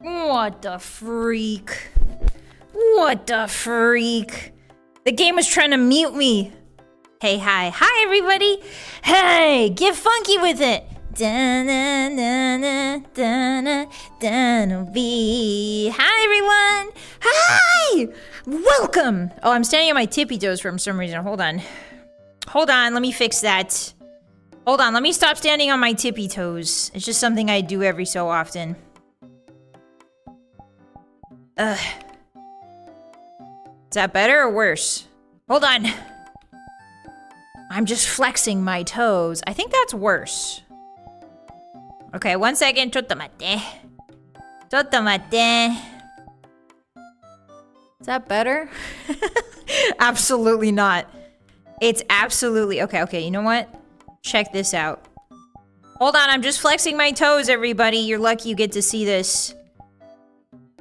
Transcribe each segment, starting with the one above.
What the freak? What the freak? The game was trying to mute me. Hey, hi. Hi, everybody. Hey, get funky with it. Hi, everyone. Hi. Welcome. Oh, I'm standing on my tippy toes for some reason. Hold on. Hold on. Let me fix that. Hold on. Let me stop standing on my tippy toes. It's just something I do every so often. Ugh. Is that better or worse? Hold on. I'm just flexing my toes. I think that's worse. Okay, 1 second. Chotomate. Chotomate. Is that better? Absolutely not. It's absolutely... Okay, you know what? Check this out. Hold on, I'm just flexing my toes, everybody. You're lucky you get to see this.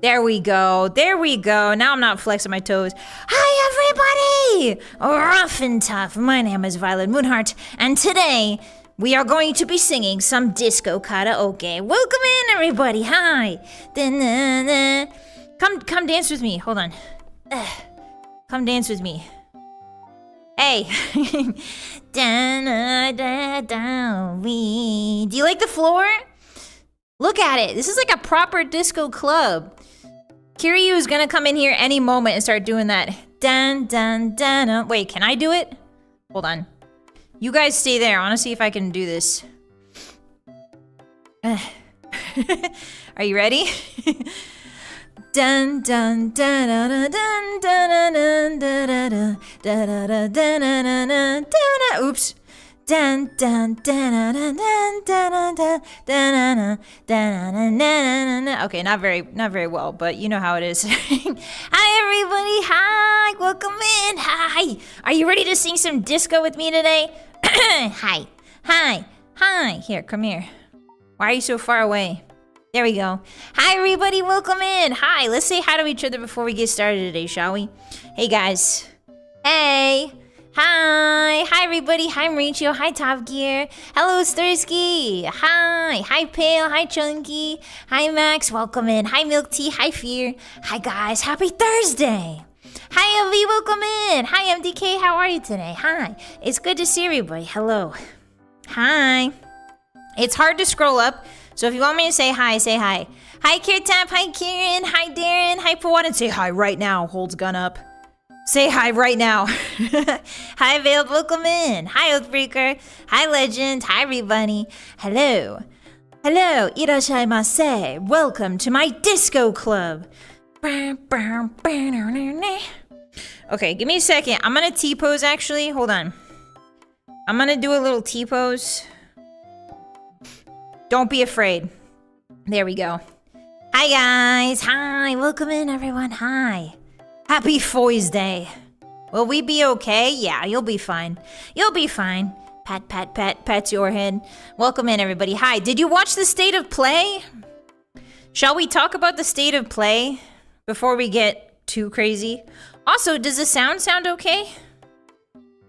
There we go. There we go. Now I'm not flexing my toes. Hi, everybody! Ruff and Tuff. My name is Vylett Moonheart, and today we are going to be singing some disco karaoke. Welcome in, everybody. Hi. Come dance with me. Hold on. Come dance with me. Hey. Do you like the floor? Look at it. This is like a proper disco club. Kiryu is gonna come in here any moment and start doing that. Dun dun dun. Wait, can I do it? Hold on. You guys stay there. I wanna see if I can do this. Are you ready? Dun dun dun dun dun dun dun dun dun dun dun. Oops. Dun dun dun dun dun dun dun dun dun dun. Okay, not very well, but you know how it is. Hi, everybody. Hi, welcome in. Hi. Are you ready to sing some disco with me today? Hi. Hi. Hi. Here, come here. Why are you so far away? There we go. Hi, everybody. Welcome in. Hi. Let's say hi to each other before we get started today, shall we? Hey, guys. Hey. Hi. Hi, everybody. Hi, Mauricio. Hi, Top Gear. Hello, Stursky. Hi. Hi, Pale. Hi, Chunky. Hi, Max. Welcome in. Hi, Milk Tea. Hi, Fear. Hi, guys. Happy Thursday. Hi, LV. Welcome in. Hi, MDK. How are you today? Hi. It's good to see everybody. Hello. Hi. It's hard to scroll up, so if you want me to say hi, say hi. Hi, Kirtap. Hi, Kieran. Hi, Darren. Hi, Pawan. Say hi right now. Holds gun up. Say hi right now. Hi, Veiled. Welcome in. Hi, Oathbreaker. Hi, Legend. Hi, everybody. Hello. Hello. Irashaimase. Welcome to my disco club. Okay, give me a second. I'm gonna T-pose, actually. Hold on. I'm gonna do a little T-pose. Don't be afraid. There we go. Hi, guys. Hi. Welcome in, everyone. Hi. Happy Foy's Day. Will we be okay? Yeah, you'll be fine. You'll be fine. Pat, pat, pat, pat your head. Welcome in, everybody. Hi, did you watch the state of play? Shall we talk about the state of play before we get too crazy? Also, does the sound okay?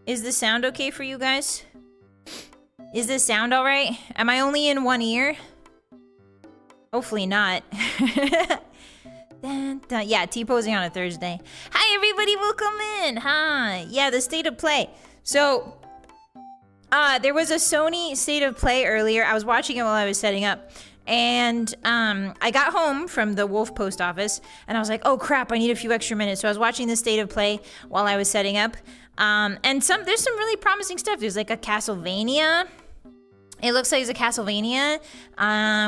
Is the sound okay for you guys? Is the sound all right? Am I only in one ear? Hopefully not. Dun, dun. Yeah, T-posing on a Thursday. Hi, everybody. Welcome in. Hi. Yeah, the state of play. So, there was a Sony state of play earlier. I was watching it while I was setting up. And I got home from the Wolf post office. And I was like, oh, crap, I need a few extra minutes. So I was watching the state of play while I was setting up. And there's some really promising stuff. There's like a Castlevania. It looks like it's a Castlevania.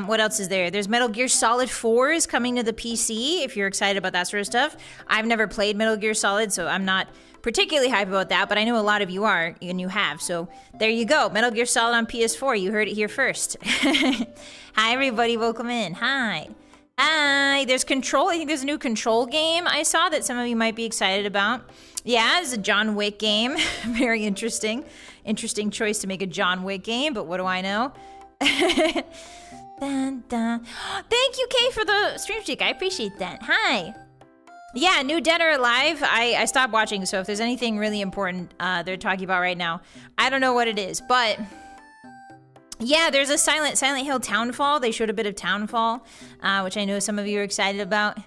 What else is there? There's Metal Gear Solid 4 is coming to the PC, if you're excited about that sort of stuff. I've never played Metal Gear Solid, so I'm not particularly hype about that, but I know a lot of you are, and you have, so there you go. Metal Gear Solid on PS4, you heard it here first. Hi, everybody, welcome in. Hi. Hi, there's Control. I think there's a new Control game I saw that some of you might be excited about. Yeah, it's a John Wick game. Very interesting. Interesting choice to make a John Wick game, but what do I know? Dun, dun. Thank you, Kay, for the stream streak. I appreciate that. Hi. Yeah, new Dead or Alive. I stopped watching, so if there's anything really important they're talking about right now, I don't know what it is, but Yeah, there's a Silent Hill Townfall. They showed a bit of Townfall, which I know some of you are excited about.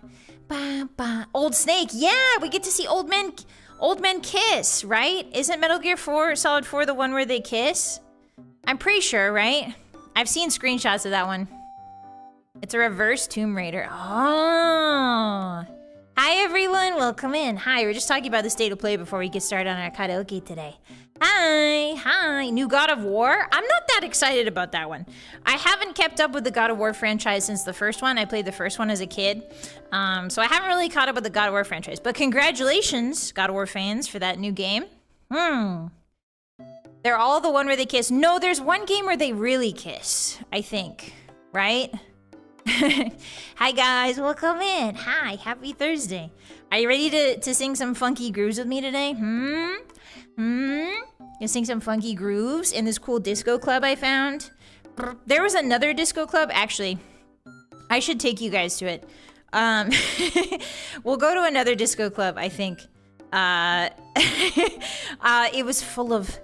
Old Snake. Yeah, we get to see old men kiss, right? Isn't Metal Gear 4 Solid 4 the one where they kiss? I'm pretty sure, right? I've seen screenshots of that one. It's a reverse Tomb Raider. Oh. Hi, everyone. Welcome in. Hi, we're just talking about the state of play before we get started on our karaoke today. Hi. New God of War. I'm not that excited about that one. I haven't kept up with the God of War franchise since the first one. I played the first one as a kid. So I haven't really caught up with the God of War franchise. But congratulations, God of War fans, for that new game. They're all the one where they kiss. No, there's one game where they really kiss, I think. Right? Hi guys, welcome in. Hi, happy Thursday. Are you ready to sing some funky grooves with me today? You sing some funky grooves in this cool disco club I found. There was another disco club, actually. I should take you guys to it. We'll go to another disco club, I think. It was full of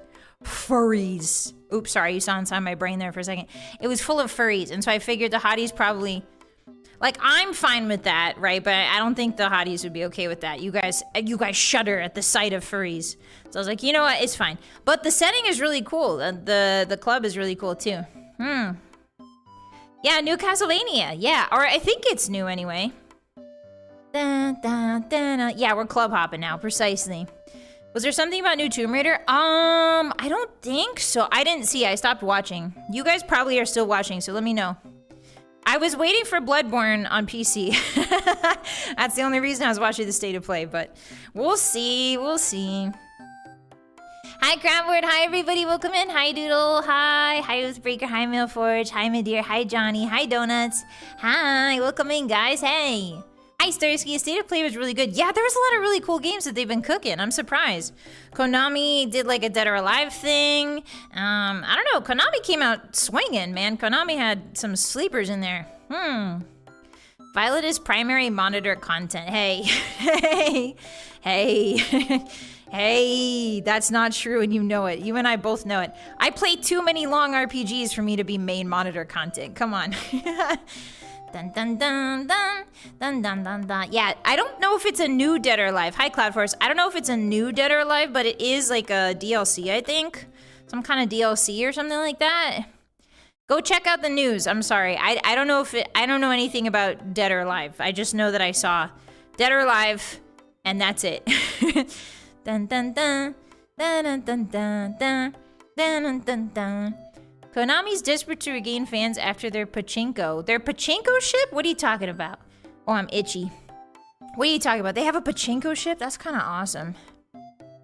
furries. Oops, sorry, you saw inside my brain there for a second. It was full of furries, and so I figured the hotties probably... Like, I'm fine with that, right? But I don't think the hotties would be okay with that. You guys shudder at the sight of furries. So I was like, you know what? It's fine. But the setting is really cool. The club is really cool, too. Yeah, new Castlevania. Yeah, or I think it's new anyway. Yeah, we're club hopping now, precisely. Was there something about new Tomb Raider? I don't think so. I didn't see. I stopped watching. You guys probably are still watching, so let me know. I was waiting for Bloodborne on PC. That's the only reason I was watching the state of play, but we'll see. Hi, Crabword. Hi, everybody. Welcome in. Hi, Doodle. Hi Oathbreaker. Hi, Millforge. Hi, Madeir. Hi, Johnny. Hi, Donuts. Hi, welcome in, guys. Hey. Hi, Starsky. State of Play was really good. Yeah, there was a lot of really cool games that they've been cooking. I'm surprised. Konami did like a Dead or Alive thing. I don't know. Konami came out swinging, man. Konami had some sleepers in there. Vylett is primary monitor content. Hey. Hey, that's not true and you know it. You and I both know it. I play too many long RPGs for me to be main monitor content. Come on. Dun dun dun dun dun dun dun dun. Yeah, I don't know if it's a new Dead or Alive. Hi, Cloud Force. I don't know if it's a new Dead or Alive, but it is like a DLC, I think. Some kind of DLC or something like that. Go check out the news. I'm sorry. I don't know I don't know anything about Dead or Alive. I just know that I saw Dead or Alive, and that's it. Dun dun dun dun dun dun dun dun dun dun dun. Konami's desperate to regain fans after their pachinko. Their pachinko ship? What are you talking about? Oh, I'm itchy. What are you talking about? They have a pachinko ship? That's kind of awesome.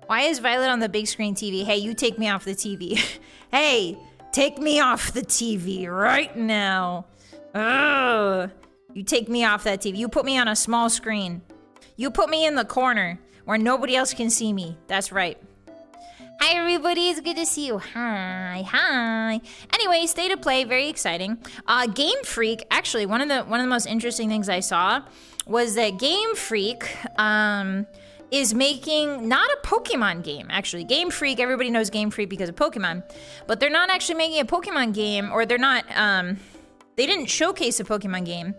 Why is Vylett on the big screen TV? Hey, you take me off the TV. Hey, take me off the TV right now. Ugh. You take me off that TV. You put me on a small screen. You put me in the corner where nobody else can see me. That's right. Hi everybody, it's good to see you. Hi. Anyway, state of play, very exciting. Game Freak, actually, one of the most interesting things I saw was that Game Freak is making not a Pokemon game. Actually, Game Freak, everybody knows Game Freak because of Pokemon, but they're not actually making a Pokemon game, or they're not. They didn't showcase a Pokemon game.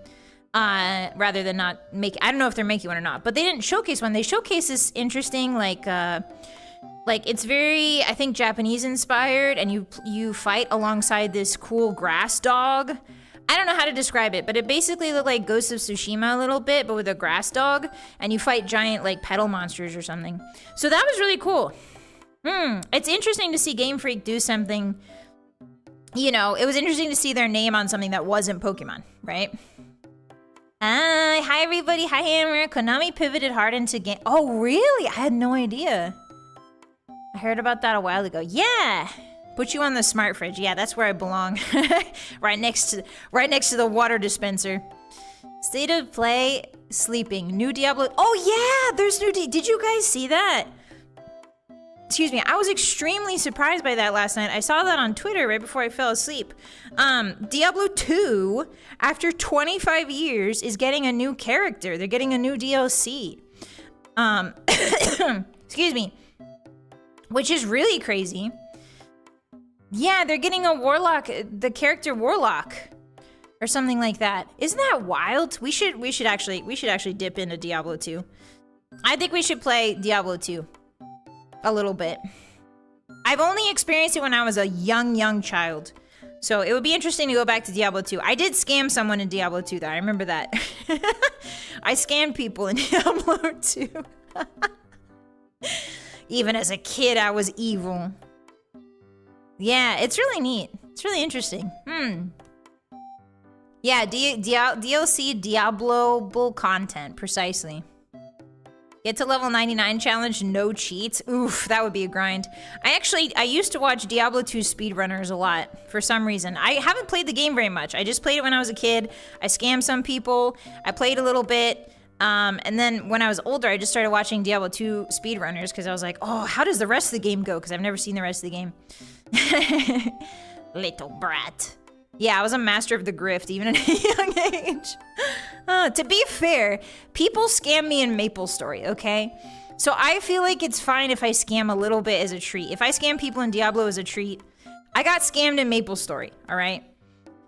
Rather than not make. I don't know if they're making one or not, but they didn't showcase one. They showcased this interesting like it's very, I think, Japanese inspired, and you fight alongside this cool grass dog. I don't know how to describe it, but it basically looked like Ghost of Tsushima a little bit, but with a grass dog, and you fight giant like petal monsters or something. So that was really cool. It's interesting to see Game Freak do something, you know, it was interesting to see their name on something that wasn't Pokemon, right? Hi everybody, hi Hammer. Konami pivoted hard into game. Oh really? I had no idea. I heard about that a while ago. Yeah, put you on the smart fridge. Yeah, that's where I belong. right next to the water dispenser. State of play, sleeping. New Diablo. Oh yeah, there's new. Did you guys see that? Excuse me. I was extremely surprised by that last night. I saw that on Twitter right before I fell asleep. Diablo 2, after 25 years, is getting a new character. They're getting a new DLC. Excuse me. Which is really crazy. Yeah, they're getting a warlock, the character warlock, or something like that. Isn't that wild? We should actually dip into Diablo 2. I think we should play Diablo 2 a little bit. I've only experienced it when I was a young child. So it would be interesting to go back to Diablo 2. I did scam someone in Diablo 2 though, I remember that. I scammed people in Diablo 2. Even as a kid, I was evil. Yeah, it's really neat. It's really interesting. Yeah, DLC Diablo-able content, precisely. Get to level 99 challenge, no cheats. Oof, that would be a grind. I used to watch Diablo 2 speedrunners a lot, for some reason. I haven't played the game very much. I just played it when I was a kid. I scammed some people. I played a little bit. And then when I was older, I just started watching Diablo 2 speedrunners because I was like, oh, how does the rest of the game go? Because I've never seen the rest of the game. Little brat. Yeah, I was a master of the grift, even at a young age. To be fair, people scam me in MapleStory, okay? So I feel like it's fine if I scam a little bit as a treat. If I scam people in Diablo as a treat, I got scammed in MapleStory, all right?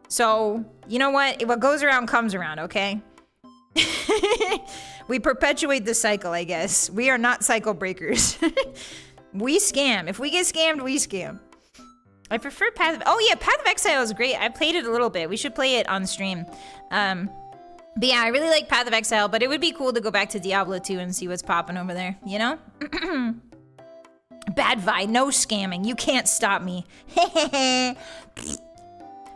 So, you know what? What goes around comes around, okay? We perpetuate the cycle, I guess. We are not cycle breakers. We scam. If we get scammed, we scam. I prefer Path of... Oh yeah, Path of Exile is great. I played it a little bit. We should play it on stream. But yeah, I really like Path of Exile, but it would be cool to go back to Diablo 2 and see what's popping over there, you know? Bad Vi, no scamming. You can't stop me.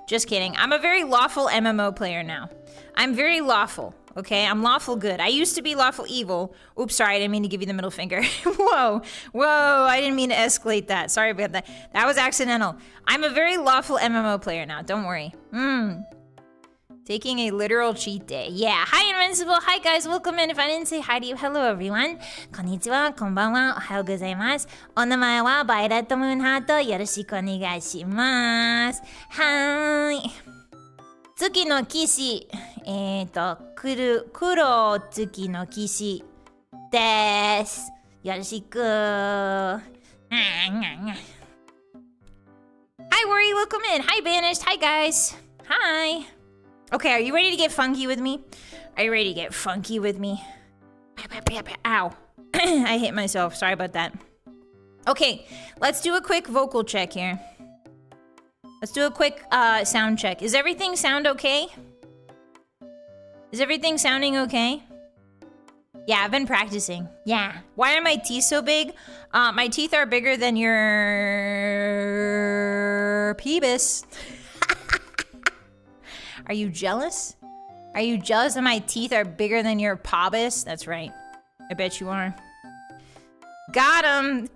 Just kidding. I'm a very lawful MMO player now. I'm very lawful, okay? I'm lawful good. I used to be lawful evil. Oops, sorry, I didn't mean to give you the middle finger. Whoa, I didn't mean to escalate that. Sorry about that. That was accidental. I'm a very lawful MMO player now, don't worry. Taking a literal cheat day. Yeah, hi Invincible, hi guys, welcome in. If I didn't say hi to you, hello everyone. Konnichiwa, konbanwa, ohayou gozaimasu. Onamae wa Vylett Moonheart. Yoroshiku onegai shimasu. Hi. Tsuki no kishi. Kuro tsuki no kishi desu. Yoroshiku. Hi Worry, welcome in. Hi Banished, hi guys. Hi. Okay, are you ready to get funky with me? Are you ready to get funky with me? Ow. I hit myself. Sorry about that. Okay, let's do a quick vocal check here. Let's do a quick sound check. Is everything sound okay? Is everything sounding okay? Yeah, I've been practicing. Yeah. Why are my teeth so big? My teeth are bigger than your peebus. Are you jealous? Are you jealous that my teeth are bigger than your pubis? That's right. I bet you are. Got him.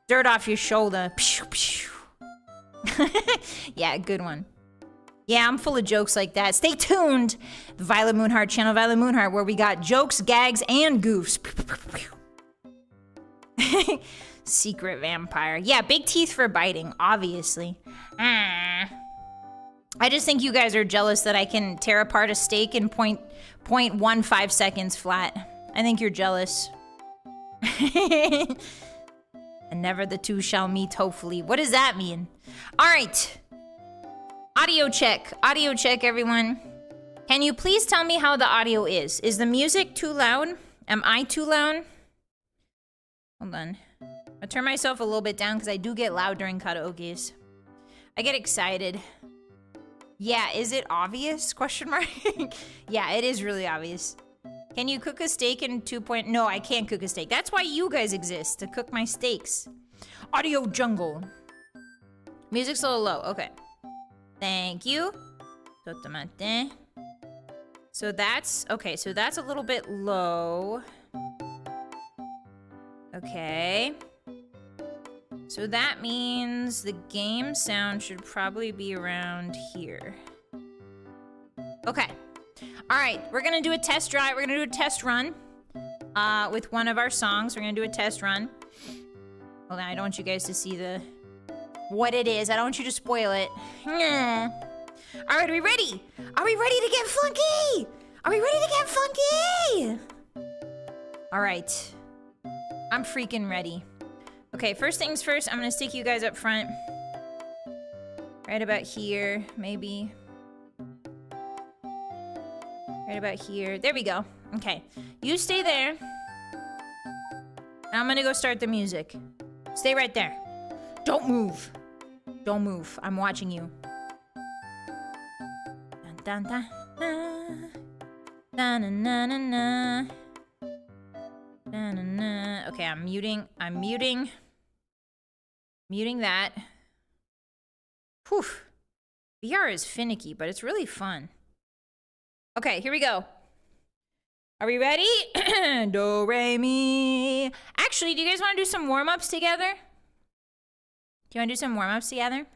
Dirt off your shoulder. Yeah, good one. Yeah, I'm full of jokes like that. Stay tuned. The Vylett Moonheart channel, Vylett Moonheart, where we got jokes, gags, and goofs. Secret vampire. Yeah, big teeth for biting, obviously. I just think you guys are jealous that I can tear apart a steak in 0.15 seconds flat. I think you're jealous. And never the two shall meet, hopefully. What does that mean? All right. Audio check. Audio check, everyone. Can you please tell me how the audio is? Is the music too loud? Am I too loud? Hold on. I'll turn myself a little bit down because I do get loud during karaokes. I get excited. Yeah, is it obvious? Question mark. Yeah, it is really obvious. Can you cook a steak in 2 point? No, I can't cook a steak. That's why you guys exist, to cook my steaks. Audio jungle. Music's a little low. Okay. Thank you. So that's, okay, so that's a little bit low. Okay. So that means the game sound should probably be around here. Okay. All right, we're gonna do a test drive. We're gonna do a test run with one of our songs. We're gonna do a test run. Hold on, I don't want you guys to see what it is. I don't want you to spoil it. All right, are we ready? Are we ready to get funky? Are we ready to get funky? All right. I'm freaking ready. Okay, first things first, I'm gonna stick you guys up front. Right about here, maybe. Right about here. There we go. Okay, you stay there. I'm gonna go start the music. Stay right there. Don't move. Don't move. I'm watching you. Dun, dun, dun. Na na na na na. Na na na. Okay, I'm muting that. Whew. VR is finicky, but it's really fun. Okay, here we go. Are we ready? Do, re, mi. Actually, do you guys want to do some warm-ups together? Do you want to do some warm-ups together?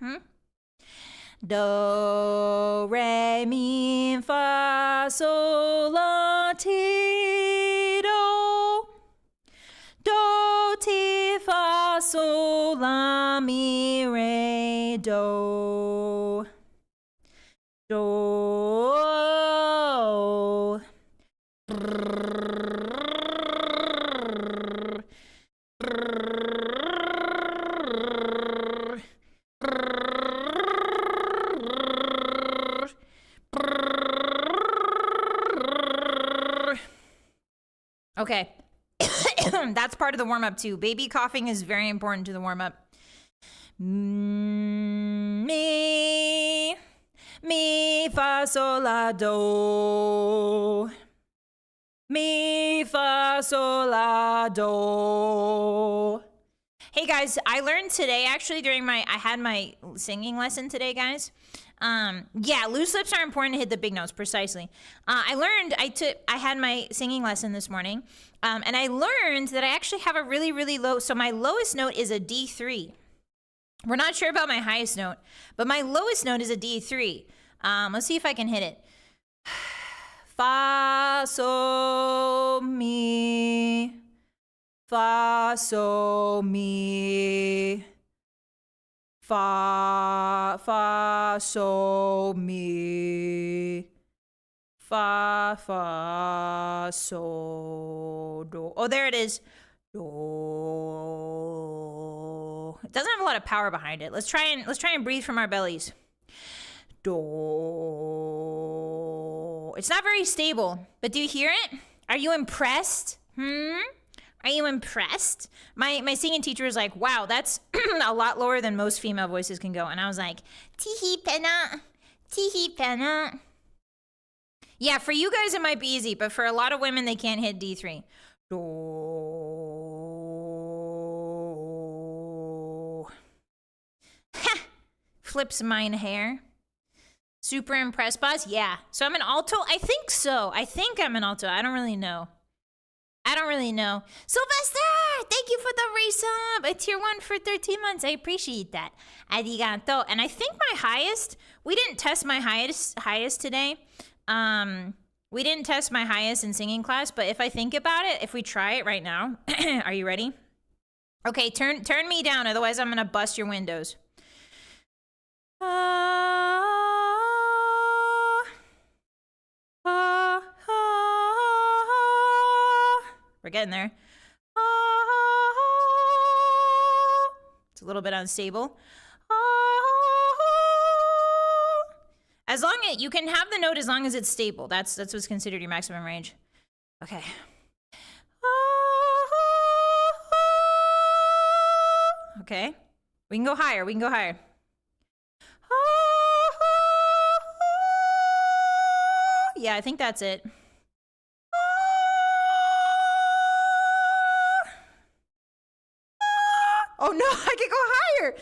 Do, re, mi, fa, sol, la, ti, do. Do, ti, fa, sol, la, mi, re, do. Do. Okay. That's part of the warm-up too. Baby coughing is very important to the warm-up. Mi, fa, sol, la, do. Mi, fa, sol, la, do. Hey guys, I learned today actually I had my singing lesson today, guys. Yeah, loose lips are important to hit the big notes, precisely. I had my singing lesson this morning, and I learned that I actually have a really, really low, so my lowest note is a D3. We're not sure about my highest note, but my lowest note is a D3. Let's see if I can hit it. Fa, sol, mi. Fa, sol, mi. Fa, fa, sol, mi. Fa, fa, sol, do. Oh, there it is. Do. It doesn't have a lot of power behind it. Let's try and breathe from our bellies. Do. It's not very stable, but do you hear it? Are you impressed? Are you impressed? My singing teacher was like, wow, that's a lot lower than most female voices can go. And I was like, tihi pena, tihi pena. Yeah, for you guys it might be easy, but for a lot of women they can't hit D3. Do. Flips mine hair. Super impressed, boss? Yeah. So I'm an alto? I think so. I think I'm an alto. I don't really know. Sylvester, thank you for the resub. A tier 1 for 13 months. I appreciate that. Arigato. And I think my highest, we didn't test my highest today. We didn't test my highest in singing class, but if I think about it, if we try it right now, are you ready? Okay, turn me down, otherwise I'm gonna bust your windows. We're getting there. It's a little bit unstable. As long as you can have the note as long as it's stable. That's what's considered your maximum range. Okay. Okay. We can go higher. Yeah, I think that's it. Oh no, I can go higher.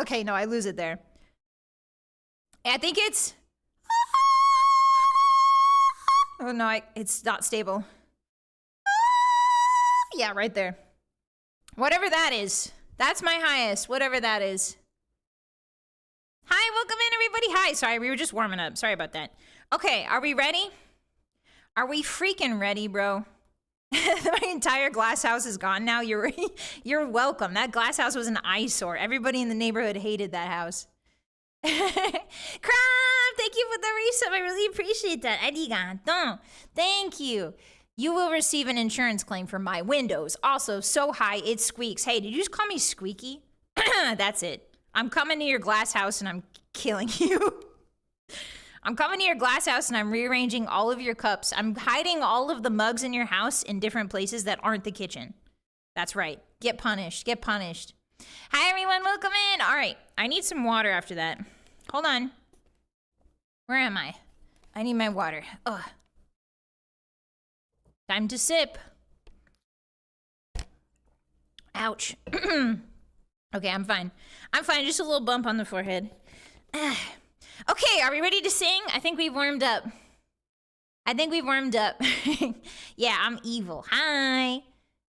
Okay, no, I lose it there. I think it's... Oh no, it's not stable. Yeah, right there. Whatever that is. That's my highest, whatever that is. Hi, welcome in everybody. Hi, sorry, we were just warming up. Sorry about that. Okay, are we ready? Are we freaking ready, bro? My entire glass house is gone now. You're welcome. That glass house was an eyesore. Everybody in the neighborhood hated that house. Crab, thank you for the resub. I really appreciate that. Arigato. Thank you. You will receive an insurance claim for my windows. Also, so high it squeaks. Hey, did you just call me squeaky? That's it. I'm coming to your glass house and I'm killing you. I'm coming to your glass house and I'm rearranging all of your cups. I'm hiding all of the mugs in your house in different places that aren't the kitchen. That's right. Get punished. Get punished. Hi, everyone. Welcome in. All right. I need some water after that. Hold on. Where am I? I need my water. Ugh. Time to sip. Ouch. Okay, I'm fine. I'm fine. Just a little bump on the forehead. Okay, are we ready to sing? I think we've warmed up. Yeah, I'm evil. Hi.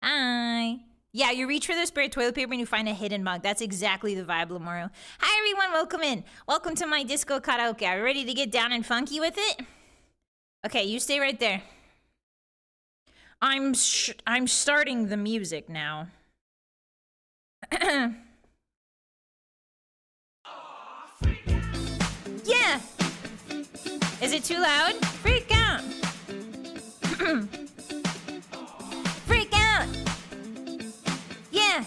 Hi. Yeah, you reach for the spare toilet paper and you find a hidden mug. That's exactly the vibe, Lamoro. Hi, everyone. Welcome in. Welcome to my disco karaoke. Are you ready to get down and funky with it? Okay, you stay right there. I'm starting the music now. Yeah! Is it too loud? Freak out! Freak out! Yeah!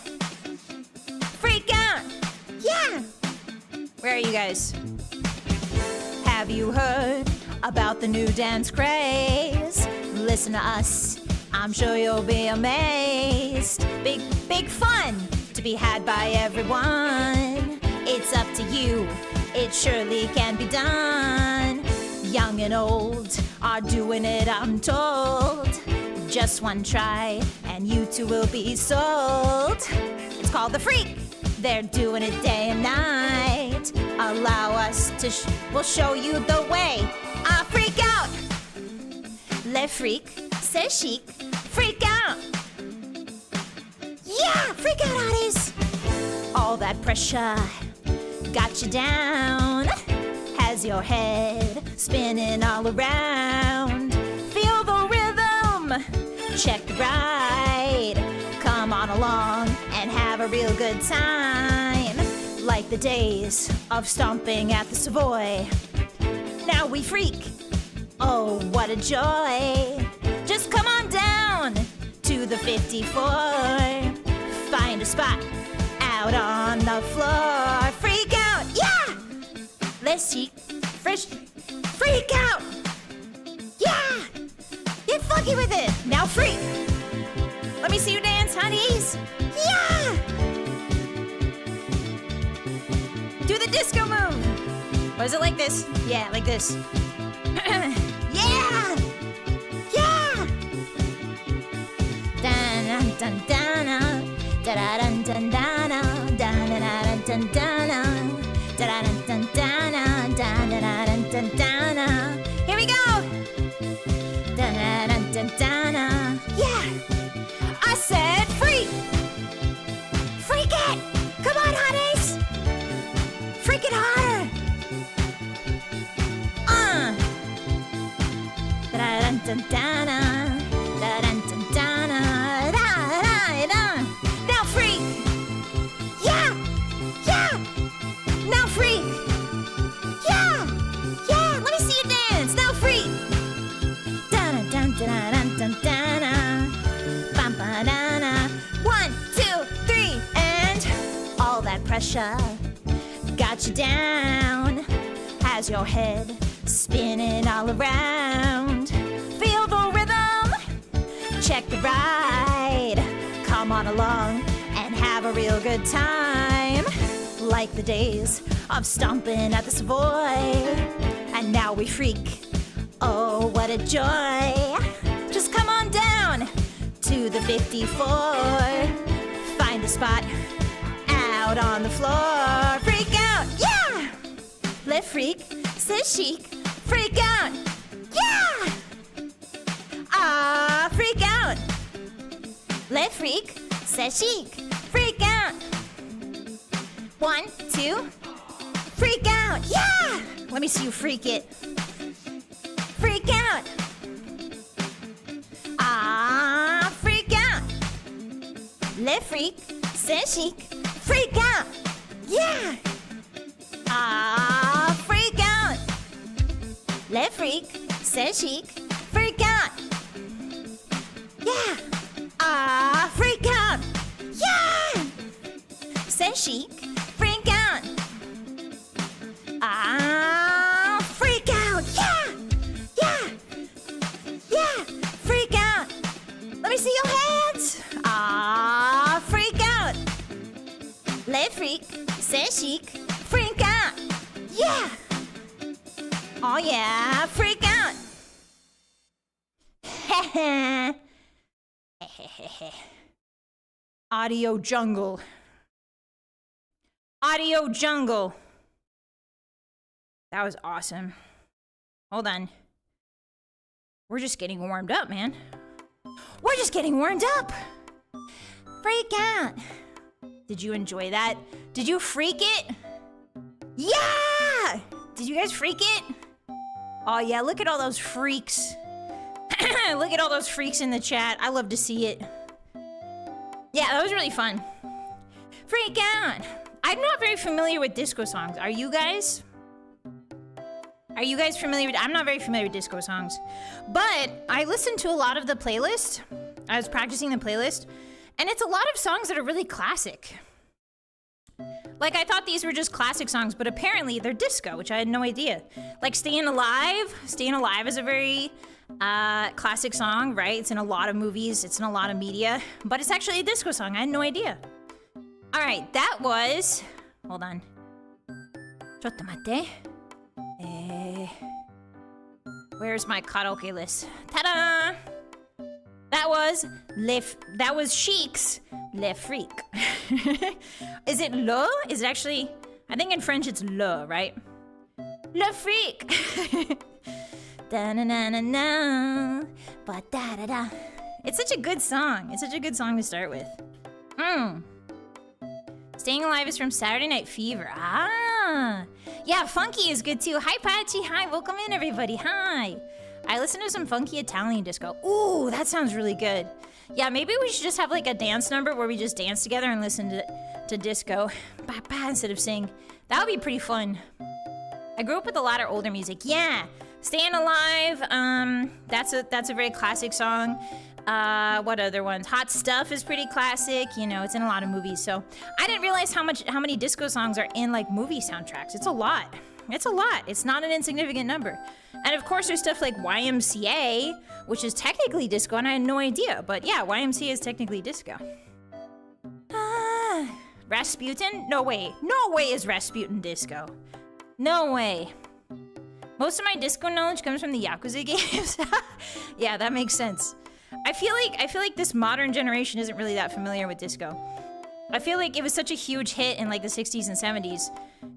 Freak out! Yeah! Where are you guys? Have you heard about the new dance craze? Listen to us, I'm sure you'll be amazed. Big fun to be had by everyone. It's up to you, it surely can be done. Young and old are doing it, I'm told. Just one try and you too will be sold. It's called the Freak. They're doing it day and night. Allow us to we'll show you the way. Freak out. Le freak, c'est chic. Freak out. Yeah, freak out, Hotties. All that pressure got you down. Has your head spinning all around. Feel the rhythm. Check the ride. Come on along and have a real good time. Like the days of stomping at the Savoy. Now we freak. Oh, what a joy. Just come on down to the 54. Find a spot out on the floor. Freak out, yeah! Let's see, fresh, freak out! Yeah! Get funky with it! Now freak! Let me see you dance, Hotties! Yeah! Do the disco move! Or is it like this? Yeah, like this. Yeah! Yeah! Dun dun dun dun dun dun dun dun dun dun dun. Here we go! Dun dun dun. Yeah! I said freak! Freak it! Come on, Hotties! Freak it harder! Dun dun dun dun dun dun. Now freak! Yeah! Yeah! Now freak! Yeah! Yeah! Let me see you dance! Now freak! Dun dun dun dun dun. Bum ba da da. 1, 2, 3, and all that pressure got you down. Has your head spinning all around. Feel the rhythm. Check the ride. Come on along and have a real good time. Like the days of stomping at the Savoy. And now we freak. Oh, what a joy. Just come on down to the 54. Find a spot out on the floor. Freak out, yeah! Le freak, c'est chic. Freak out, yeah! Freak out. Le freak, c'est chic. Freak out. 1, 2. Freak out, yeah! Let me see you freak it. Freak out. Freak out. Le freak, c'est chic. Freak out, yeah! freak, says chic, freak out. Yeah. Ah, freak out. Yeah. Says chic, freak out. Ah, freak out. Yeah. Yeah. Yeah. Freak out. Let me see your hands. Ah, freak out. Let freak, says chic, freak out. Yeah. Oh yeah, freak out. Audio jungle. Audio jungle. That was awesome. Hold on. We're just getting warmed up, man. We're just getting warmed up. Freak out. Did you enjoy that? Did you freak it? Yeah! Did you guys freak it? Oh yeah, look at all those freaks. Look at all those freaks in the chat. I love to see it. Yeah, that was really fun. Freak out. I'm not very familiar with disco songs. Are you guys? Are you guys familiar with... I'm not very familiar with disco songs. But I listened to a lot of the playlist. I was practicing the playlist. And it's a lot of songs that are really classic. Like, I thought these were just classic songs, but apparently they're disco, which I had no idea. Like, Stayin' Alive. Stayin' Alive is a very classic song, right? It's in a lot of movies. It's in a lot of media. But it's actually a disco song. I had no idea. All right, that was... Hold on. Chotto matte. Where's my karaoke list? Ta-da! That was Chic's Le Freak. Is it le? Is it actually... I think in French it's le, right? Le Freak! Da-na-na-na-na, ba-da-da-da. It's such a good song. It's such a good song to start with. Staying Alive is from Saturday Night Fever. Ah! Yeah, Funky is good too. Hi, Patchy. Hi, welcome in, everybody. Hi. I listen to some funky Italian disco. Ooh, that sounds really good. Yeah, maybe we should just have like a dance number where we just dance together and listen to disco instead of sing. That would be pretty fun. I grew up with a lot of older music. Yeah, Staying Alive. That's a very classic song. What other ones? Hot Stuff is pretty classic. You know, it's in a lot of movies. So I didn't realize how many disco songs are in like movie soundtracks. It's a lot. It's a lot. It's not an insignificant number. And of course, there's stuff like YMCA, which is technically disco, and I had no idea. But yeah, YMCA is technically disco. Rasputin? No way. No way is Rasputin disco. No way. Most of my disco knowledge comes from the Yakuza games. Yeah, that makes sense. I feel like this modern generation isn't really that familiar with disco. I feel like it was such a huge hit in like the 60s and 70s.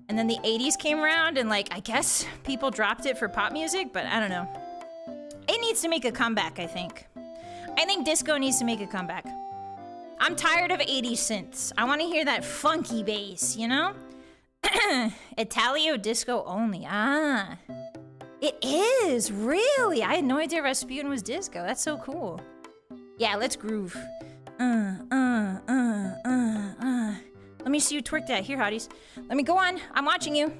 And then the 80s came around and like, I guess people dropped it for pop music, but I don't know. It needs to make a comeback, I think. I think disco needs to make a comeback. I'm tired of 80s synths. I want to hear that funky bass, you know? Italio disco only. Ah. It is, really? I had no idea Rasputin was disco. That's so cool. Yeah, let's groove. Let me see you twerk that. Here, hotties. Let me go on. I'm watching you.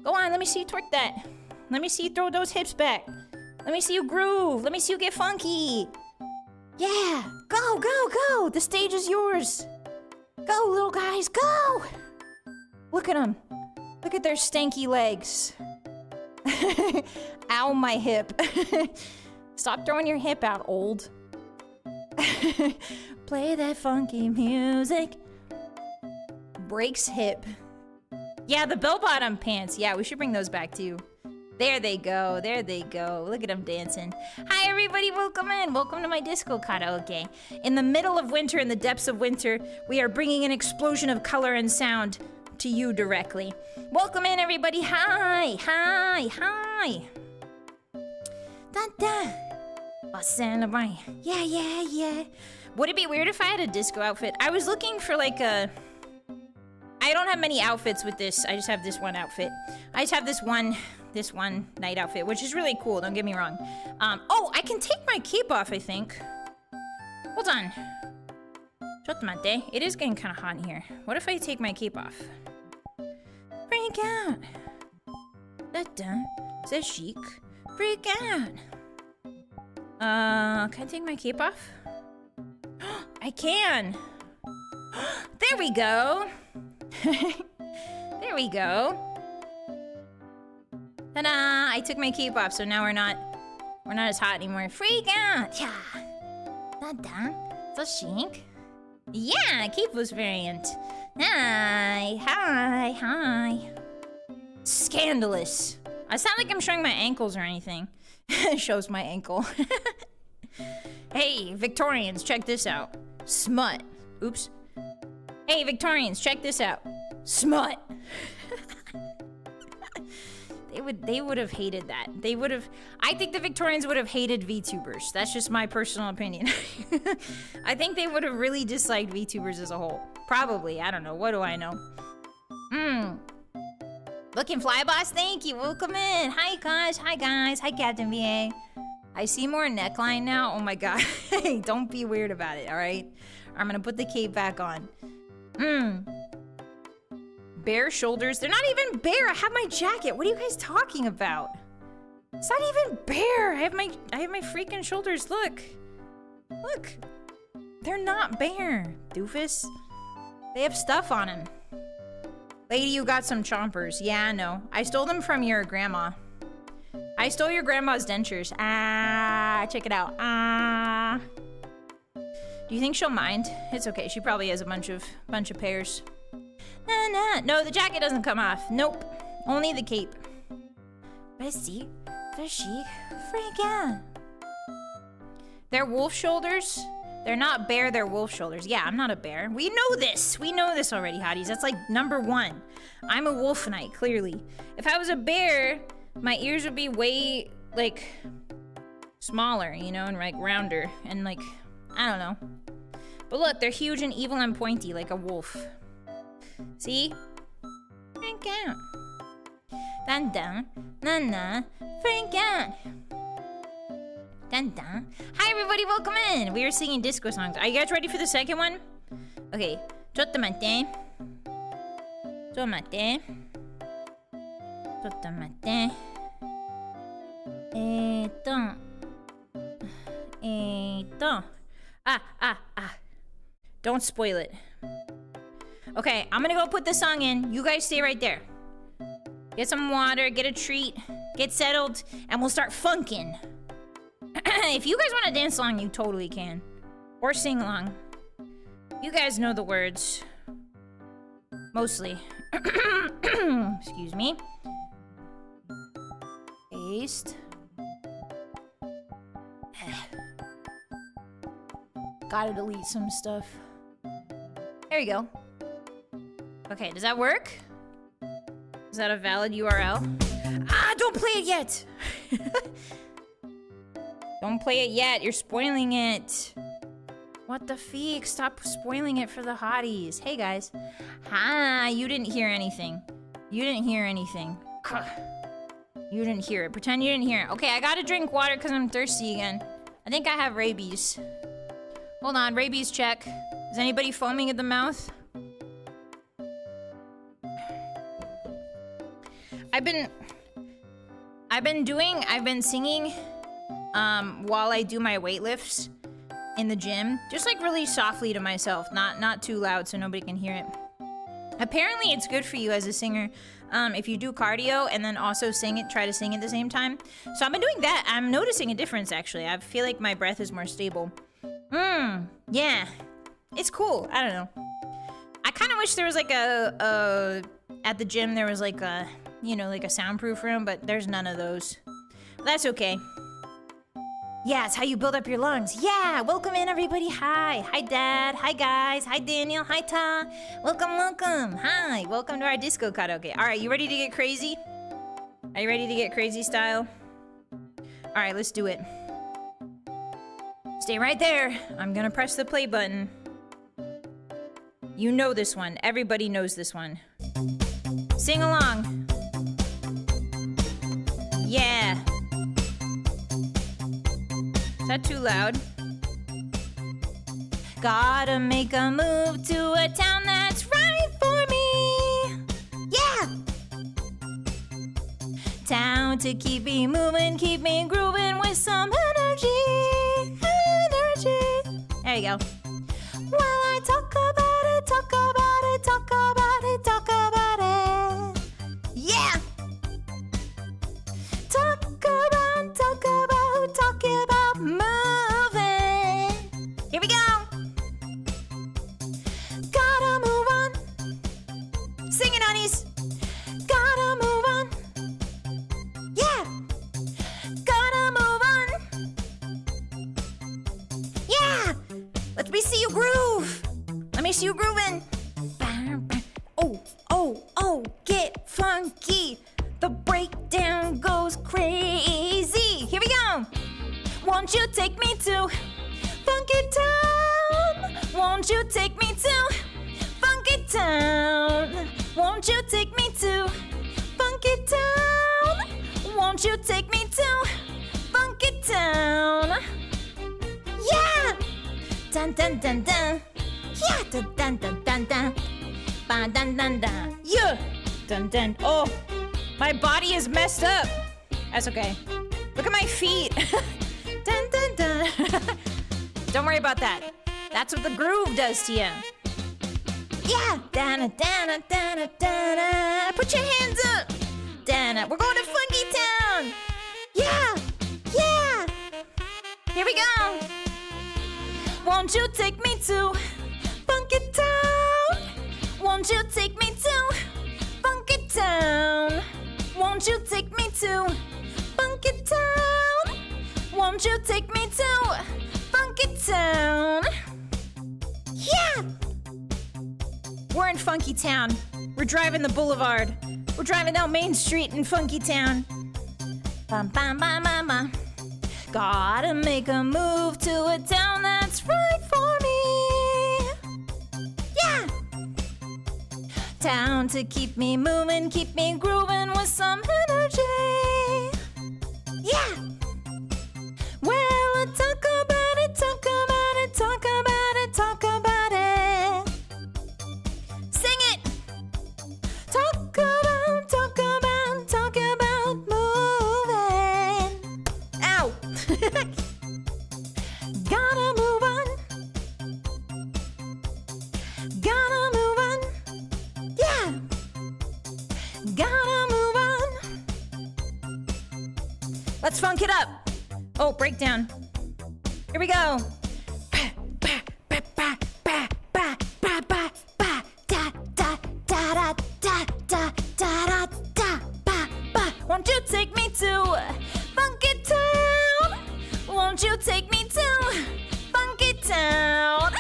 Go on, let me see you twerk that. Let me see you throw those hips back. Let me see you groove. Let me see you get funky. Yeah, go, go, go. The stage is yours. Go, little guys, go. Look at them. Look at their stanky legs. Ow, my hip. Stop throwing your hip out, old. Play that funky music. Breaks hip. Yeah, the bell-bottom pants. Yeah, we should bring those back too. There they go. There they go. Look at them dancing. Hi, everybody. Welcome in. Welcome to my disco karaoke. In the middle of winter, in the depths of winter, we are bringing an explosion of color and sound to you directly. Welcome in, everybody. Hi. Hi. Hi. Da-da. Oh, celebrate. Yeah, yeah, yeah. Would it be weird if I had a disco outfit? I was looking for like a... I don't have many outfits with this. I just have this one outfit. I just have this one night outfit, which is really cool. Don't get me wrong. Oh, I can take my cape off, I think. Hold on. Chotto matte. It is getting kind of hot in here. What if I take my cape off? Freak out. Da-da. Says chic. Freak out. Can I take my cape off? I can. There we go. There we go. Ta-da! I took my cape off, so now we're not as hot anymore. Freak out! Yeah. Ta-da. So chic. Yeah, capeless variant. Hi. Scandalous. I sound like I'm showing my ankles or anything. It shows my ankle. Hey, Victorians, check this out. Smut. Oops. Hey, Victorians, check this out. Smut. They would have hated that. I think the Victorians would have hated VTubers. That's just my personal opinion. I think they would have really disliked VTubers as a whole. Probably, I don't know. What do I know? Looking fly boss, thank you. Welcome in. Hi guys. Hi Captain VA. I see more neckline now. Oh my god. Hey, don't be weird about it, alright? I'm gonna put the cape back on. Bare shoulders. They're not even bare. I have my jacket. What are you guys talking about? It's not even bare. I have my freaking shoulders. Look. They're not bare, doofus. They have stuff on them. Lady, you got some chompers. Yeah, I know. I stole them from your grandma. I stole your grandma's dentures. Check it out. Do you think she'll mind? It's okay. She probably has a bunch of pairs. No, the jacket doesn't come off. Nope. Only the cape. Bestie, fishy, freak out. They're wolf shoulders. They're not bear, they're wolf shoulders. Yeah, I'm not a bear. We know this. We know this already, hotties. That's like #1. I'm a wolf knight, clearly. If I was a bear, my ears would be way, like, smaller, you know, and like rounder. And like, I don't know. But look, they're huge and evil and pointy, like a wolf. See? Freak out. Dun dun, na freak out. Dun dun. Hi everybody, welcome in. We are singing disco songs. Are you guys ready for the second one? Okay. Chotomate. Tomate. Chotomate. Don't spoil it. Okay, I'm gonna go put the song in. You guys stay right there. Get some water, get a treat, get settled, and we'll start funkin'. If you guys want to dance along, you totally can. Or sing along. You guys know the words. Mostly. Excuse me. Paste. Gotta delete some stuff. There you go. Okay, does that work? Is that a valid URL? Don't play it yet! Don't play it yet, you're spoiling it. What the feek? Stop spoiling it for the hotties. Hey guys. Hi, you didn't hear anything. You didn't hear anything. You didn't hear it. Pretend you didn't hear it. Okay, I gotta drink water because I'm thirsty again. I think I have rabies. Hold on, rabies check. Is anybody foaming at the mouth? I've been singing while I do my weightlifts in the gym, just like really softly to myself, not too loud so nobody can hear it. Apparently it's good for you as a singer if you do cardio and then also try to sing at the same time. So I've been doing that. I'm noticing a difference actually. I feel like my breath is more stable. Yeah, it's cool. I don't know. I kind of wish there was like at the gym there was like a, you know, like a soundproof room, but there's none of those. But that's okay. Yeah, it's how you build up your lungs. Yeah, welcome in everybody. Hi Dad. Hi guys. Hi Daniel. Hi Ta. Welcome. Hi, welcome to our disco karaoke. All right, you ready to get crazy? Are you ready to get crazy style? All right, let's do it. Stay right there. I'm gonna press the play button. You know this one. Everybody knows this one. Sing along. Yeah. Is that too loud? Gotta make a move to a town that's right for me. Yeah. Town to keep me moving, keep me grooving with some energy. Energy. There you go. Well, I talk about it, talk about it, talk about it, talk about it. Yeah! Talk about moving. Here we go. Gotta move on. Sing it, Hotties. Gotta move on. Yeah. Gotta move on. Yeah. Let me see you groove. Let me see you grooving. Oh, oh, oh, get funky. The breakdown goes crazy. Here we go. Won't you take me to Funky Town? Won't you take me to Funky Town? Won't you take me to Funky Town? Won't you take me to Funky Town? Yeah! Dun dun dun dun. Yeah! Dun dun dun dun dun. Ba dun dun dun. Yeah! Dun dun. Oh, my body is messed up. That's okay. Look at my feet. Dun dun dun. Don't worry about that. That's what the groove does to you. Yeah! Dana dana dana dana. Put your hands up. Dana. We're going to Funky Town. Yeah! Yeah! Here we go. Won't you take me to Funky Town? Won't you take me to Funky Town? Won't you take me to Funky Town? Won't you take me to Funky Town? Yeah! We're in Funky Town. We're driving the boulevard. We're driving down Main Street in Funky Town. Bum, bum, bum, bum, bum. Gotta make a move to a town that's right for me. Yeah! Town to keep me moving, keep me grooving with some energy. Yeah! Well, I talk about it, talk about it, talk about it, talk about it. Sing it! Talk about moving. Ow! Gotta move on. Gotta move on. Yeah! Gotta move on. Let's funk it up. Oh, breakdown. Here we go. Won't you take me to Funky Town? Won't you take me to Funky Town?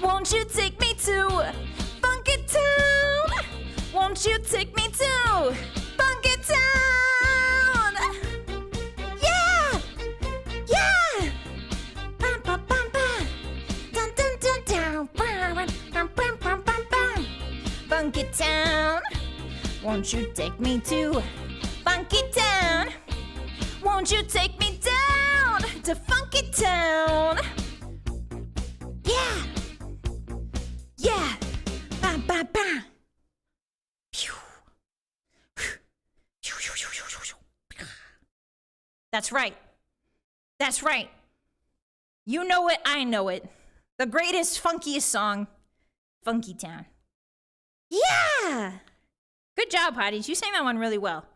Won't you take me to Funky Town? Won't you take me to Funky Town? Yeah! Yeah! Bum, bum, bum, bum. Dun, dun, dun, dun. Bum, bum, bum, bum, bum, bum. Funky Town. Won't you take me to Funky Town? Won't you take me down to Funky Town? Yeah! Yeah! Bam, bam, bam! That's right. That's right. You know it, I know it. The greatest, funkiest song, Funky Town. Yeah! Good job, Hotties. You sang that one really well.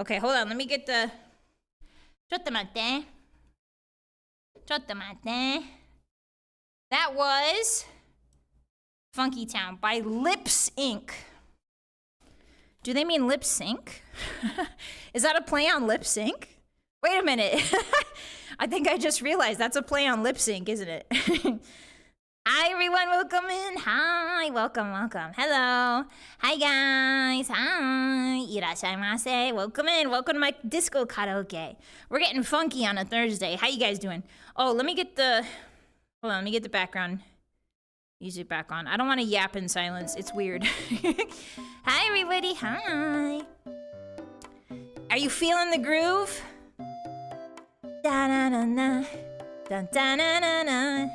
Okay, hold on. Let me get the... That was Funky Town by Lips Inc. Do they mean lip sync? Is that a play on lip sync? Wait a minute. I think I just realized that's a play on lip sync, isn't it? Hi, everyone. Welcome in. Hi. Welcome, welcome. Hello. Hi, guys. Hi. Irashaimase. Welcome in. Welcome to my disco karaoke. We're getting funky on a Thursday. How you guys doing? Oh, let me get the... Hold on. Let me get the background music back on. I don't want to yap in silence. It's weird. Hi, everybody. Hi. Are you feeling the groove? Da-da-da-da. Dun, dun, dun, dun, dun.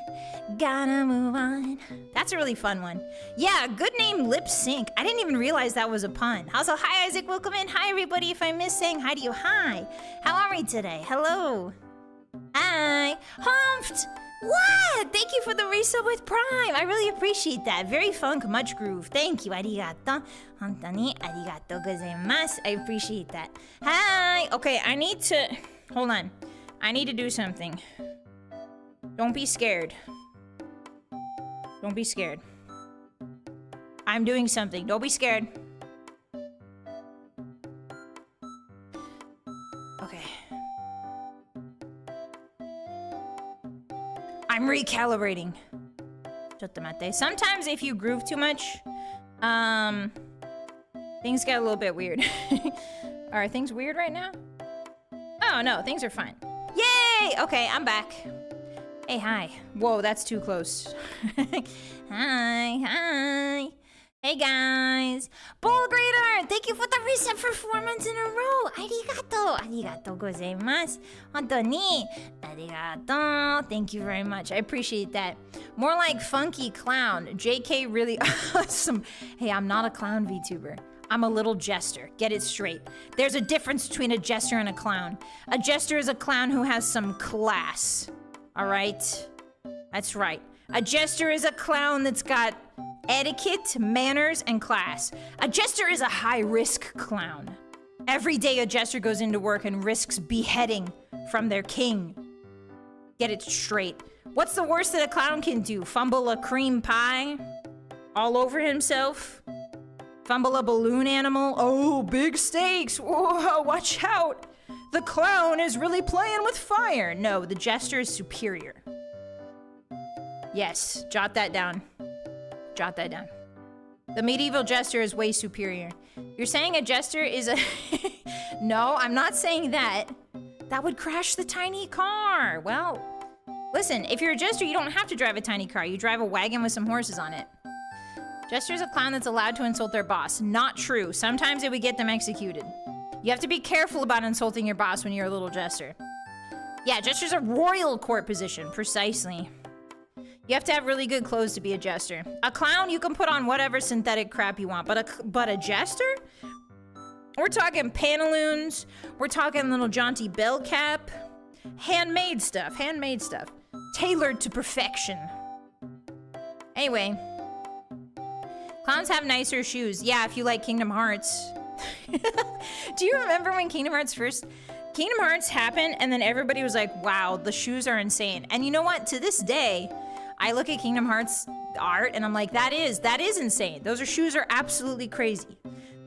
Gotta move on. That's a really fun one. Yeah, good name, Lip Sync. I didn't even realize that was a pun. Also, hi Isaac, welcome in. Hi everybody. If I miss saying hi to you, hi. How are we today? Hello. Hi. Humphed. What? Thank you for the resub with Prime. I really appreciate that. Very funk, much groove. Thank you. Arigato. Hontoni arigato gozaimasu. I appreciate that. Hi. Okay, I need to... Hold on. I need to do something. Don't be scared. Don't be scared. I'm doing something. Don't be scared. Okay. I'm recalibrating. Sometimes if you groove too much, things get a little bit weird. Are things weird right now? Oh no, things are fine. Yay! Okay, I'm back. Hey, hi. Whoa, that's too close. Hi. Hey, guys. Bull Greeter, thank you for the reset for 4 months in a row. Arigato. Arigato gozaimasu. Hontoni. Arigato. Thank you very much. I appreciate that. More like funky clown. JK really awesome. Hey, I'm not a clown VTuber. I'm a little jester. Get it straight. There's a difference between a jester and a clown. A jester is a clown who has some class. All right? That's right. A jester is a clown that's got etiquette, manners, and class. A jester is a high-risk clown. Every day a jester goes into work and risks beheading from their king. Get it straight. What's the worst that a clown can do? Fumble a cream pie? All over himself? Fumble a balloon animal? Oh, big stakes! Whoa, watch out! The clown is really playing with fire! No, the jester is superior. Yes, jot that down. Jot that down. The medieval jester is way superior. You're saying a jester is a... No, I'm not saying that. That would crash the tiny car. Well, listen, if you're a jester, you don't have to drive a tiny car. You drive a wagon with some horses on it. Jester's a clown that's allowed to insult their boss. Not true. Sometimes it would get them executed. You have to be careful about insulting your boss when you're a little jester. Yeah, jester's a royal court position. Precisely. You have to have really good clothes to be a jester. A clown, you can put on whatever synthetic crap you want, but a jester? We're talking pantaloons. We're talking little jaunty bell cap. Handmade stuff. Handmade stuff. Tailored to perfection. Anyway. Clowns have nicer shoes. Yeah, if you like Kingdom Hearts. Do you remember when Kingdom Hearts happened and then everybody was like, wow, the shoes are insane. And you know what? To this day, I look at Kingdom Hearts art and I'm like, that is insane. Those shoes are absolutely crazy.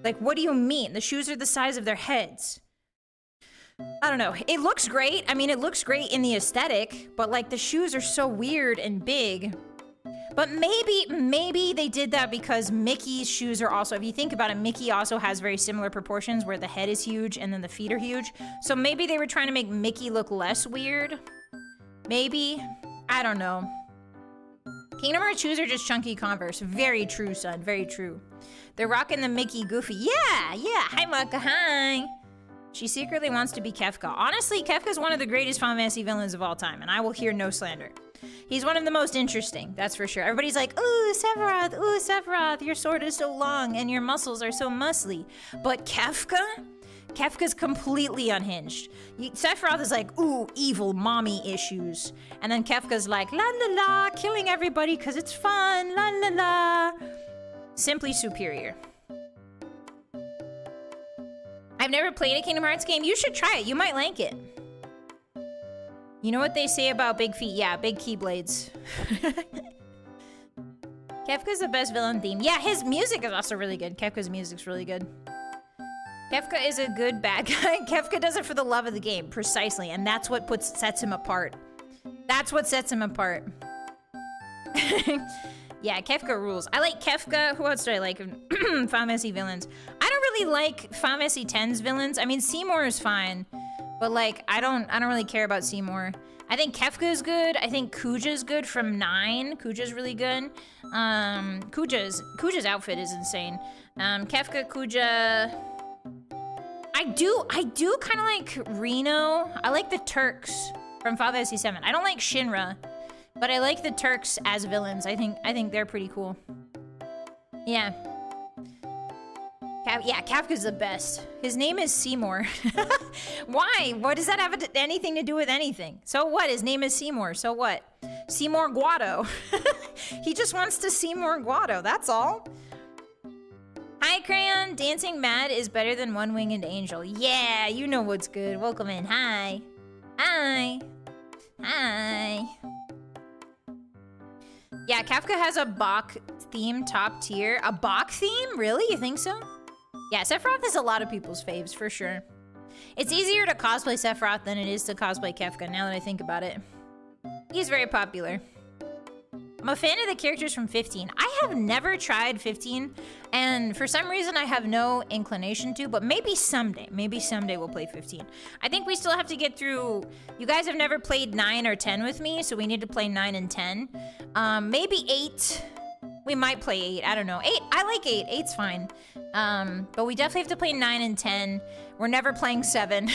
Like, what do you mean? The shoes are the size of their heads. I don't know. It looks great. I mean, it looks great in the aesthetic, but like the shoes are so weird and big. But maybe they did that because Mickey's shoes are also, if you think about it, Mickey also has very similar proportions where the head is huge and then the feet are huge. So maybe they were trying to make Mickey look less weird. Maybe. I don't know. Kingdom Hearts shoes are just chunky Converse. Very true, son. Very true. They're rocking the Mickey Goofy. Yeah. Hi, Maka. Hi. She secretly wants to be Kefka. Honestly, Kefka's one of the greatest Final Fantasy villains of all time, and I will hear no slander. He's one of the most interesting, that's for sure. Everybody's like, ooh, Sephiroth, your sword is so long and your muscles are so muscly. But Kefka's completely unhinged. Sephiroth is like, ooh, evil mommy issues. And then Kefka's like, la la la, killing everybody because it's fun, la la la. Simply superior. I've never played a Kingdom Hearts game. You should try it. You might like it. You know what they say about big feet? Yeah, big keyblades. Kefka's the best villain theme. Yeah, his music is also really good. Kefka's music's really good. Kefka is a good bad guy. Kefka does it for the love of the game, precisely. And that's what sets him apart. That's what sets him apart. Yeah, Kefka rules. I like Kefka. Who else do I like? Final Fantasy villains. I don't really like Final Fantasy X's villains. I mean, Seymour is fine. But like, I don't really care about Seymour. I think Kefka is good. I think Kuja's good from 9. Kuja's really good. Kuja's outfit is insane. Kefka, Kuja. I do kind of like Reno. I like the Turks. from Final Fantasy VII. I don't like Shinra, but I like the Turks as villains. I think they're pretty cool. Yeah. Yeah, Kafka's the best. His name is Seymour. Why? What does that have anything to do with anything? So what? His name is Seymour. So what? Seymour Guado. He just wants to Seymour Guado. That's all. Hi, Crayon. Dancing Mad is better than One Winged Angel. Yeah, you know what's good. Welcome in. Hi. Hi. Hi. Yeah, Kafka has a Bach theme top tier. A Bach theme? Really? You think so? Yeah, Sephiroth is a lot of people's faves, for sure. It's easier to cosplay Sephiroth than it is to cosplay Kefka, now that I think about it. He's very popular. I'm a fan of the characters from 15. I have never tried 15, and for some reason I have no inclination to, but maybe someday. Maybe someday we'll play 15. I think we still have to get through... You guys have never played 9 or 10 with me, so we need to play 9 and 10. Maybe 8... We might play 8, I don't know. 8, I like 8, 8's fine. But we definitely have to play 9 and 10. We're never playing 7.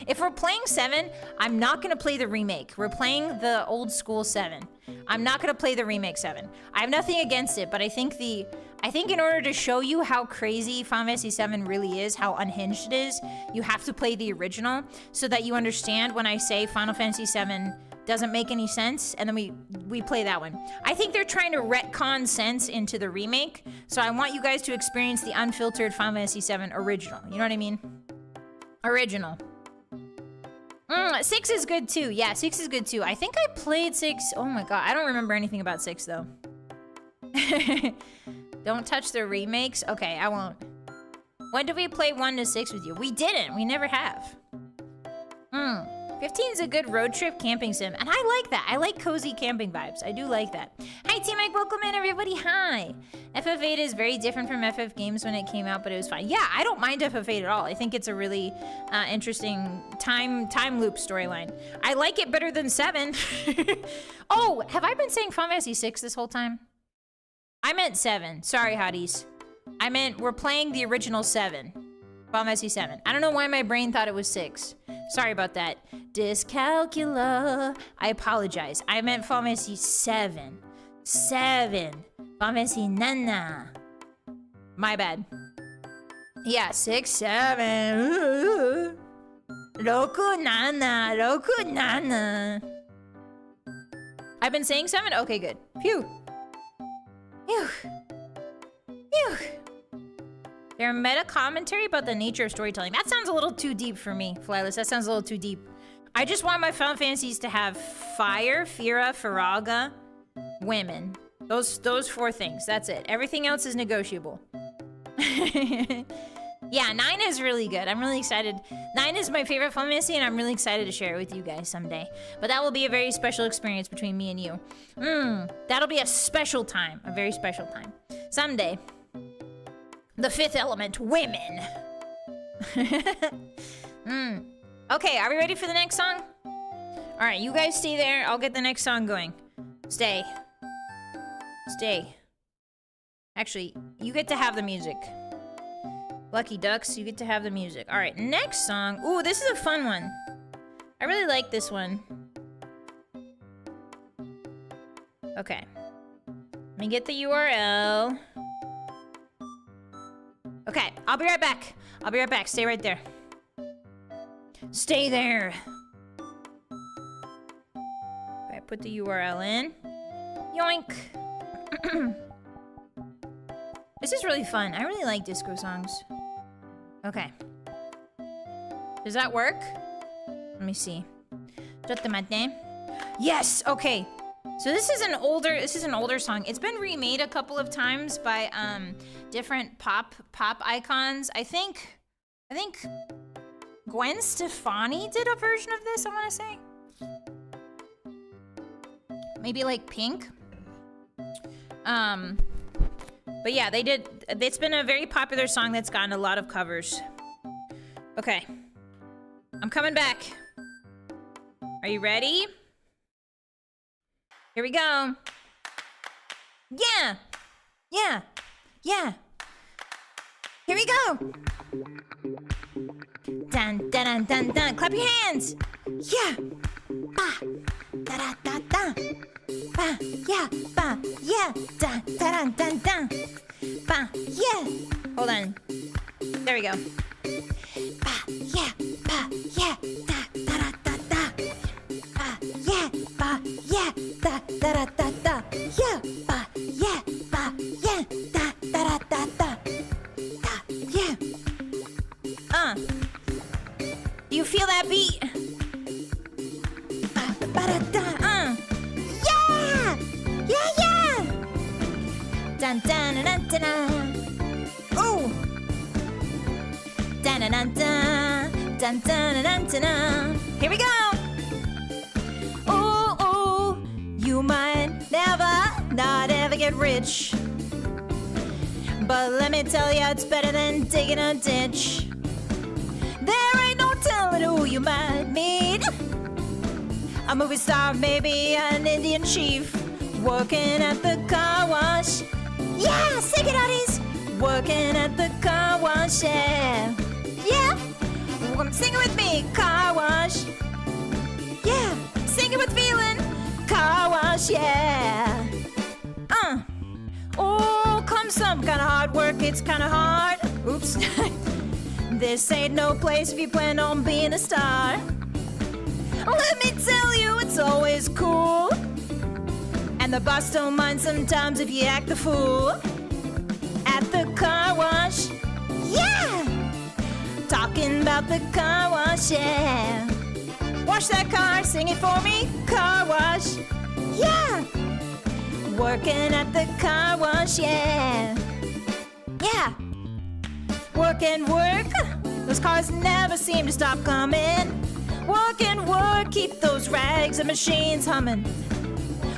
If we're playing 7, I'm not gonna play the remake. We're playing the old school 7. I'm not gonna play the remake 7. I have nothing against it, but I think in order to show you how crazy Final Fantasy 7 really is, how unhinged it is, you have to play the original so that you understand when I say Final Fantasy 7 doesn't make any sense, and then we play that one. I think they're trying to retcon sense into the remake, so I want you guys to experience the unfiltered Final Fantasy VII original. You know what I mean? Original. 6 is good too. Yeah, 6 is good too. I think I played 6. Oh my god, I don't remember anything about 6 though. Don't touch the remakes? Okay, I won't. When did we play 1 to 6 with you? We didn't. We never have. 15 is a good road trip camping sim, and I like that. I like cozy camping vibes. I do like that. Hi, T-Mike. Welcome in, everybody. Hi. FF8 is very different from FF games when it came out, but it was fine. Yeah, I don't mind FF8 at all. I think it's a really interesting time loop storyline. I like it better than 7. Oh, have I been saying Final Fantasy 6 this whole time? I meant 7. Sorry, hotties. I meant we're playing the original 7. Final Fantasy 7. I don't know why my brain thought it was 6. Sorry about that. Dyscalculia. I apologize. I meant Final Fantasy 7. 7. Final Fantasy Nana. My bad. Yeah, 6, 7. Roku Nana. Roku Nana. I've been saying 7? Okay, good. Phew. Phew. Phew. Their meta commentary about the nature of storytelling. That sounds a little too deep for me, Flyless. That sounds a little too deep. I just want my Final Fantasies to have fire, Fira, Firaga, women. Those 4 things. That's it. Everything else is negotiable. Yeah, 9 is really good. I'm really excited. 9 is my favorite Final Fantasy, and I'm really excited to share it with you guys someday. But that will be a very special experience between me and you. That'll be a special time. A very special time. Someday. The 5th element, women. Okay, are we ready for the next song? All right, you guys stay there. I'll get the next song going. Stay. Stay. Actually, you get to have the music. Lucky Ducks, you get to have the music. All right, next song. Ooh, this is a fun one. I really like this one. Okay. Let me get the URL. Okay, I'll be right back. I'll be right back. Stay right there. Stay there. Okay, put the URL in. Yoink. This is really fun. I really like disco songs. Okay. Does that work? Let me see. Yes. Okay. So this is an older song. It's been remade a couple of times by different pop icons. I think Gwen Stefani did a version of this, I want to say. Maybe like Pink. But yeah, they did. It's been a very popular song that's gotten a lot of covers. Okay. I'm coming back. Are you ready? Here we go. Yeah. Yeah. Yeah. Here we go. Dun, dun, dun, dun, dun. Clap your hands. Yeah. ba, da da da da, ba, yeah, da da da da da, ba, yeah. Hold on. There we go. Ba, yeah, da da da da da, ba, yeah, da da da da da, yeah, ba, yeah, da da da da da, da, yeah. Do you feel that beat? Yeah! Yeah, yeah! Dun dun dun dun dun. Ooh! Dun dun dun dun dun dun dun dun. Here we go! Ooh, ooh, you might never, not ever get rich. But let me tell you, it's better than digging a ditch. There ain't no telling who you might meet. A movie star, maybe an Indian chief, working at the car wash. Yeah, sing it, Hotties! Working at the car wash, yeah. Yeah, sing it with me, car wash. Yeah, sing it with feeling, car wash, yeah. Oh, comes some kind of hard work, it's kind of hard. Oops. This ain't no place if you plan on being a star. Let me tell you, it's always cool. And the boss don't mind sometimes if you act the fool. At the car wash, yeah! Talking about the car wash, yeah. Wash that car, sing it for me, car wash, yeah! Working at the car wash, yeah. Yeah. Work and work, those cars never seem to stop coming. Work and work, keep those rags and machines humming.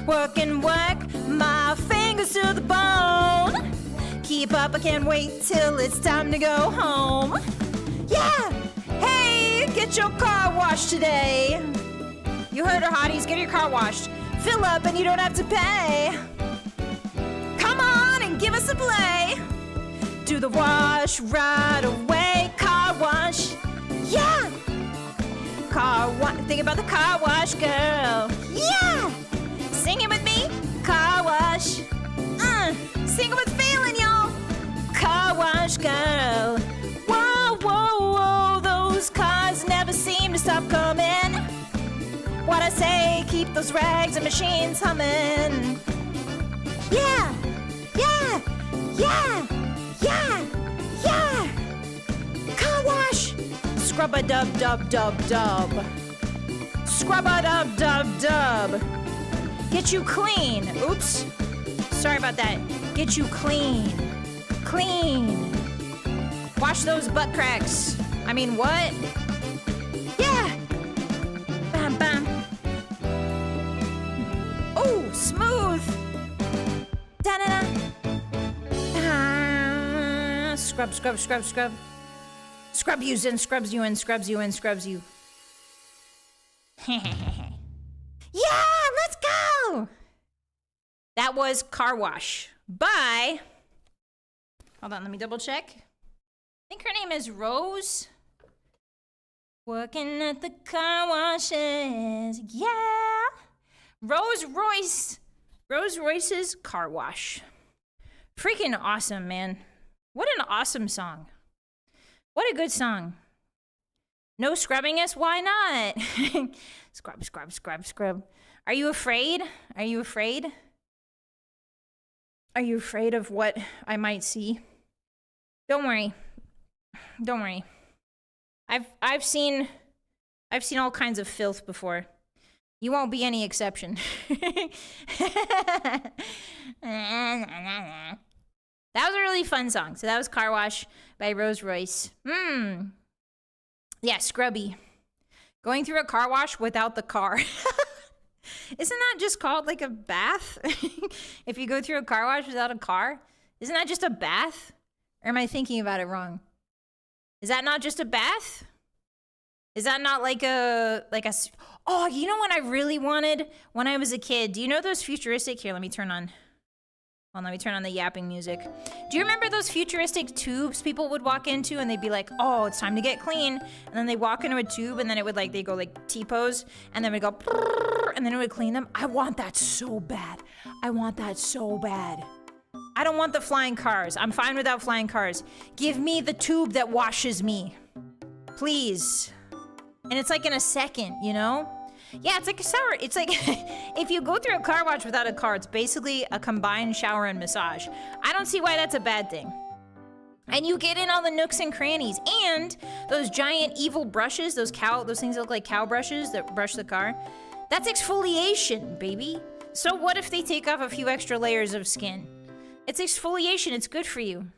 Work and work, my fingers to the bone. Keep up, I can't wait till it's time to go home. Yeah! Hey, get your car washed today. You heard her, Hotties, get your car washed. Fill up and you don't have to pay. Come on and give us a play. Do the wash right away, car wash, yeah! Car wash, think about the car wash, girl, yeah! Sing it with me, car wash, sing it with feeling, y'all, car wash, girl. Whoa, whoa, whoa, those cars never seem to stop coming. What I say, keep those rags and machines humming. Yeah, yeah, yeah! Yeah! Yeah! Car wash! Scrub-a-dub-dub-dub-dub. Scrub-a-dub-dub-dub. Get you clean. Oops. Sorry about that. Get you clean. Clean. Wash those butt cracks. I mean, what? Yeah! Bam, bam. Oh, smooth! Da-da-da. Scrub, scrub, scrub, scrub. Scrub you in, scrubs you in, scrubs you in, scrubs you. Yeah, let's go! That was Car Wash by... Hold on, let me double check. I think her name is Rose. Working at the car washes, yeah! Rose Royce. Rose Royce's Car Wash. Freaking awesome, man. What an awesome song. What a good song. No scrubbing us? Why not? Scrub, scrub, scrub, scrub. Are you afraid? Are you afraid? Are you afraid of what I might see? Don't worry. Don't worry. I've seen all kinds of filth before. You won't be any exception. That was a really fun song. So that was Car Wash by Rose Royce. Yeah, scrubby. Going through a car wash without the car. Isn't that just called like a bath? If you go through a car wash without a car, isn't that just a bath? Or am I thinking about it wrong? Is that not just a bath? Is that not like a... Oh, you know what I really wanted when I was a kid? Do you know those futuristic... Here, let me turn on. Well, let me turn on the yapping music. Do you remember those futuristic tubes people would walk into and they'd be like, oh, it's time to get clean. And then they walk into a tube and then it would like, they go like T-pose and then it would go, and then it would clean them. I want that so bad. I want that so bad. I don't want the flying cars. I'm fine without flying cars. Give me the tube that washes me. Please. And it's like in a second, you know? Yeah, it's like a shower. It's like if you go through a car wash without a car, it's basically a combined shower and massage. I don't see why that's a bad thing. And you get in all the nooks and crannies, and those giant evil brushes, those things that look like cow brushes that brush the car. That's exfoliation, baby. So what if they take off a few extra layers of skin? It's exfoliation. It's good for you.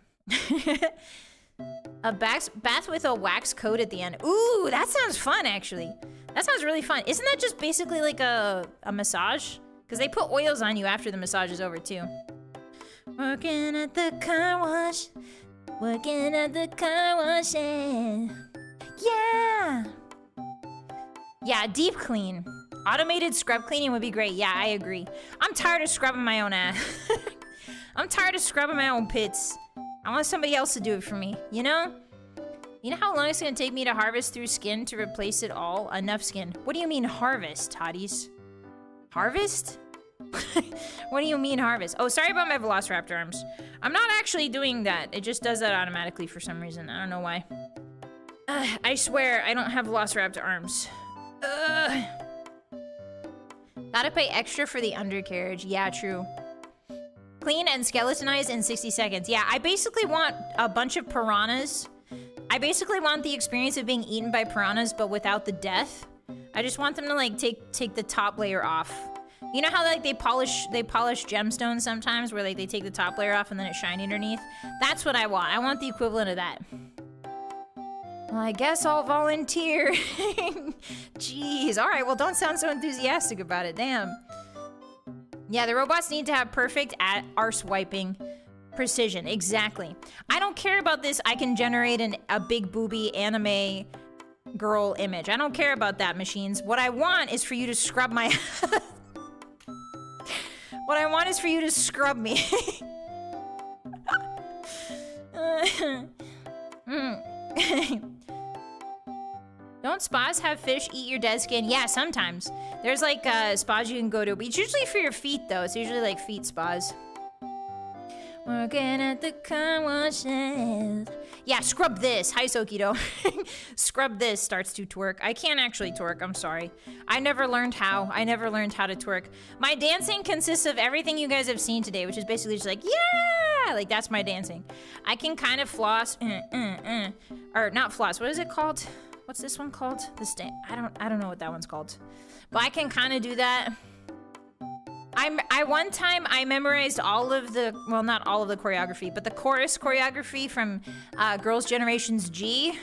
A bath with a wax coat at the end. Ooh, that sounds fun, actually. That sounds really fun. Isn't that just basically like a massage? Because they put oils on you after the massage is over, too. Working at the car wash. Working at the car wash. Yeah! Yeah, deep clean. Automated scrub cleaning would be great. Yeah, I agree. I'm tired of scrubbing my own ass. I'm tired of scrubbing my own pits. I want somebody else to do it for me, you know? You know how long it's gonna take me to harvest through skin to replace it all? Enough skin. What do you mean harvest, Hotties? Harvest? What do you mean harvest? Oh, sorry about my Velociraptor arms. I'm not actually doing that. It just does that automatically for some reason. I don't know why. I swear, I don't have Velociraptor arms. Gotta pay extra for the undercarriage. Yeah, true. Clean and skeletonize in 60 seconds. Yeah, I basically want a bunch of piranhas. I basically want the experience of being eaten by piranhas, but without the death. I just want them to like take the top layer off. You know how like they polish gemstones sometimes, where like they take the top layer off and then it's shiny underneath? That's what I want. I want the equivalent of that. Well, I guess I'll volunteer. Jeez. All right. Well, don't sound so enthusiastic about it. Damn. Yeah, the robots need to have perfect arse wiping precision. Exactly. I don't care about this. I can generate a big booby anime girl image. I don't care about that, machines. What I want is for you to scrub my... What I want is for you to scrub me. Don't spas have fish eat your dead skin? Yeah, sometimes. There's like spas you can go to. It's usually for your feet, though. It's usually like feet spas. Working at the car washes. Yeah, scrub this. Hi, Sokido. Scrub this starts to twerk. I can't actually twerk. I'm sorry. I never learned how. I never learned how to twerk. My dancing consists of everything you guys have seen today, which is basically just like, yeah! Like, that's my dancing. I can kind of floss. Or not floss. What is it called? What's this one called? I don't know what that one's called. But I can kind of do that. One time I memorized all of the, well, not all of the choreography, but the chorus choreography from Girls' Generation's G.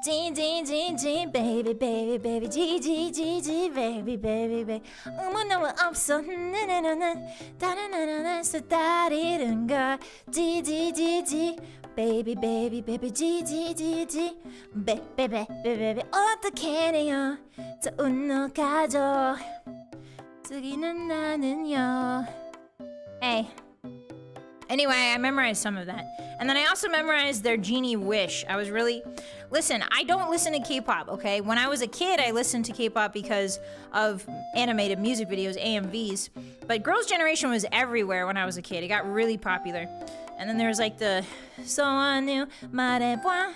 G, G, G, G, baby, baby, baby, G, G, G, G, baby, baby, baby. 너무 없어, 나나나나, 다나나나, 쓰다리는 걸. G, G, G, G, baby, baby, baby, G, G, G, G, baby, baby, baby, 어떻게 해요? 저 운노 가져. 쓰기는 나는요. Hey. Anyway, I memorized some of that. And then I also memorized their Genie Wish. I was really... Listen, I don't listen to K-pop, okay? When I was a kid, I listened to K-pop because of animated music videos, AMVs. But Girls' Generation was everywhere when I was a kid. It got really popular. And then there was like the... So I knew, 말해봐.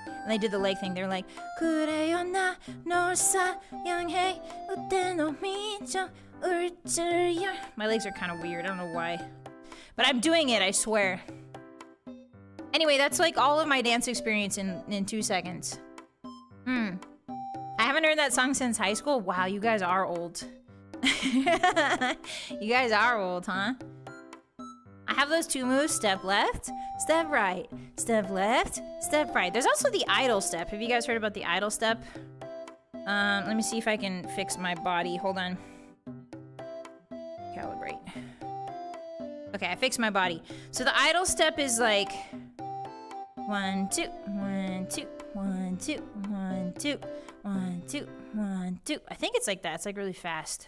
And they did the leg thing. They were like, 그래요 나 널 사랑해 그때 너 미쳐 울 줄이야. My legs are kind of weird. I don't know why. But I'm doing it, I swear. Anyway, that's like all of my dance experience in 2 seconds. I haven't heard that song since high school. Wow, you guys are old. You guys are old, huh? I have those two moves. Step left, step right. Step left, step right. There's also the idle step. Have you guys heard about the idle step? Let me see if I can fix my body. Hold on. Calibrate. Okay, I fixed my body. So the idle step is like 1, 2, 1, 2, 1, 2, 1, 2, 1, 2, 1, 2. I think it's like that. It's like really fast.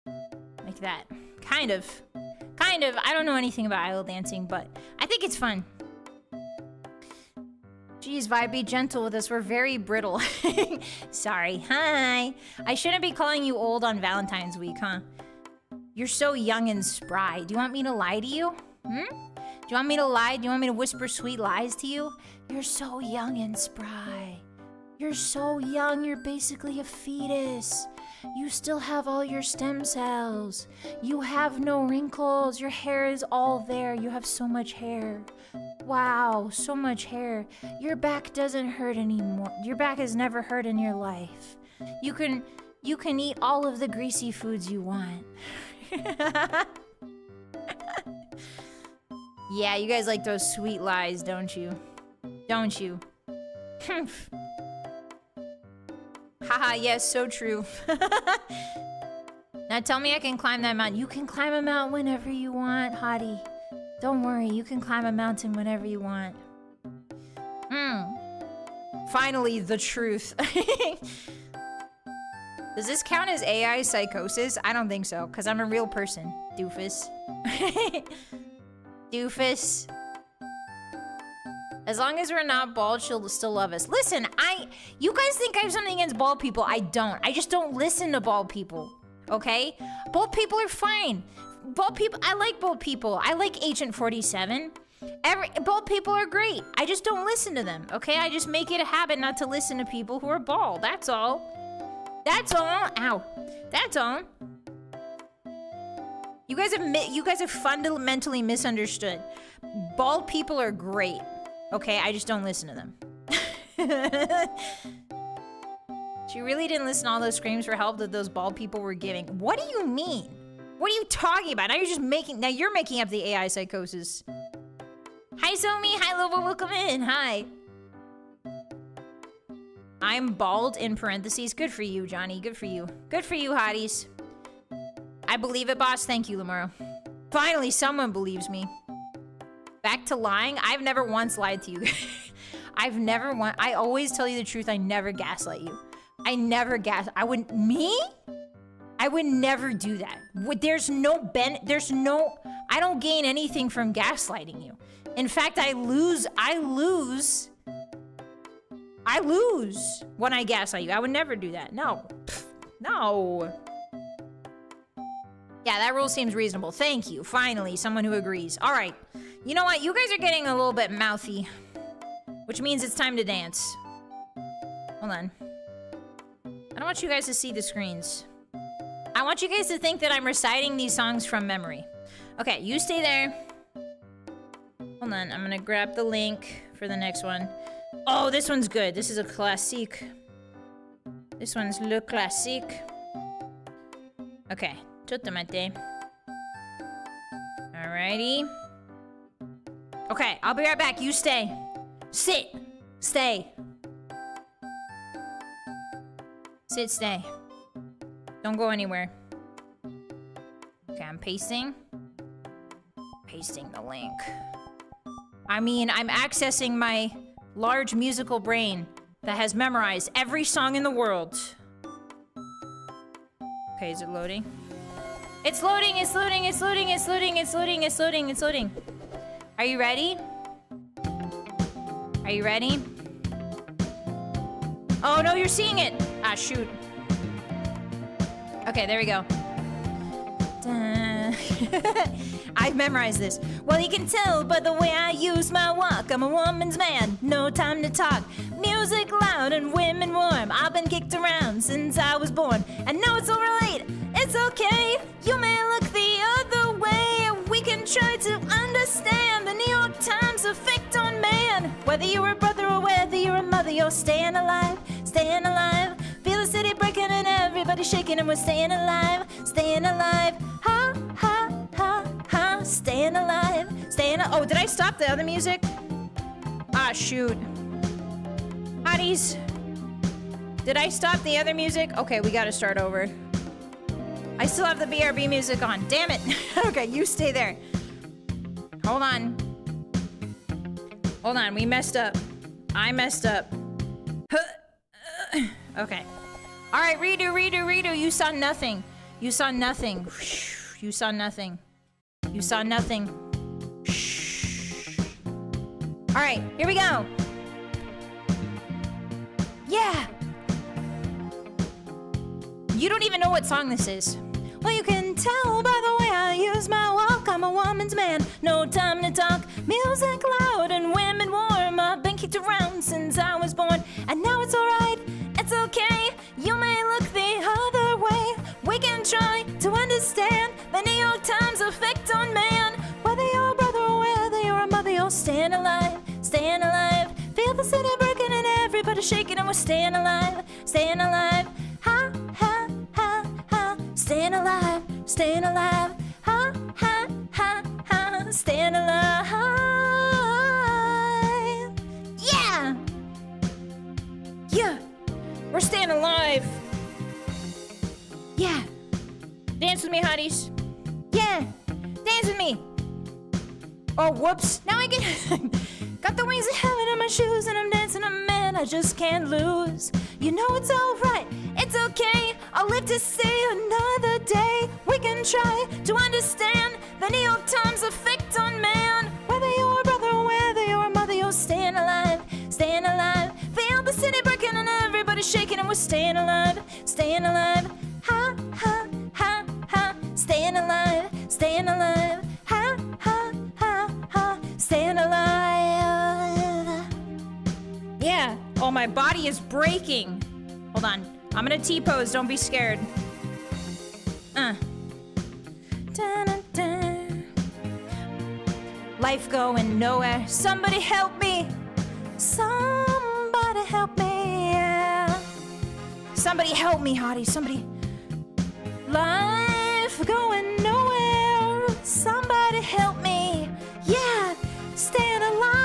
Like that. Kind of. kind of. I don't know anything about idle dancing, but I think it's fun. Jeez, Vi, be gentle with us. We're very brittle. Sorry. Hi. I shouldn't be calling you old on Valentine's week, huh? You're so young and spry. Do you want me to lie to you? Hmm? Do you want me to lie? Do you want me to whisper sweet lies to you? You're so young and spry. You're so young, you're basically a fetus. You still have all your stem cells. You have no wrinkles. Your hair is all there. You have so much hair. Wow, so much hair. Your back doesn't hurt anymore. Your back has never hurt in your life. You can eat all of the greasy foods you want. Yeah, you guys like those sweet lies, don't you? Don't you? Haha, yes, so true. Now tell me I can climb that mountain. You can climb a mountain whenever you want, Hottie. Don't worry, you can climb a mountain whenever you want. Finally, the truth. Does this count as AI psychosis? I don't think so, because I'm a real person, doofus. Doofus. As long as we're not bald, she'll still love us. Listen, you guys think I have something against bald people. I don't. I just don't listen to bald people, okay? Bald people are fine. Bald people, I like bald people. I like Agent 47. Bald people are great. I just don't listen to them, okay? I just make it a habit not to listen to people who are bald. That's all. That's all. Ow. That's all. You guys have fundamentally misunderstood. Bald people are great. Okay, I just don't listen to them. She really didn't listen to all those screams for help that those bald people were giving. What do you mean? What are you talking about? Now you're making up the AI psychosis. Hi, Somi. Hi, Lobo. Welcome in. Hi. I'm bald in parentheses. Good for you, Johnny. Good for you. Good for you, Hotties. I believe it, boss. Thank you, Lamaro. Finally, someone believes me. Back to lying. I've never once lied to you. I always tell you the truth. I never gaslight you. I would never do that. I don't gain anything from gaslighting you. In fact, I lose when I gaslight you. I would never do that. No. No. Yeah, that rule seems reasonable. Thank you. Finally, someone who agrees. All right. You know what? You guys are getting a little bit mouthy, which means it's time to dance. Hold on. I don't want you guys to see the screens. I want you guys to think that I'm reciting these songs from memory. Okay, you stay there. Hold on. I'm gonna grab the link for the next one. Oh, this one's good. This is a classique. This one's le classique. Okay. Tutto mate. Alrighty. Okay, I'll be right back. You stay. Sit. Stay. Sit, stay. Don't go anywhere. Okay, I'm pasting. Pasting the link. I mean, I'm accessing my large musical brain that has memorized every song in the world. Okay, is it loading? It's loading, it's loading, it's loading, it's loading, it's loading, it's loading, it's loading. Are you ready? Are you ready? Oh no, you're seeing it! Ah, shoot. Okay, there we go. I've memorized this. Well, you can tell by the way I use my walk. I'm a woman's man, no time to talk. Music loud and women warm. I've been kicked around since I was born. I know it's all right, it's okay. You may look the other way. We can try to understand the New York Times effect on man. Whether you're a brother or whether you're a mother, you're staying alive, staying alive. Feel the city breaking and everybody shaking and we're staying alive, staying alive. Ha, ha, ha, ha, staying alive, oh, did I stop the other music? Ah, shoot. Hotties. Did I stop the other music? Okay, we gotta start over. I still have the BRB music on. Damn it. Okay, you stay there. Hold on. Hold on, we messed up. I messed up. Okay. All right, redo. You saw nothing. You saw nothing. You saw nothing. You saw nothing. Shh. All right, here we go. Yeah. You don't even know what song this is. Well, you can tell by the way I use my walk. I'm a woman's man, no time to talk. Music loud and women warm. I've been kicked around since I was born. And now it's alright, it's okay. You may look the other way. We can try to understand the New York Times effect on man. Whether you're a brother or whether you're a mother, you're staying alive, staying alive. Feel the city breaking and everybody shaking and we're staying alive, staying alive. Ha, ha, ha, ha. Staying alive, staying alive. Ha, ha, ha, ha. Staying alive. Yeah! Yeah! We're staying alive. Yeah. Dance with me, hotties. Yeah. Dance with me. Oh, whoops. Now I get... Got the wings of heaven in my shoes and I'm dancing a man I just can't lose. You know it's alright. It's okay. I'll live to see another day. We can try to understand the New York Times effect on man. Whether you're a brother or whether you're a mother, you're staying alive, staying alive. Feel the city breaking and everybody shaking and we're staying alive, staying alive. Ha, ha, ha, ha. Staying alive, staying alive. Ha, ha, ha, ha. Staying alive. Yeah. Oh, my body is breaking. Hold on. I'm gonna T-pose, don't be scared. Dun-dun-dun. Life going nowhere. Somebody help me. Somebody help me. Yeah. Somebody help me, hottie. Somebody. Life going nowhere. Somebody help me. Yeah. Staying alive.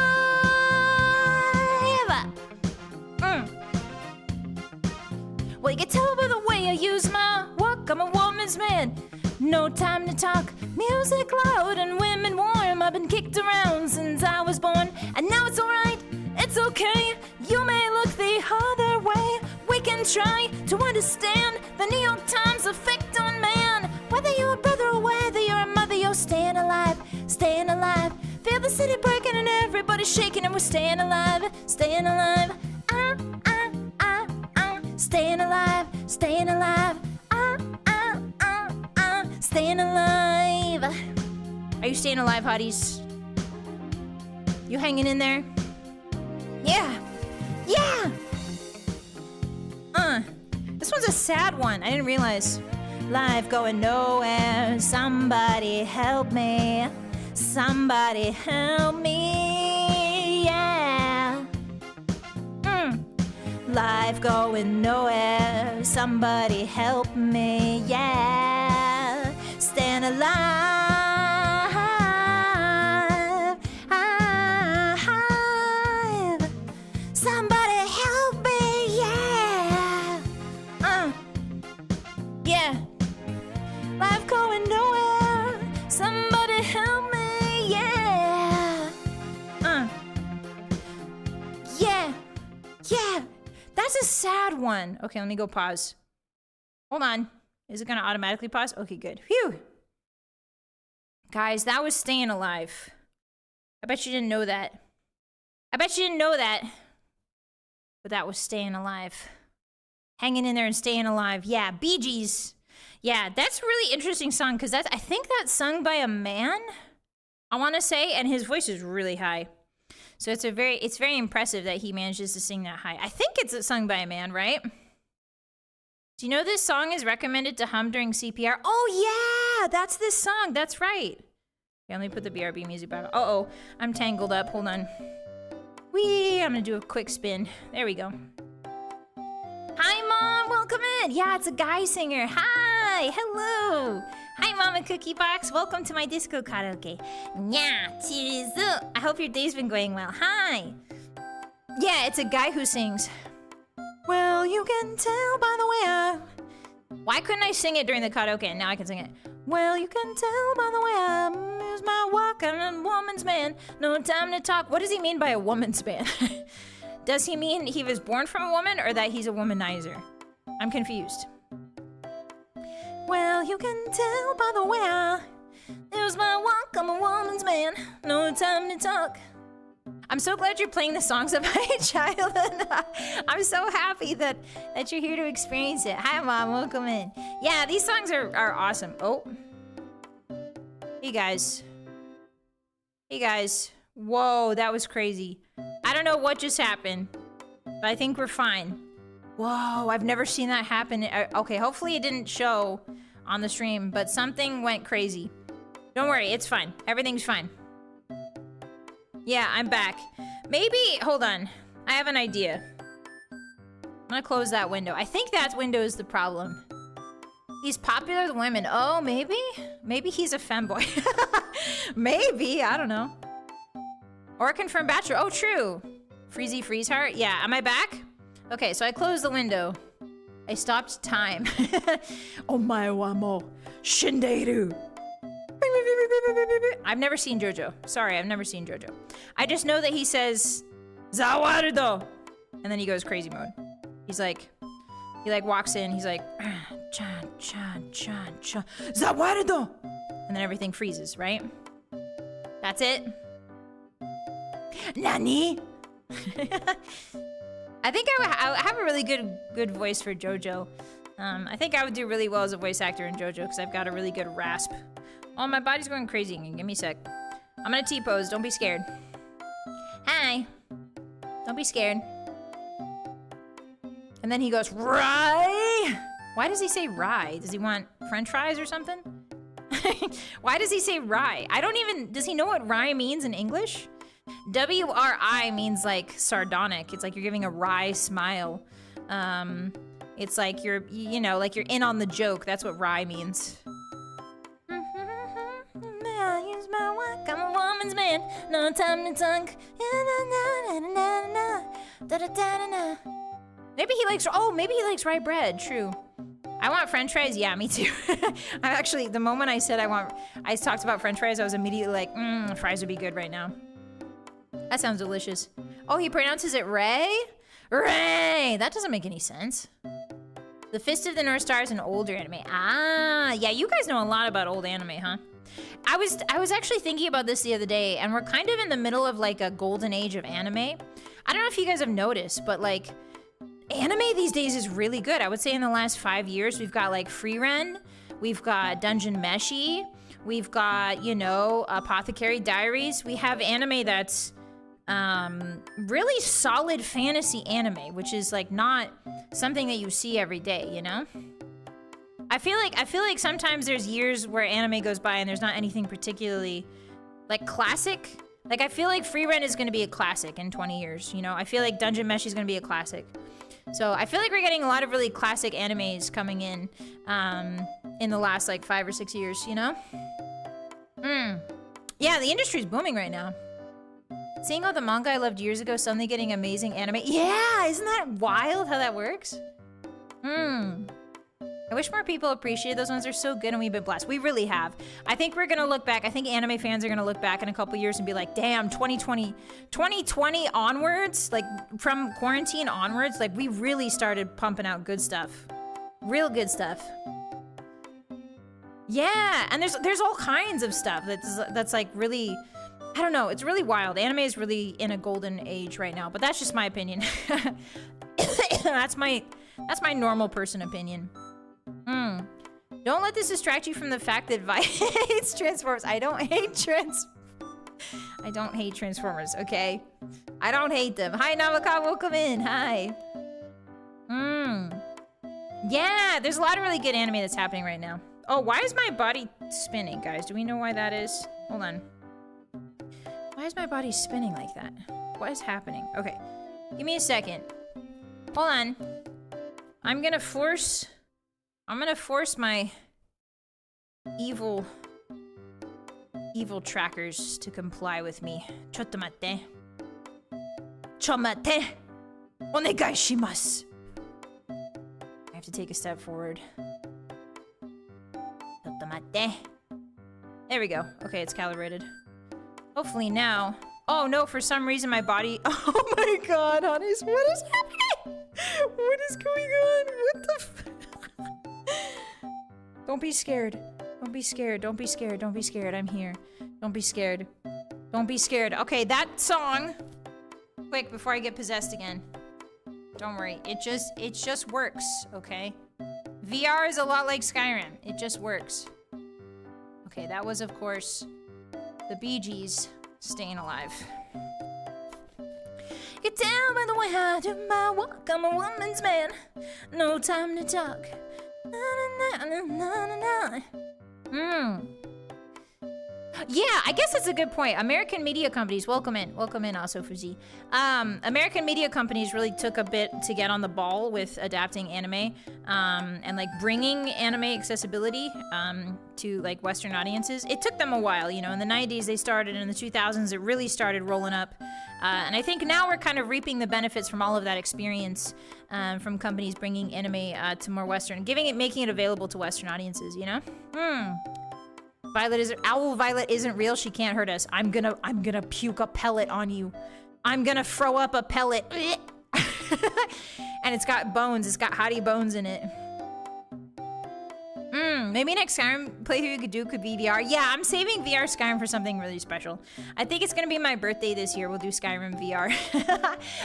Well, you can tell by the way I use my walk. I'm a woman's man. No time to talk. Music loud and women warm. I've been kicked around since I was born. And now it's alright. It's okay. You may look the other way. We can try to understand the New York Times effect on man. Whether you're a brother or whether you're a mother, you're staying alive, staying alive. Feel the city breaking and everybody shaking and we're staying alive, staying alive. Staying alive, staying alive. Staying alive. Are you staying alive, hotties? You hanging in there? Yeah. Yeah. This one's a sad one. I didn't realize. Life going nowhere. Somebody help me. Somebody help me. Yeah. Life going nowhere. Somebody help me. Yeah. Staying alive. Somebody help me. Yeah. Yeah. Life going nowhere. Somebody help me. Yeah. Yeah. Yeah. That's a sad one. Okay, let me go pause. Hold on. Is it gonna automatically pause? Okay, good. Phew. Guys, that was staying alive. I bet you didn't know that. I bet you didn't know that. But that was staying alive. Hanging in there and staying alive. Yeah, Bee Gees. Yeah, that's a really interesting song because I think that's sung by a man, I want to say, and his voice is really high. So it's very impressive that he manages to sing that high. I think it's sung by a man, right? Do you know this song is recommended to hum during CPR? Oh yeah, that's this song. That's right. Okay, let me put the BRB music back. Uh-oh, I'm tangled up. Hold on. Whee! I'm gonna do a quick spin. There we go. Hi, Mom. Welcome in. Yeah, it's a guy singer. Hi. Hello. Hi, Mama Cookie Box. Welcome to my disco karaoke. Nya, chirizu. I hope your day's been going well. Hi. Yeah, it's a guy who sings. Well, you can tell by the way Why couldn't I sing it during the karaoke and now I can sing it? Well, you can tell by the way I use my walk. I'm a woman's man. No time to talk. What does he mean by a woman's man? Does he mean he was born from a woman or that he's a womanizer? I'm confused. Well, you can tell by the way I There's my walk, I'm a woman's man. No time to talk. I'm so glad you're playing the songs of my childhood. I'm so happy that you're here to experience it. Hi, Mom. Welcome in. Yeah, these songs are awesome. Oh. Hey, guys. Hey, guys. Whoa, that was crazy. I don't know what just happened, but I think we're fine. Whoa, I've never seen that happen. Okay, hopefully it didn't show on the stream, but something went crazy. Don't worry, it's fine. Everything's fine. Yeah, I'm back. Maybe, hold on. I have an idea. I'm gonna close that window. I think that window is the problem. He's popular with women. Oh, maybe? Maybe he's a femboy. Maybe, I don't know. Or a confirmed bachelor. Oh, true. Freezy Freezeheart. Yeah, am I back? Okay, so I closed the window. I stopped time. Oh my wamo. Shinderu. I've never seen JoJo. Sorry, I've never seen JoJo. I just know that he says, Zawarudo! And then he goes crazy mode. He's like, he like walks in, he's like, chan, chan, chan, chan, Zawarudo! And then everything freezes, right? That's it. Nani? I think I have a really good voice for JoJo. I think I would do really well as a voice actor in JoJo because I've got a really good rasp. Oh, my body's going crazy. Give me a sec. I'm gonna T-pose. Don't be scared. Hi. Don't be scared. And then he goes, rye. Why does he say rye? Does he want French fries or something? Why does he say rye? I don't even, does he know what rye means in English? W-R-I means like sardonic. It's like you're giving a wry smile. It's like you're, you know, like you're in on the joke. That's what rye means. Use my work, I'm a woman's man. No time to talk. Maybe he likes, oh, maybe he likes rye bread. True. I want French fries. Yeah, me too. I'm actually, the moment I said I talked about French fries, I was immediately like, fries would be good right now. That sounds delicious. Oh, he pronounces it Ray? Ray! That doesn't make any sense. The Fist of the North Star is an older anime. Ah, yeah, you guys know a lot about old anime, huh? I was actually thinking about this the other day, and we're kind of in the middle of like a golden age of anime. I don't know if you guys have noticed, but like, anime these days is really good. I would say in the last 5 years, we've got like Freeren, we've got Dungeon Meshi, we've got, you know, Apothecary Diaries. We have anime that's really solid fantasy anime, which is like not something that you see every day, you know? I feel like sometimes there's years where anime goes by and there's not anything particularly like classic. Like I feel like Freeren is going to be a classic in 20 years, you know? I feel like Dungeon Meshi is going to be a classic. So I feel like we're getting a lot of really classic animes coming in the last like 5 or 6 years, you know? Yeah, the industry's booming right now. Seeing all the manga I loved years ago suddenly getting amazing anime. Yeah, isn't that wild how that works? I wish more people appreciated those ones. They're so good and we've been blessed. We really have. I think we're gonna look back. I think anime fans are gonna look back in a couple years and be like, damn, 2020 onwards, like from quarantine onwards, like we really started pumping out good stuff. Real good stuff. Yeah, and there's all kinds of stuff that's like really, I don't know, it's really wild. Anime is really in a golden age right now, but that's just my opinion. That's my normal person opinion. Don't let this distract you from the fact that Vi hates Transformers. I don't hate Transformers, okay? I don't hate them. Hi, Namaka, welcome in. Hi. Yeah, there's a lot of really good anime that's happening right now. Oh, why is my body spinning, guys? Do we know why that is? Hold on. Why is my body spinning like that? What is happening? Okay, give me a second. Hold on. I'm gonna force my evil trackers to comply with me. Chottomate. Chomate. Onegai shimasu. I have to take a step forward. Chottomate. There we go. Okay, it's calibrated. Hopefully now. Oh no, for some reason my body. Oh my god, Hotties, what is happening? What is going on? What the f— Don't be scared. Don't be scared. Don't be scared. Don't be scared. I'm here. Don't be scared. Don't be scared. Okay, that song. Quick, before I get possessed again. Don't worry. It just works, okay? VR is a lot like Skyrim. It just works. Okay, that was, of course, the Bee Gees, Staying Alive. Get down by the way I do my walk. I'm a woman's man. No time to talk. Na, na, na, na, na, na. Yeah, I guess that's a good point. American media companies, welcome in also for Z. American media companies really took a bit to get on the ball with adapting anime, and like bringing anime accessibility to like Western audiences. It took them a while, you know. In the 90s they started, in the 2000s it really started rolling up, and I think now we're kind of reaping the benefits from all of that experience, from companies bringing anime to more Western, making it available to Western audiences, you know. Owl Vylett isn't real. She can't hurt us. I'm gonna puke a pellet on you. I'm gonna throw up a pellet. And it's got bones. It's got hottie bones in it. Maybe next Skyrim playthrough could be VR. Yeah, I'm saving VR Skyrim for something really special. I think it's gonna be my birthday this year. We'll do Skyrim VR.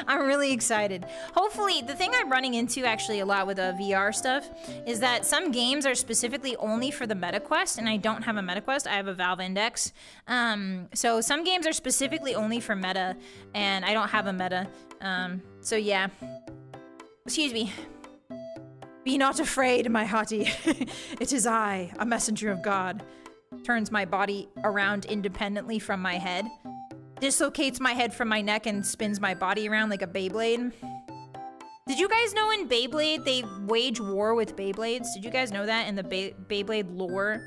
I'm really excited. Hopefully, the thing I'm running into actually a lot with VR stuff is that some games are specifically only for the meta quest, and I don't have a meta quest. I have a Valve Index. So some games are specifically only for meta, and I don't have a meta. So yeah. Excuse me. Be not afraid, my hottie. It is I, a messenger of God. Turns my body around independently from my head. Dislocates my head from my neck and spins my body around like a Beyblade. Did you guys know in Beyblade they wage war with Beyblades? Did you guys know that in the Beyblade lore?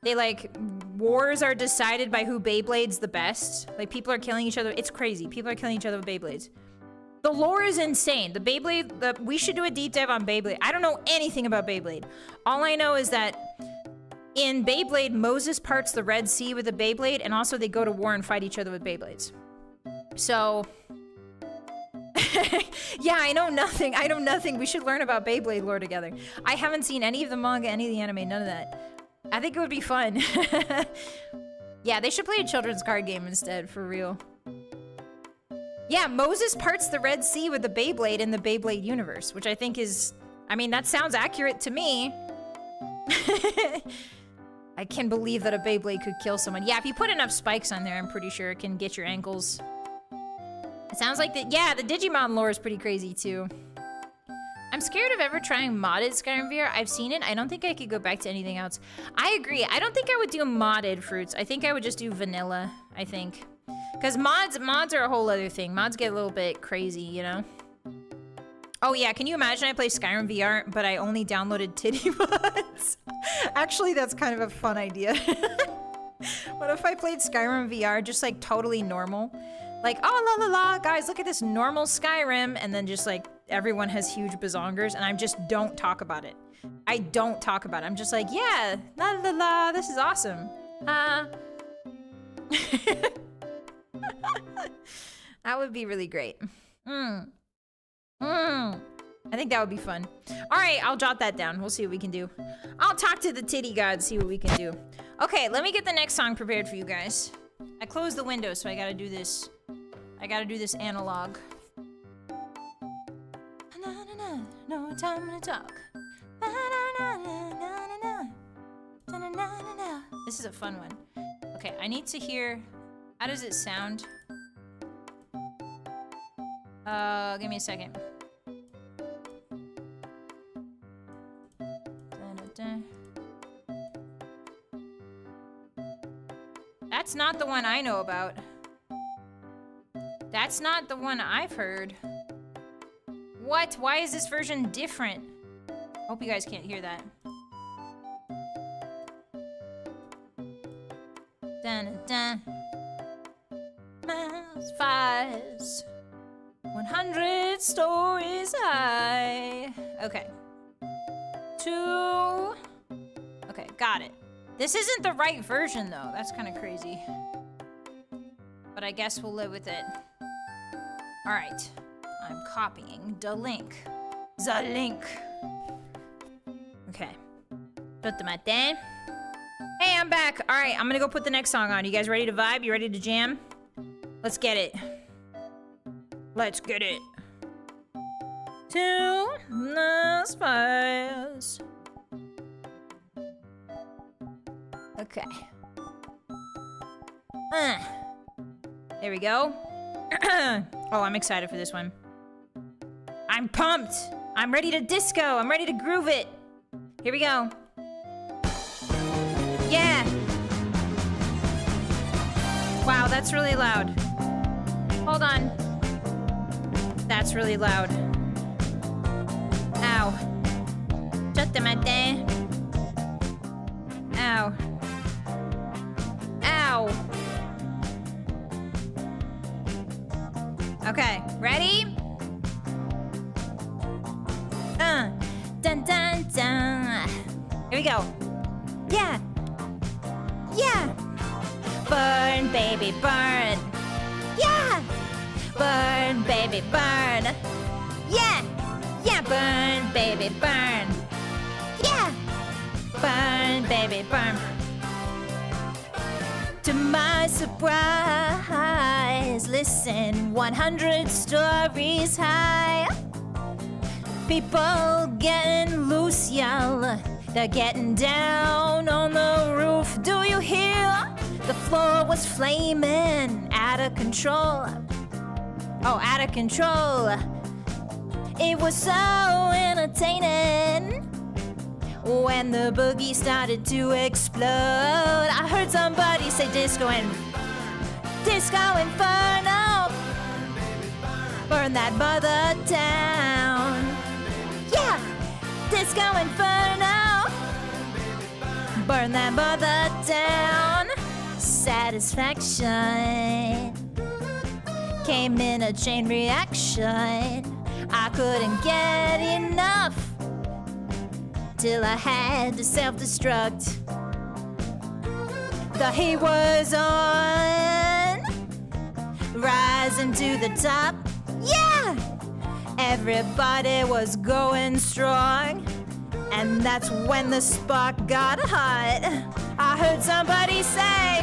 They like, wars are decided by who Beyblade's the best. Like people are killing each other. It's crazy. People are killing each other with Beyblades. The lore is insane. The Beyblade, we should do a deep dive on Beyblade. I don't know anything about Beyblade. All I know is that in Beyblade, Moses parts the Red Sea with a Beyblade, and also they go to war and fight each other with Beyblades. So, yeah, I know nothing. I know nothing. We should learn about Beyblade lore together. I haven't seen any of the manga, any of the anime, none of that. I think it would be fun. Yeah, they should play a children's card game instead, for real. Yeah, Moses parts the Red Sea with the Beyblade in the Beyblade universe, which I think is, I mean, that sounds accurate to me. I can't believe that a Beyblade could kill someone. Yeah, if you put enough spikes on there, I'm pretty sure it can get your ankles. It sounds like yeah, the Digimon lore is pretty crazy too. I'm scared of ever trying modded Skyrim VR. I've seen it. I don't think I could go back to anything else. I agree. I don't think I would do modded fruits. I think I would just do vanilla, I think. Because mods are a whole other thing. Mods get a little bit crazy, you know? Oh yeah, can you imagine I play Skyrim VR, but I only downloaded titty mods? Actually, that's kind of a fun idea. What if I played Skyrim VR just like totally normal? Like, oh la la la, guys, look at this normal Skyrim, and then just like everyone has huge bazongers, and I just don't talk about it. I don't talk about it. I'm just like, yeah, la la la, this is awesome. That would be really great. I think that would be fun. All right, I'll jot that down. We'll see what we can do. I'll talk to the titty god, see what we can do. Okay, let me get the next song prepared for you guys. I closed the window, so I gotta do this. I gotta do this analog. No time to talk. This is a fun one. Okay, I need to hear. How does it sound? Give me a second. That's not the one I know about. That's not the one I've heard. What? Why is this version different? Hope you guys can't hear that. Dun dun. Miles, fires, 100 stories high. Okay. 2. Okay, got it. This isn't the right version though. That's kind of crazy. But I guess we'll live with it. All right. I'm copying the link. The link. Okay. Tutto matin. Hey, I'm back. All right, I'm gonna go put the next song on. You guys ready to vibe? You ready to jam? Let's get it. Let's get it. To the spice. Okay. There we go. Oh, I'm excited for this one. I'm pumped. I'm ready to disco. I'm ready to groove it. Here we go. Yeah. Wow, that's really loud. Hold on. That's really loud. Ow. Chattamate. Ow. Ow. Okay, ready? Dun dun dun. Here we go. Yeah. Yeah. Burn, baby, burn. Yeah. Burn, baby, burn. Yeah. Yeah, burn, baby, burn. Yeah. Burn, baby, burn. To my surprise, listen, 100 stories high. People getting loose, y'all. They're getting down on the roof. Do you hear? The floor was flaming, out of control. Oh, out of control. It was so entertaining. When the boogie started to explode, I heard somebody say disco inferno. Burn that mother down. Yeah, disco inferno. Burn that mother down. Satisfaction came in a chain reaction. I couldn't get enough till I had to self-destruct. The heat was on, rising to the top. Yeah! Everybody was going strong, and that's when the spark got hot. I heard somebody say,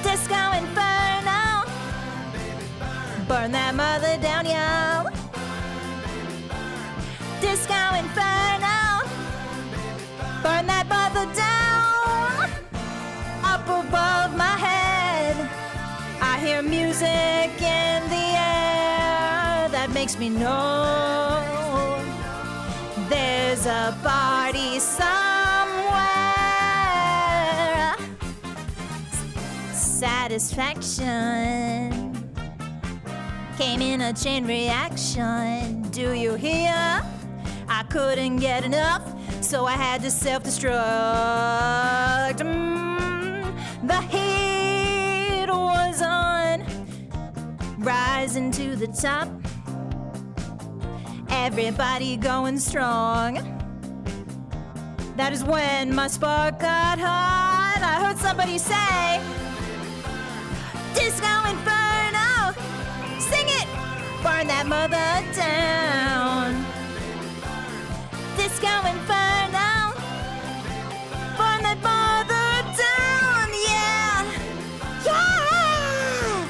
disco inferno. Burn that mother down, yo. Disco inferno. Burn that mother down. Up above my head, I hear music in the air that makes me know there's a party somewhere. Satisfaction came in a chain reaction. Do you hear? I couldn't get enough, so I had to self-destruct. The heat was on, rising to the top. Everybody going strong. That is when my spark got hot. I heard somebody say, disco inferno. Sing it. Burn that mother down. Disco inferno. Burn that mother down. Yeah. Yeah.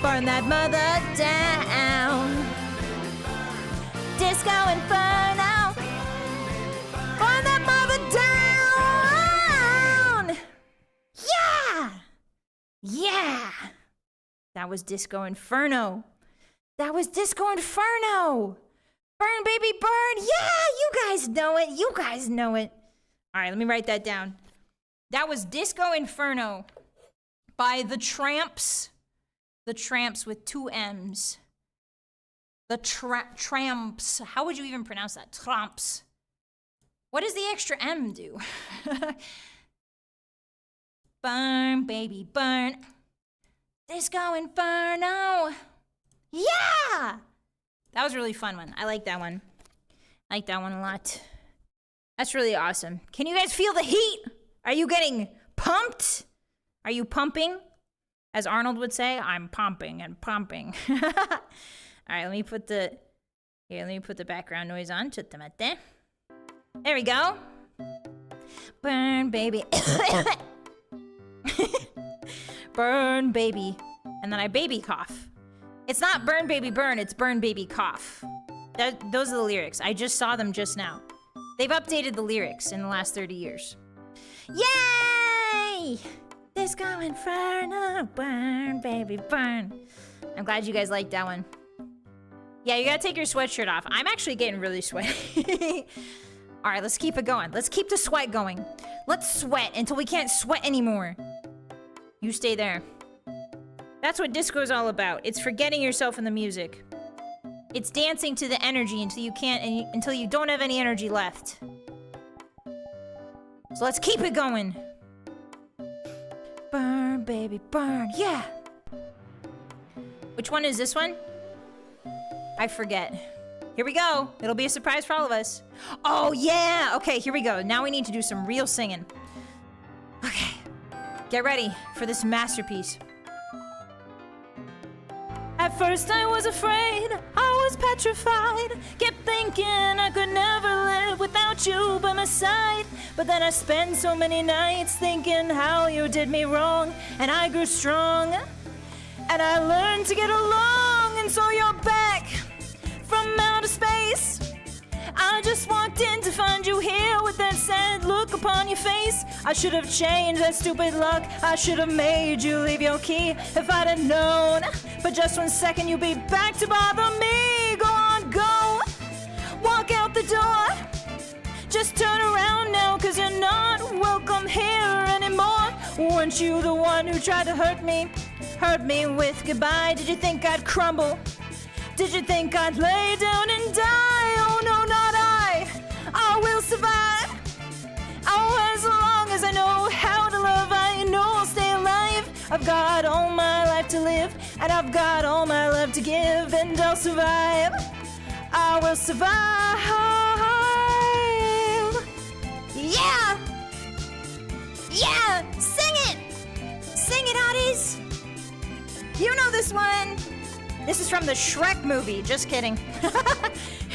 Burn that mother down. Disco inferno. Burn that mother down. Yeah. Yeah. That was Disco Inferno. That was Disco Inferno. Burn, baby, burn. Yeah, you guys know it. You guys know it. All right, let me write that down. That was Disco Inferno by The Tramps. The Tramps with 2 M's. The Tramps. How would you even pronounce that? Tramps. What does the extra M do? Burn, baby, burn. Disco Inferno. Yeah! That was a really fun one. I like that one. I like that one a lot. That's really awesome. Can you guys feel the heat? Are you getting pumped? Are you pumping? As Arnold would say, I'm pumping and pumping. All right, let me put the background noise on. There we go. Burn, baby. Burn, baby. And then I baby cough. It's not burn, baby, burn. It's burn, baby, cough. Those are the lyrics. I just saw them just now. They've updated the lyrics in the last 30 years. Yay! Disco Inferno, burn, baby, burn. I'm glad you guys liked that one. Yeah, you gotta take your sweatshirt off. I'm actually getting really sweaty. All right, let's keep it going. Let's keep the sweat going. Let's sweat until we can't sweat anymore. You stay there. That's what disco is all about. It's forgetting yourself in the music. It's dancing to the energy until you can't, until you don't have any energy left. So let's keep it going. Burn, baby, burn, yeah. Which one is this one? I forget. Here we go. It'll be a surprise for all of us. Oh, yeah. Okay, here we go. Now we need to do some real singing. Okay. Get ready for this masterpiece. At first I was afraid, I was petrified. Kept thinking I could never live without you by my side. But then I spent so many nights thinking how you did me wrong. And I grew strong, and I learned to get along. And so you're back from outer space. I just walked in to find you here with that sad look upon your face. I should have changed that stupid luck. I should have made you leave your key. If I'd have known for just 1 second you'd be back to bother me. Go on, go. Walk out the door. Just turn around now, 'cause you're not welcome here anymore. Weren't you the one who tried to hurt me? Hurt me with goodbye. Did you think I'd crumble? Did you think I'd lay down and die? Oh no, not I. I will survive. Oh, as long as I know how to love, I know I'll stay alive. I've got all my life to live, and I've got all my love to give, and I'll survive. I will survive. Yeah! Yeah! Sing it! Sing it, hotties! You know this one! This is from the Shrek movie. Just kidding.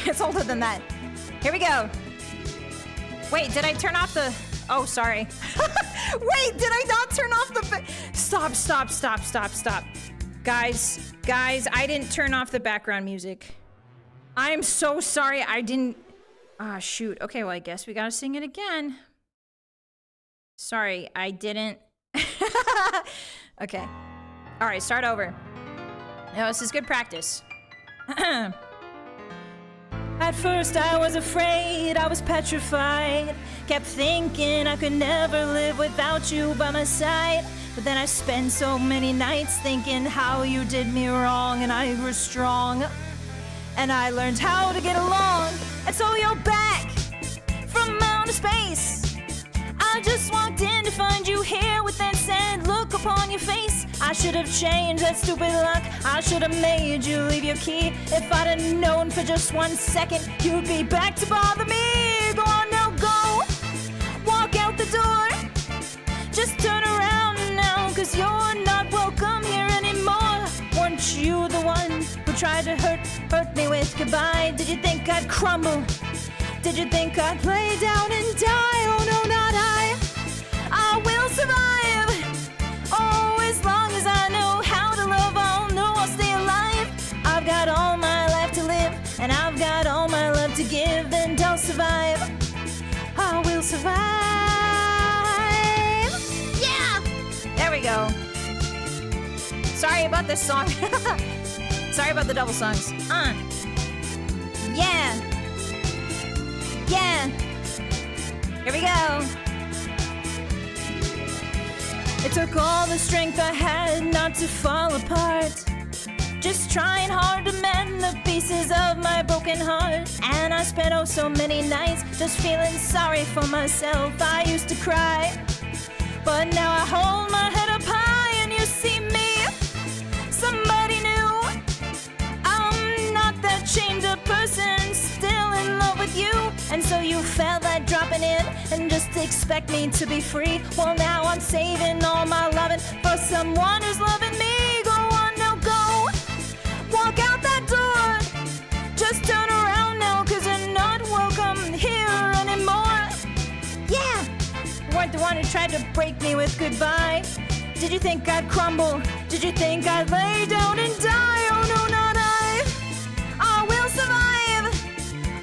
It's older than that. Here we go. Wait, did I turn off the... Oh, sorry. Wait, did I not turn off the... Stop. Guys, I didn't turn off the background music. I'm so sorry. I didn't... Ah, shoot. Okay, well, I guess we gotta sing it again. Sorry, I didn't... Okay. All right, start over. No, this is good practice. At first I was afraid, I was petrified. Kept thinking I could never live without you by my side. But then I spent so many nights thinking how you did me wrong. And I grew strong, and I learned how to get along. And so you're back from outer space. I just walked in to find you here with that sad look upon your face. I should have changed that stupid luck. I should have made you leave your key. If I'd have known for just 1 second you'd be back to bother me. Go on now, go. Walk out the door. Just turn around now, 'cause you're not welcome here anymore. Weren't you the one who tried to hurt me with goodbye? Did you think I'd crumble? Did you think I'd lay down and die? Oh no, not I. I will survive. Oh, as long as I know how to love, I'll know I'll stay alive. I've got all my life to live, and I've got all my love to give, and I'll survive. I will survive. Yeah! There we go. Sorry about this song. Sorry about the double songs. Yeah! Yeah! Here we go! It took all the strength I had not to fall apart. Just trying hard to mend the pieces of my broken heart. And I spent oh so many nights just feeling sorry for myself. I used to cry, but now I hold my head up high, and you see me, somebody new. I'm not that chained up person, still in love with you. And so you felt like dropping in and just expect me to be free. Well, now I'm saving all my loving for someone who's loving me. Go on now, go. Walk out that door. Just turn around now, 'cause you're not welcome here anymore. Yeah, tried to break me with goodbye? Did you think I'd crumble? Did you think I'd lay down and die? Oh no, not I. I will survive.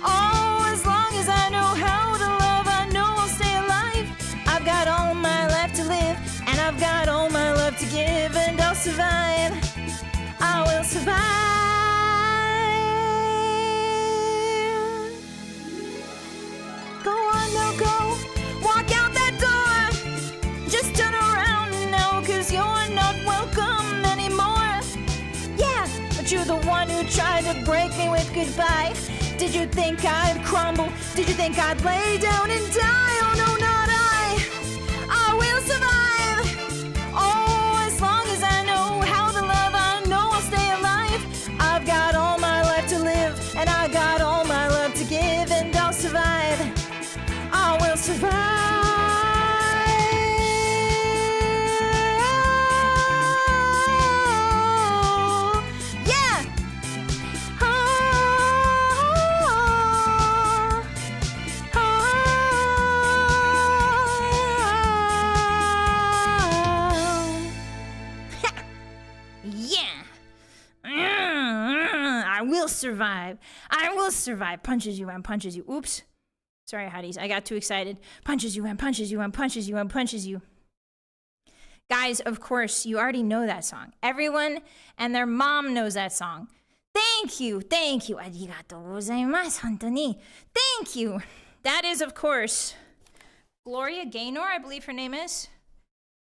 Oh, as long as I know how to love, I know I'll stay alive. I've got all my life to live, and I've got all my love to give, and I'll survive. I will survive. Go on now, go. Walk out that door. Just turn around now, 'cause you're not welcome anymore. Yeah, but you're the one who tried to break me with goodbye. Did you think I'd crumble? Did you think I'd lay down and die? Oh no, not I. I will survive. Oh, as long as I know how to love, I know I'll stay alive. I've got all my life to live, and I got all my love to give, and I'll survive. I will survive. Yeah. Yeah. I will survive. I will survive. Punches you and punches you. Oops. Sorry, Hotties. I got too excited. Punches you and punches you and punches you and punches you. Guys, of course, you already know that song. Everyone and their mom knows that song. Thank you. Thank you. Arigatou gozaimasu, hontoni. Thank you. That is, of course, Gloria Gaynor, I believe her name is.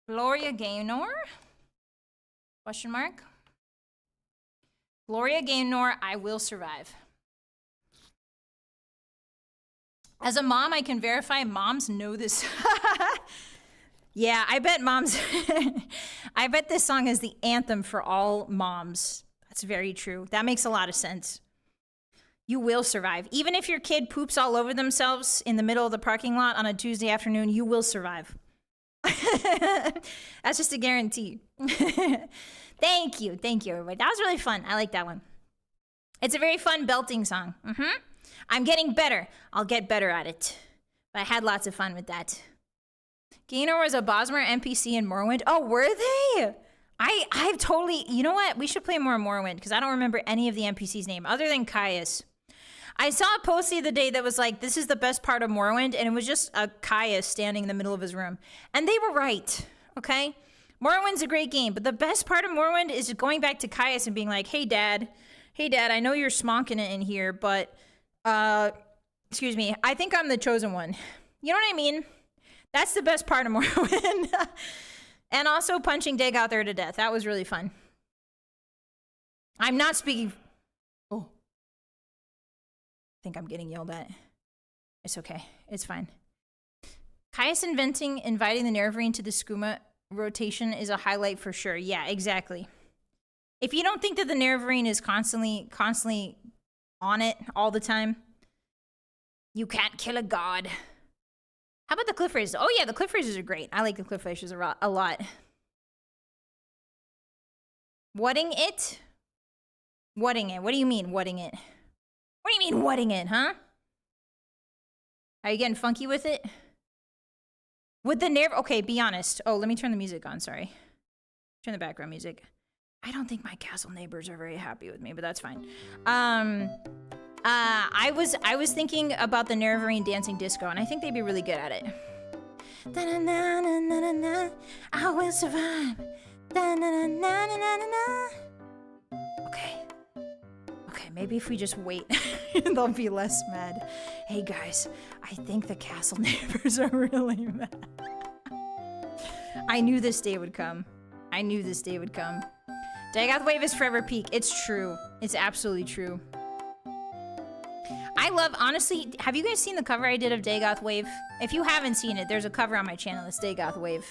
Gloria Gaynor? Question mark? Gloria Gaynor, I will survive. As a mom, I can verify moms know this. Yeah, I bet moms, I bet this song is the anthem for all moms. That's very true. That makes a lot of sense. You will survive. Even if your kid poops all over themselves in the middle of the parking lot on a Tuesday afternoon, you will survive. That's just a guarantee. Thank you. Thank you, everybody. That was really fun. I like that one. It's a very fun belting song. I'm getting better. I'll get better at it. But I had lots of fun with that. Gaynor was a Bosmer NPC in Morrowind. Oh, were they? I've totally... You know what? We should play more Morrowind, because I don't remember any of the NPC's name, other than Caius. I saw a post the other day that was like, this is the best part of Morrowind, and it was just a Caius standing in the middle of his room. And they were right, okay? Morrowind's a great game, but the best part of Morrowind is going back to Caius and being like, hey, Dad, I know you're smonking it in here, but... excuse me, I think I'm the chosen one. You know what I mean? That's the best part of Morrowind. And also punching Dig out there to death. That was really fun. I'm not speaking... Oh. I think I'm getting yelled at. It's okay. It's fine. Caius inviting the Nerevarine to the skooma rotation is a highlight for sure. Yeah, exactly. If you don't think that the Nerevarine is constantly on it all the time, you can't kill a god. How about the cliff races? Oh yeah, the cliff races are great. I like the cliff races a lot. Whatting it? Whatting it? What do you mean, whatting it? What do you mean, whatting it, huh? Are you getting funky with it? With the nerve? Okay, be honest. Oh, let me turn the music on, sorry. Turn the background music. I don't think my castle neighbors are very happy with me, but that's fine. I was thinking about the Nerevarine dancing disco, and I think they'd be really good at it. I will survive. Okay, maybe if we just wait, they'll be less mad. Hey guys, I think the castle neighbors are really mad. I knew this day would come. I knew this day would come. Dagoth Wave is forever peak. It's true. It's absolutely true. I love, honestly, have you guys seen the cover I did of Dagoth Wave? If you haven't seen it, there's a cover on my channel. It's Dagoth Wave.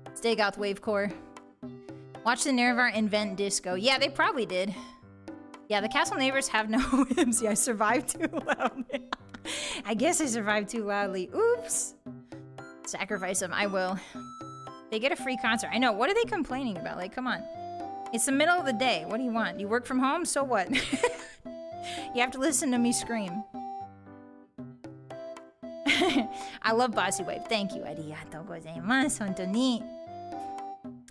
It's Dagoth Wave Core. Watch the Nerevar invent disco. Yeah, they probably did. Yeah, the castle neighbors have no whimsy. I survived too loudly. I guess I survived too loudly. Oops. Sacrifice them. I will. They get a free concert. I know. What are they complaining about? Like, come on. It's the middle of the day. What do you want? You work from home? So what? You have to listen to me scream. I love Bossy Wave. Thank you. Arigatou gozaimasu. Hontoni.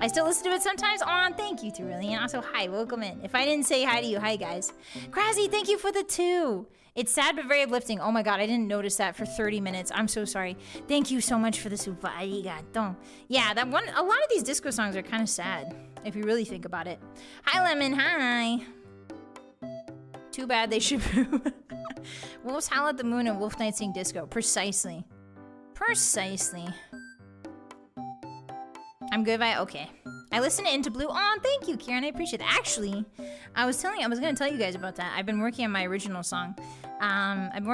I still listen to it sometimes. Aw, thank you, Turili. And also, hi, welcome in. If I didn't say hi to you, hi, guys. Krasy, thank you for the 2. It's sad but very uplifting. Oh my god, I didn't notice that for 30 minutes. I'm so sorry. Thank you so much for the super. Arigato. Yeah, that one. A lot of these disco songs are kind of sad, if you really think about it. Hi, Lemon. Hi. Too bad they should. Wolves howl at the moon and Wolf Night sing disco. Precisely. Precisely. I'm good by okay. I listen to Into Blue. Oh, thank you, Kieran. I appreciate that. Actually, I was gonna tell you guys about that. I've been working on my original song. I've been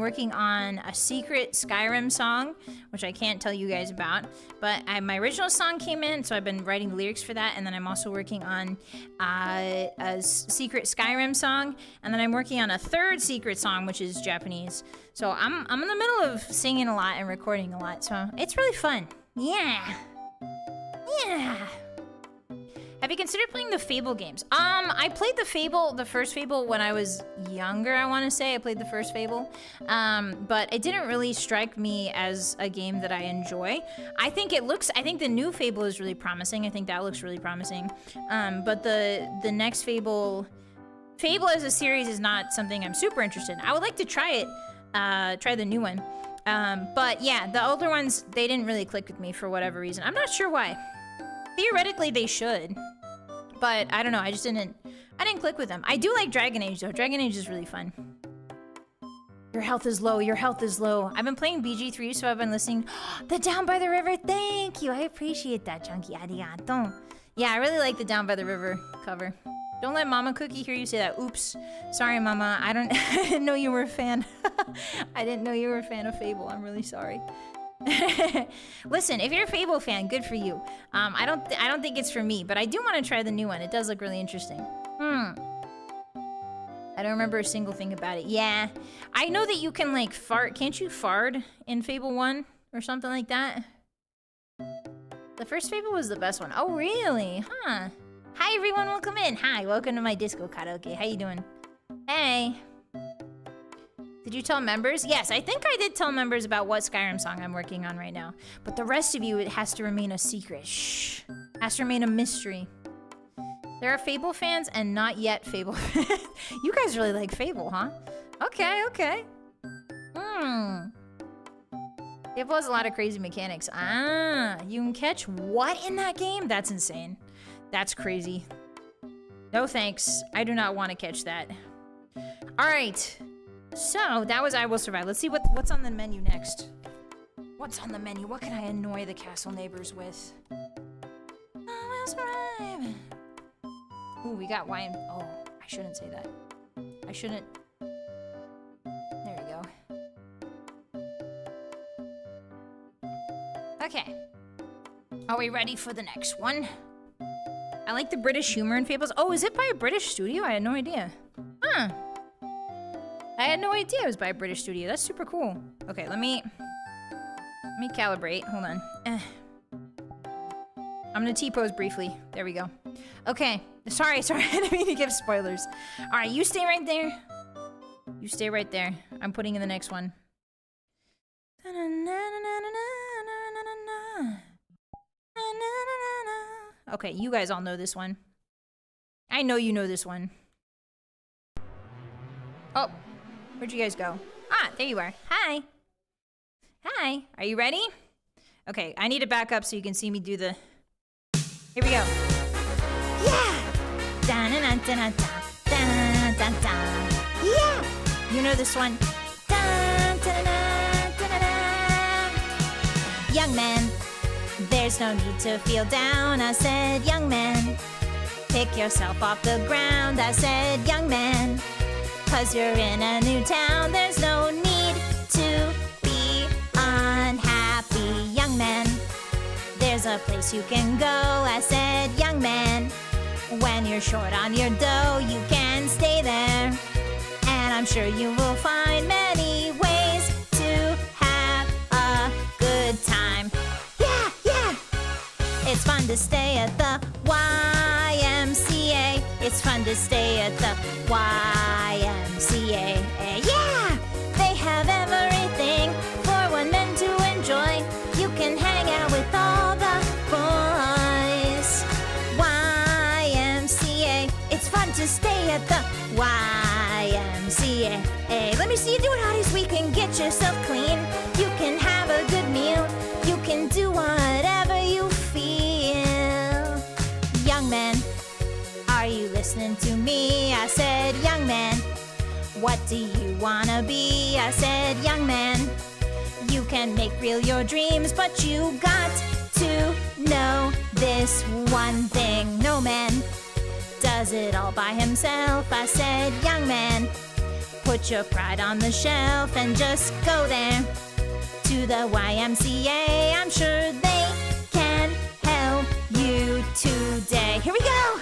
working on a secret Skyrim song, which I can't tell you guys about. But my original song came in, so I've been writing lyrics for that. And then I'm also working on a secret Skyrim song. And then I'm working on a third secret song, which is Japanese. So I'm in the middle of singing a lot and recording a lot. So it's really fun. Yeah. Yeah. Have you considered playing the Fable games? I played the first Fable when I was younger, I want to say. I played the first Fable. But it didn't really strike me as a game that I enjoy. I think the new Fable is really promising. I think that looks really promising. But the next Fable as a series is not something I'm super interested in. I would like to try it, try the new one. But yeah, the older ones, they didn't really click with me for whatever reason. I'm not sure why. Theoretically, they should. But I don't know, I didn't click with them. I do like Dragon Age though. Dragon Age is really fun. Your health is low, your health is low. I've been playing BG3, so I've been listening. The Down by the River, thank you. I appreciate that, Chunky. Arigato. Yeah, I really like the Down by the River cover. Don't let Mama Cookie hear you say that. Oops. Sorry, Mama. I didn't know you were a fan. I didn't know you were a fan of Fable. I'm really sorry. Listen, if you're a Fable fan, good for you. I don't think it's for me, but I do want to try the new one. It does look really interesting. I don't remember a single thing about it. Yeah. I know that you can like fart. Can't you fart in Fable 1 or something like that? The first Fable was the best one. Oh, really? Huh. Hi everyone, welcome in. Hi, welcome to my disco karaoke. How you doing? Hey. Did you tell members? Yes, I think I did tell members about what Skyrim song I'm working on right now. But the rest of you, it has to remain a secret. Shh. Has to remain a mystery. There are Fable fans and not yet Fable fans. You guys really like Fable, huh? Okay, okay. Fable has a lot of crazy mechanics. Ah, you can catch what in that game? That's insane. That's crazy. No thanks. I do not want to catch that. All right. So, that was I Will Survive. Let's see what's on the menu next. What's on the menu? What can I annoy the castle neighbors with? I will survive. Ooh, we got wine. Oh, I shouldn't say that. I shouldn't. There we go. Okay. Are we ready for the next one? I like the British humor in Fables. Oh, is it by a British studio? I had no idea. Huh. I had no idea it was by a British studio. That's super cool. Okay, let me calibrate. Hold on. I'm gonna T-pose briefly. There we go. Okay. Sorry. I didn't mean to give spoilers. All right, you stay right there. You stay right there. I'm putting in the next one. Okay, you guys all know this one. I know you know this one. Oh, where'd you guys go? Ah, there you are. Hi. Hi. Are you ready? Okay, I need to back up so you can see me do the... Here we go. Yeah! Yeah! You know this one. Young man, there's no need to feel down. I said, young man, pick yourself off the ground. I said, young man, 'cause you're in a new town. There's no need to be unhappy, young man. There's a place you can go. I said, young man, when you're short on your dough, you can stay there. And I'm sure you will find many ways to have a good time. Yeah, yeah! It's fun to stay at the YMCA. It's fun to stay at the YMCA. Yeah! They have everything at the YMCA. Let me see you do it, hotties. We can get yourself clean. You can have a good meal. You can do whatever you feel. Young man, are you listening to me? I said, young man, what do you wanna be? I said, young man, you can make real your dreams, but you got to know this one thing. No man does it all by himself. I said, young man, put your pride on the shelf and just go there to the YMCA. I'm sure they can help you today. Here we go!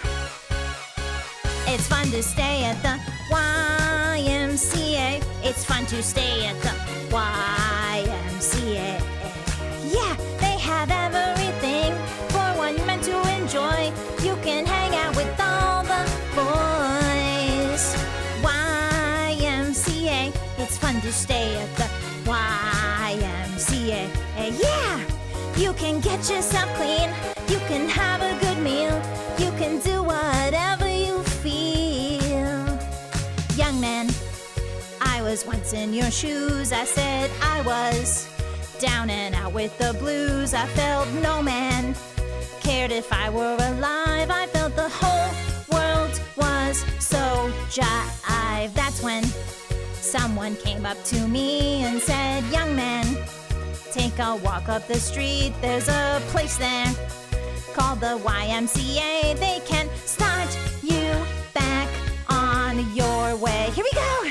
It's fun to stay at the YMCA. It's fun to stay at the YMCA. Yeah, they have everything for one man to enjoy. You can hang out with all the boys. YMCA, it's fun to stay at the YMCA. Yeah, you can get yourself clean. You can have a good meal. You can do whatever you feel. Young man, I was once in your shoes. I said I was down and out with the blues. I felt no man cared if I were alive. I felt the whole world was so jive. That's when someone came up to me and said, young man, take a walk up the street. There's a place there called the YMCA. They can start you back on your way. Here we go!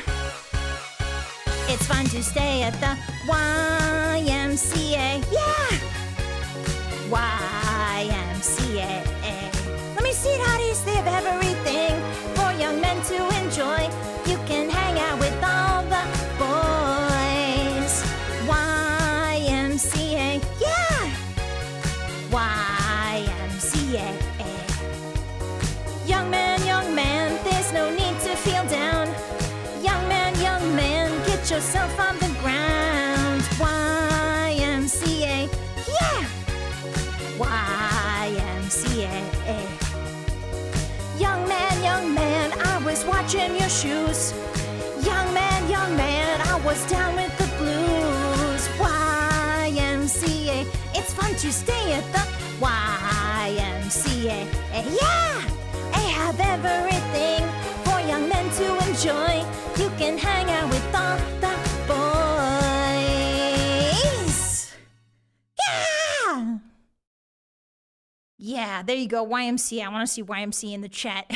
It's fun to stay at the YMCA. Yeah! YMCA. Let me see it, hotties. They have everything for young men to enjoy. You can hang out with all the boys. YMCA. Yeah! YMCA. Young man, there's no need to feel down. Young man, get yourself on the ground. YMCA, yeah! YMCA. Young man, I was watching your shoes. Young man, I was down with the blues. YMCA, it's fun to stay at the YMCA. Yeah! They have everything for young men to enjoy. You can hang out with all the boys. Yeah! Yeah, there you go, YMCA. I want to see YMCA in the chat.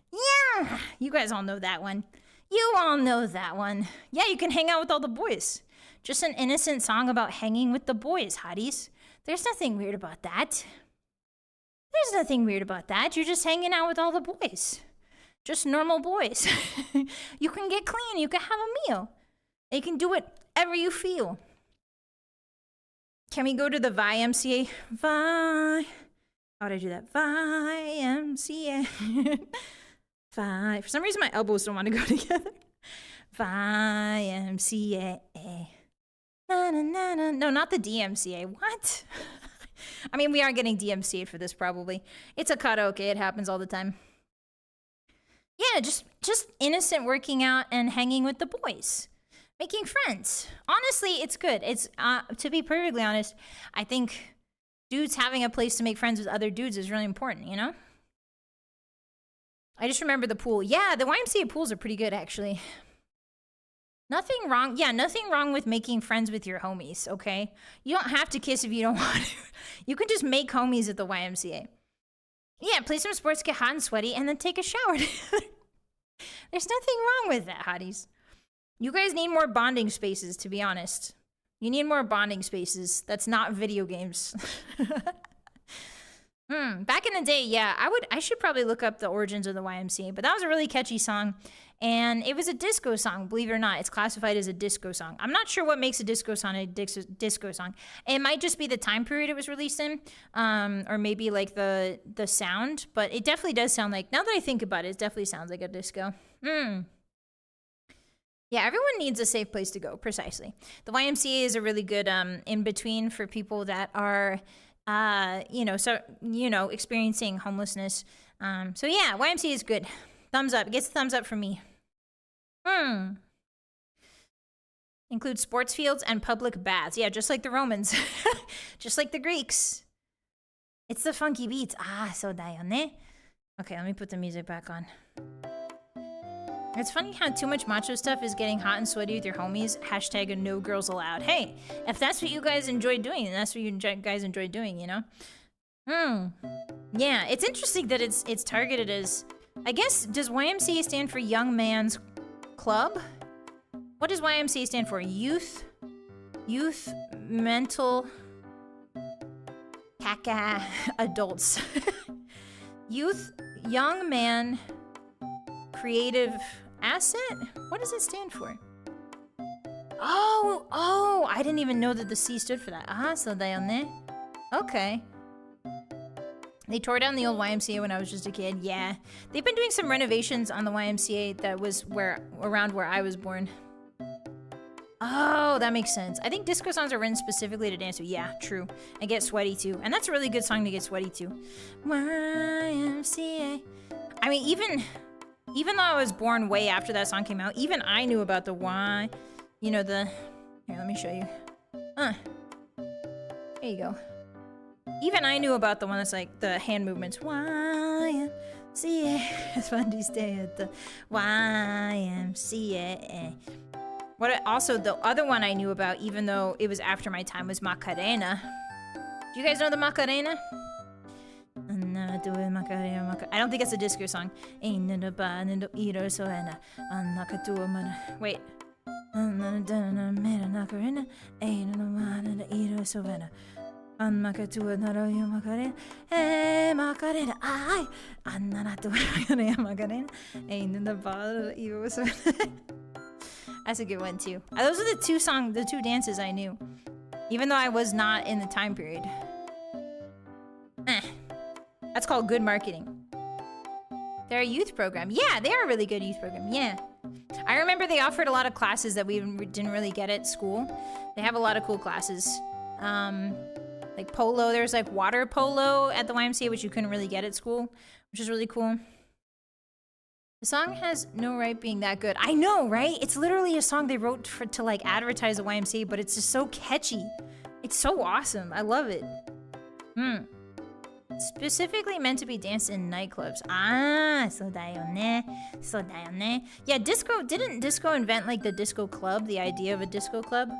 Yeah! You guys all know that one. You all know that one. Yeah, you can hang out with all the boys. Just an innocent song about hanging with the boys, hotties. There's nothing weird about that. There's nothing weird about that. You're just hanging out with all the boys. Just normal boys. You can get clean. You can have a meal. You can do whatever you feel. Can we go to the YMCA? How'd I do that? YMCA. For some reason, my elbows don't want to go together. YMCA. Na, na, na, na. No, not the DMCA. What? I mean, we are getting DMCA'd for this, probably. It's a karaoke. It happens all the time. Yeah, just innocent working out and hanging with the boys. Making friends. Honestly, it's good. It's, to be perfectly honest, I think dudes having a place to make friends with other dudes is really important, you know? I just remember the pool. Yeah, the YMCA pools are pretty good, actually. Nothing wrong. Yeah, nothing wrong with making friends with your homies, okay? You don't have to kiss if you don't want to. You can just make homies at the YMCA. Yeah, play some sports, get hot and sweaty, and then take a shower together. There's nothing wrong with that, hotties. You guys need more bonding spaces, to be honest. You need more bonding spaces. That's not video games. Back in the day, yeah, I should probably look up the origins of the YMCA, but that was a really catchy song. And it was a disco song, believe it or not. It's classified as a disco song. I'm not sure what makes a disco song a disco song. It might just be the time period it was released in, or maybe like the sound. But it definitely does sound like, now that I think about it, it definitely sounds like a disco. Yeah, everyone needs a safe place to go, precisely. The YMCA is a really good in-between for people that are, experiencing homelessness. So yeah, YMCA is good. Thumbs up. It gets a thumbs up from me. Include sports fields and public baths. Yeah, just like the Romans. Just like the Greeks. It's the funky beats. Ah, so da yo ne. Okay, let me put the music back on. It's funny how too much macho stuff is getting hot and sweaty with your homies. Hashtag no girls allowed. Hey, if that's what you guys enjoy doing, then that's what you guys enjoy doing, you know? Yeah, it's interesting that it's targeted as... I guess, does YMCA stand for Young Man's Club? What does YMCA stand for? Youth Mental... Caca Adults. Youth Young Man Creative Asset? What does it stand for? Oh, I didn't even know that the C stood for that. Ah, so da yo ne. Okay. They tore down the old YMCA when I was just a kid. Yeah. They've been doing some renovations on the YMCA that was around where I was born. Oh, that makes sense. I think disco songs are written specifically to dance to. Yeah, true. And get sweaty too. And that's a really good song to get sweaty to. YMCA. I mean, even though I was born way after that song came out, even I knew about the Y. You know, the... Here, let me show you. Here you go. Even I knew about the one that's like the hand movements. YMCA. It's fun to stay at the YMCA. Also, the other one I knew about, even though it was after my time, was Macarena. Do you guys know the Macarena? I don't think it's a disco song. Wait. That's a good one too. Those are the two dances I knew. Even though I was not in the time period. That's called good marketing. They're a youth program. Yeah, they are a really good youth program. Yeah. I remember they offered a lot of classes that we didn't really get at school. They have a lot of cool classes. Like polo. There's like water polo at the YMCA, which you couldn't really get at school, which is really cool. The song has no right being that good. I know, right? It's literally a song they wrote to like advertise the YMCA, but it's just so catchy. It's so awesome. I love it. Specifically meant to be danced in nightclubs. Ah, so da yo ne. So da yo ne. Yeah, didn't disco invent like the disco club, the idea of a disco club?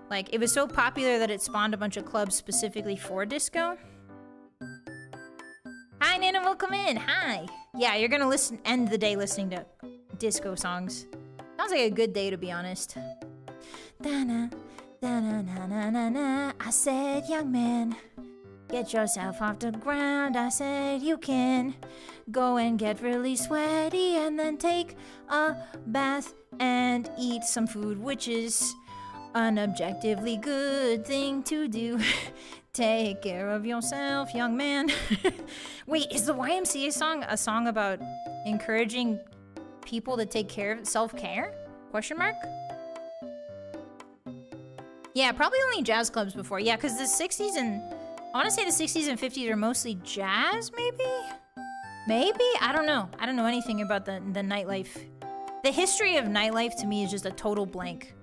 Like, it was so popular that it spawned a bunch of clubs specifically for disco. Hi, Nana, welcome in. Hi. Yeah, you're gonna end the day listening to disco songs. Sounds like a good day, to be honest. Da-na, da-na-na-na-na-na. I said, young man, get yourself off the ground. I said, you can go and get really sweaty and then take a bath and eat some food, which is an objectively good thing to do. Take care of yourself, young man. Wait, is the YMCA song a song about encouraging people to take care of self-care? Question mark? Yeah, probably only jazz clubs before. Yeah, because the 60s and... I want to say the 60s and 50s are mostly jazz, maybe? Maybe? I don't know. I don't know anything about the nightlife. The history of nightlife to me is just a total blank.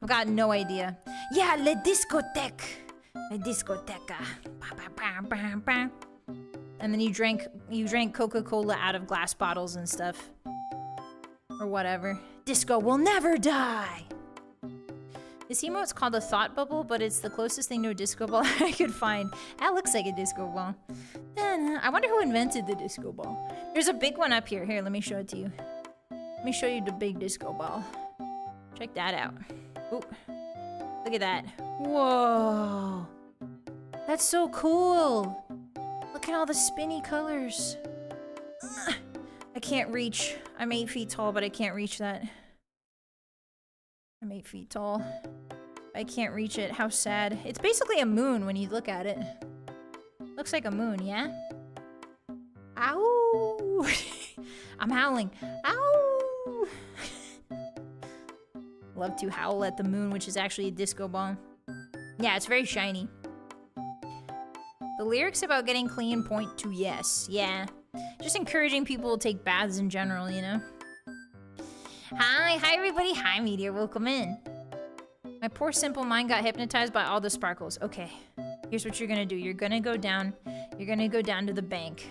I've got no idea. Yeah, le discothèque. Le discoteca. And then you drank Coca-Cola out of glass bottles and stuff. Or whatever. Disco will never die! This emote's called a thought bubble, but it's the closest thing to a disco ball I could find. That looks like a disco ball. I wonder who invented the disco ball. There's a big one up here. Here, let me show it to you. Let me show you the big disco ball. Check that out. Ooh. Look at that. Whoa. That's so cool. Look at all the spinny colors. I can't reach. I'm 8 feet tall, but I can't reach that. I'm 8 feet tall. I can't reach it. How sad. It's basically a moon when you look at it. Looks like a moon, yeah? Ow! I'm howling. Ow! Love to howl at the moon, which is actually a disco ball. Yeah, it's very shiny. The lyrics about getting clean point to yes. Yeah. Just encouraging people to take baths in general, you know? Hi everybody. Hi Meteor, welcome in. My poor simple mind got hypnotized by all the sparkles. Okay, here's what you're gonna do. You're gonna go down to the bank.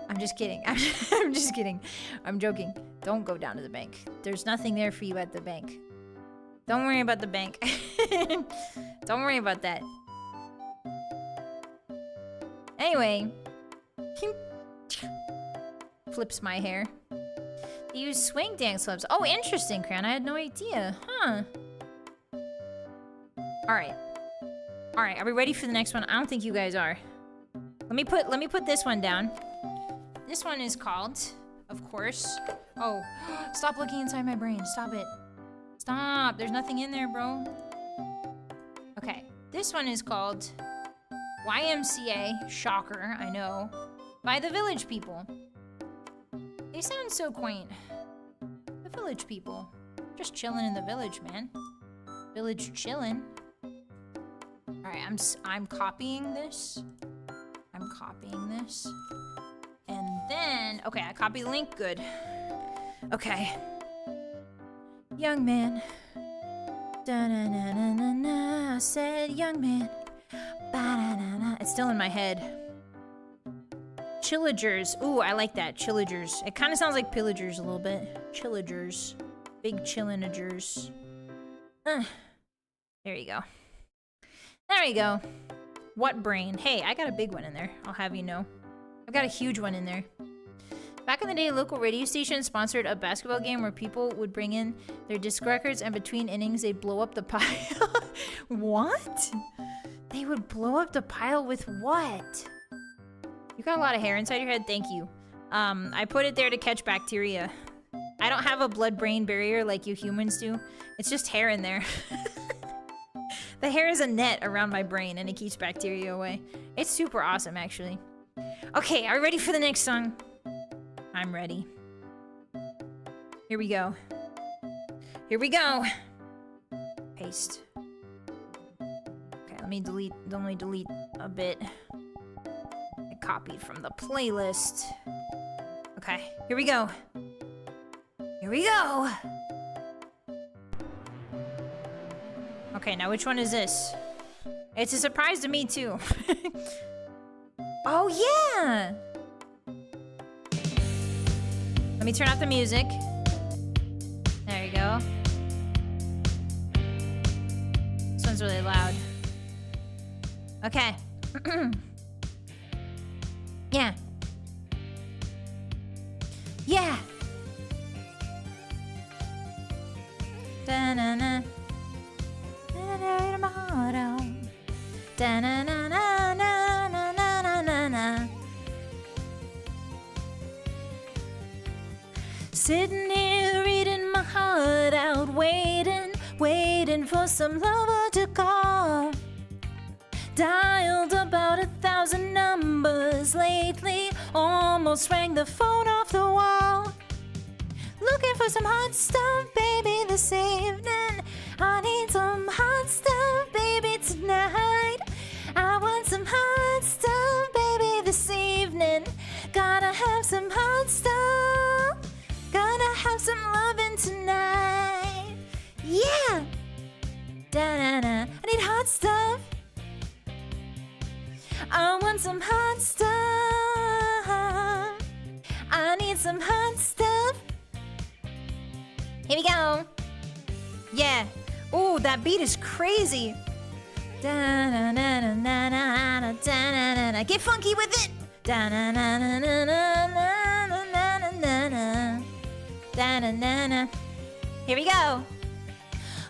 I'm just kidding. I'm just kidding. I'm joking. Don't go down to the bank. There's nothing there for you at the bank. Don't worry about the bank. Don't worry about that. Anyway. Flips my hair. They use swing dance clubs. Oh, interesting, Crayon. I had no idea. Huh. Alright. Alright, are we ready for the next one? I don't think you guys are. Let me put this one down. This one is called, of course. Oh, stop looking inside my brain. Stop it. Stop. There's nothing in there, bro. Okay. This one is called YMCA. Shocker, I know. By the Village People. They sound so quaint. The Village People. Just chilling in the village, man. Village chilling. Alright, I'm copying this. I'm copying this. And then, okay, I copy the link, good. Okay. Young man. Da-na-na-na-na-na. I said young man. Ba-da-na-na. It's still in my head. Chillagers. Ooh, I like that. Chillagers. It kind of sounds like pillagers a little bit. Chillagers. Big chillinagers. There you go. There we go. What brain? Hey, I got a big one in there. I'll have you know. I've got a huge one in there. Back in the day, local radio stations sponsored a basketball game where people would bring in their disc records and between innings, they'd blow up the pile. What? They would blow up the pile with what? You got a lot of hair inside your head? Thank you. I put it there to catch bacteria. I don't have a blood-brain barrier like you humans do. It's just hair in there. The hair is a net around my brain and it keeps bacteria away. It's super awesome, actually. Okay, are you ready for the next song? I'm ready. Here we go. Here we go. Paste. Okay, let me delete a bit. I copied from the playlist. Okay, here we go. Here we go. Okay, now which one is this? It's a surprise to me too. Oh yeah! Let me turn off the music. There you go. This one's really loud. Okay. Yeah. Yeah! Da-na-na. Da-na-na, my heart out. Da-na-na-na-na-na-na-na-na. Sitting here reading my heart out, waiting for some lover to call. Dialed about 1,000 numbers lately, almost rang the phone off the wall. Looking for some hot stuff, baby, this evening. I need some hot stuff, baby, tonight. I want some hot stuff, baby, this evening. Gotta have some hot stuff. Gotta have some loving tonight. Yeah! Da-na-na. I need hot stuff. I want some hot stuff. I need some hot stuff. Here we go. Yeah. Ooh, that beat is crazy. Da-na-na-na-na-na-na, da-na-na-na. Get funky with it. Da-na-na-na-na-na-na-na-na-na. Da-na-na-na. Here we go.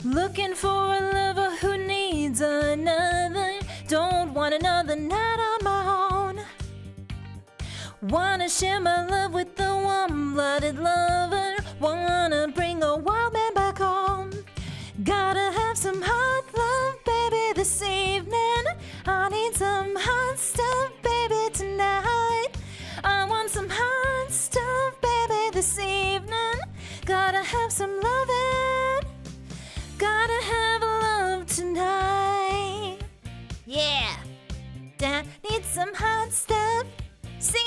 Looking for a lover who needs another. Don't want another night on my own. Wanna share my love with the warm-blooded lover. Wanna bring a wild man back home. Gotta have some hot love, baby, this evening. I need some hot stuff, baby, tonight. I want some hot stuff, baby, this evening. Gotta have some loving. Gotta have love tonight. Yeah. Need some hot stuff. Sing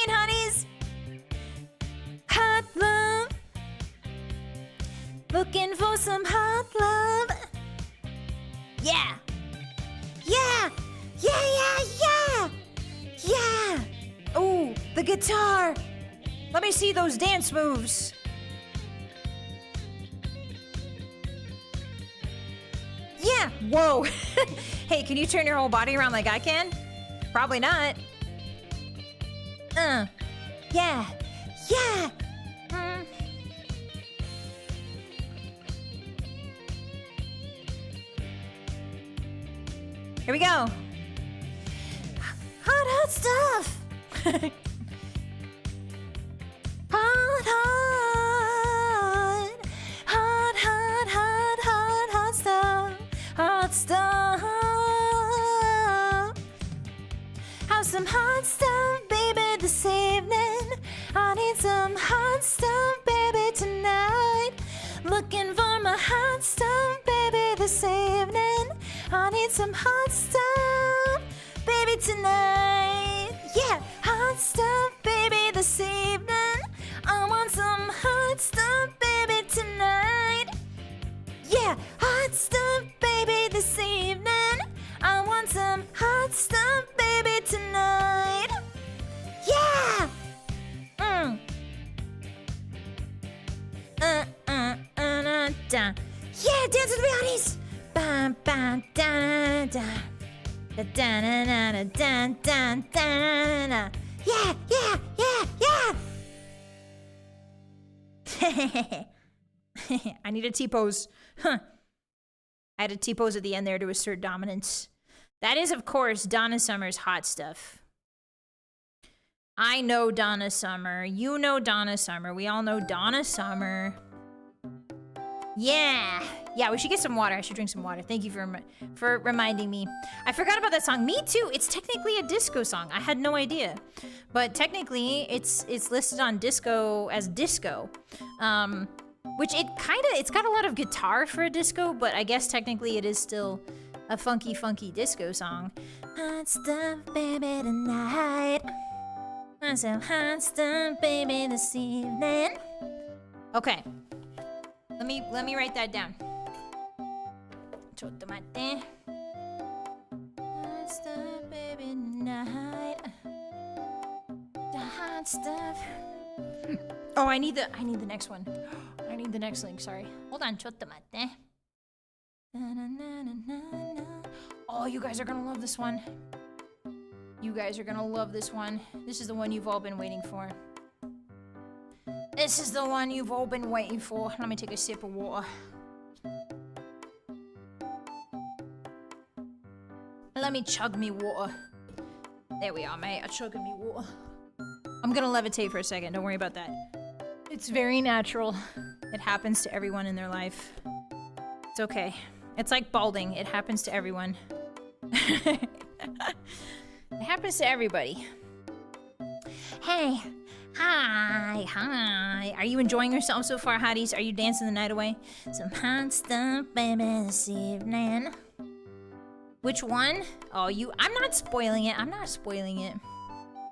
Looking for some hot love. Yeah. Yeah. Yeah, yeah, yeah. Yeah. Oh, the guitar. Let me see those dance moves. Yeah. Whoa. Hey, can you turn your whole body around like I can? Probably not. Yeah. Yeah. Here we go. Hot stuff. Hot stuff. Hot stuff. Have some hot stuff, baby, this evening. I need some hot stuff, baby, tonight. Looking for my hot stuff, baby, this evening. I need some hot stuff, baby, tonight. Yeah, hot stuff, baby, this evening. I want some hot stuff, baby, tonight. Yeah, hot stuff, baby, this evening. I want some hot stuff, baby, tonight. Yeah! Yeah, dance with me, Hotties! Bam, bam, da da da da da da da da da. Yeah, yeah, yeah, yeah! I need a T-pose. Huh. I had a T-pose at the end there to assert dominance. That is, of course, Donna Summer's Hot Stuff. I know Donna Summer. You know Donna Summer. We all know Donna Summer. Yeah. Yeah, we should get some water. I should drink some water. Thank you for reminding me. I forgot about that song. Me too. It's technically a disco song. I had no idea. But technically, it's listed on disco as disco. Which it's got a lot of guitar for a disco, but I guess technically it is still a funky, funky disco song. Hot stuff, baby, tonight. Want some hot stuff, baby, this evening. Okay. Let me write that down. Chotomate. Hot stuff, baby, tonight. The hot stuff. Oh, I need the next one. I need the next link, sorry. Hold on, chotomate. Oh, you guys are gonna love this one. You guys are gonna love this one. This is the one you've all been waiting for. This is the one you've all been waiting for. Let me take a sip of water. Let me chug me water. There we are, mate. I'm chugging me water. I'm gonna levitate for a second. Don't worry about that. It's very natural. It happens to everyone in their life. It's okay. It's like balding. It happens to everyone. It happens to everybody. Hey. Hi. Are you enjoying yourself so far, Hotties? Are you dancing the night away? Some hot stuff, baby, this evening. Which one? Oh, I'm not spoiling it. I'm not spoiling it.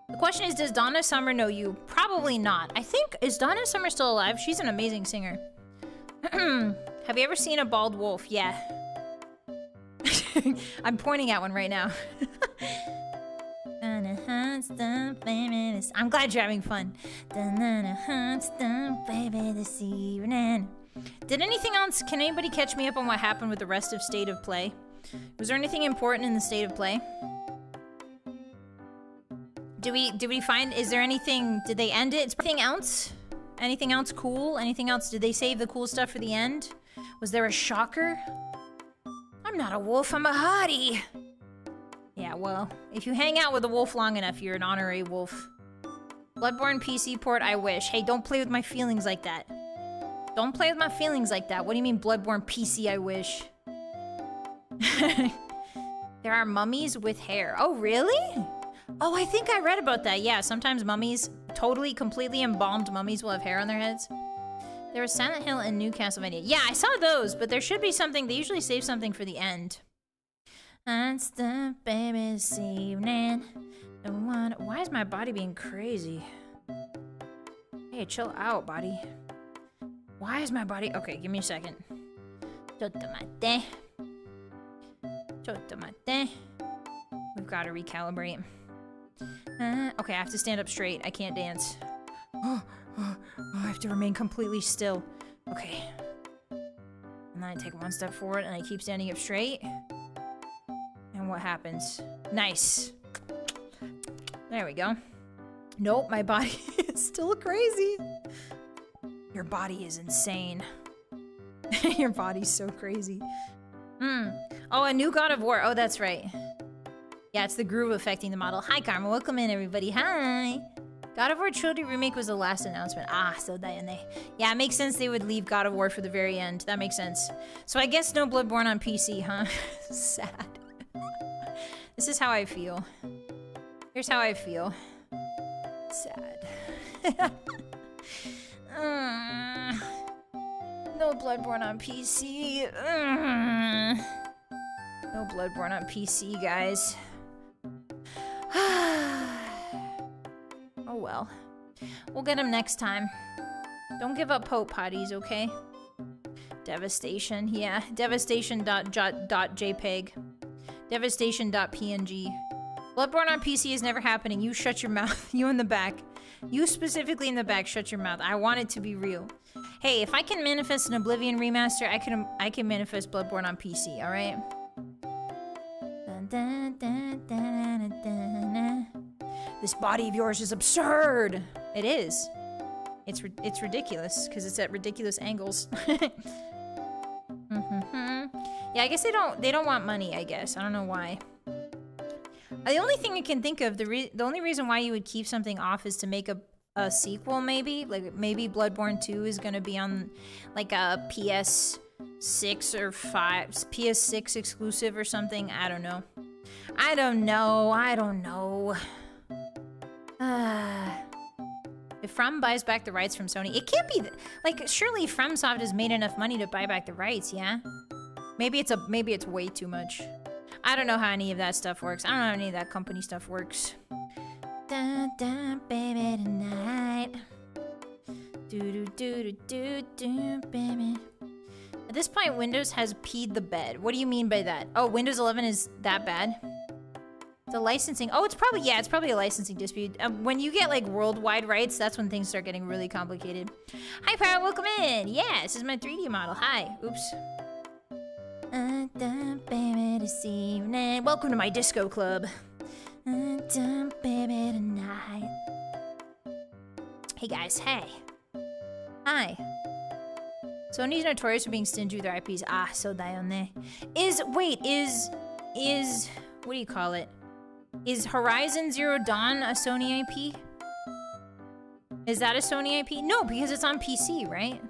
The question is, does Donna Summer know you? Probably not. I think, is Donna Summer still alive? She's an amazing singer. Have you ever seen a bald wolf? Yeah. I'm pointing at one right now. I'm glad you're having fun. Baby, this evening. Did anything else? Can anybody catch me up on what happened with the rest of State of Play? Was there anything important in the State of Play? Did we find, is there anything, did they end it? Anything else? Anything else cool? Anything else? Did they save the cool stuff for the end? Was there a shocker? I'm not a wolf, I'm a hottie. Yeah, well, if you hang out with a wolf long enough, you're an honorary wolf. Bloodborne PC port, I wish. Hey, don't play with my feelings like that. Don't play with my feelings like that. What do you mean Bloodborne PC, I wish? There are mummies with hair. Oh, really? Oh, I think I read about that. Yeah, sometimes mummies, totally, completely embalmed mummies will have hair on their heads. There was Silent Hill and New Castlevania. Yeah, I saw those, but there should be something. They usually save something for the end. That's the baby this evening. Why is my body being crazy? Hey, chill out, body. Why is my body... Okay, give me a second. Chotomate. Chotomate. We've got to recalibrate. Okay, I have to stand up straight. I can't dance. Oh, I have to remain completely still. Okay. And then I take one step forward and I keep standing up straight. And what happens? Nice. There we go. Nope, my body is still crazy. Your body is insane. Your body's so crazy. Oh, a new God of War. Oh, that's right. Yeah, it's the groove affecting the model. Hi, Karma. Welcome in, everybody. Hi. God of War Trilogy Remake was the last announcement. Ah, so dayane. Yeah, it makes sense they would leave God of War for the very end. That makes sense. So I guess no Bloodborne on PC, huh? Sad. This is how I feel. Here's how I feel. Sad. No Bloodborne on PC. No Bloodborne on PC, guys. Oh well. We'll get him next time. Don't give up hope, Hotties, okay? Devastation, yeah. Devastation.jpg. Devastation.png. Bloodborne on PC is never happening. You shut your mouth. You in the back. You specifically in the back, shut your mouth. I want it to be real. Hey, if I can manifest an Oblivion remaster, I can manifest Bloodborne on PC, alright? This body of yours is absurd! It is. It's ridiculous, because it's at ridiculous angles. Yeah, I guess they don't want money, I guess. I don't know why. The only thing I can think of, the only reason why you would keep something off is to make a sequel, maybe. Like, maybe Bloodborne 2 is gonna be on, like, a PS6 or 5, PS6 exclusive or something. I don't know. I don't know. If From buys back the rights from Sony, it can't be, like, surely FromSoft has made enough money to buy back the rights, yeah? Maybe it's way too much. I don't know how any of that stuff works. I don't know how any of that company stuff works. Dun, dun, baby, tonight. Do, baby. At this point, Windows has peed the bed. What do you mean by that? Oh, Windows 11 is that bad? The licensing. Oh, it's probably a licensing dispute. When you get like worldwide rights, that's when things start getting really complicated. Hi, Power, welcome in. Yeah, this is my 3D model. Hi. Oops. Baby, this evening. Welcome to my disco club. Baby, tonight. Hey guys, hey. Hi. Sony's notorious for being stingy with their IPs. Ah, so dayone. Is what do you call it? Is Horizon Zero Dawn a Sony IP? Is that a Sony IP? No, because it's on PC, right?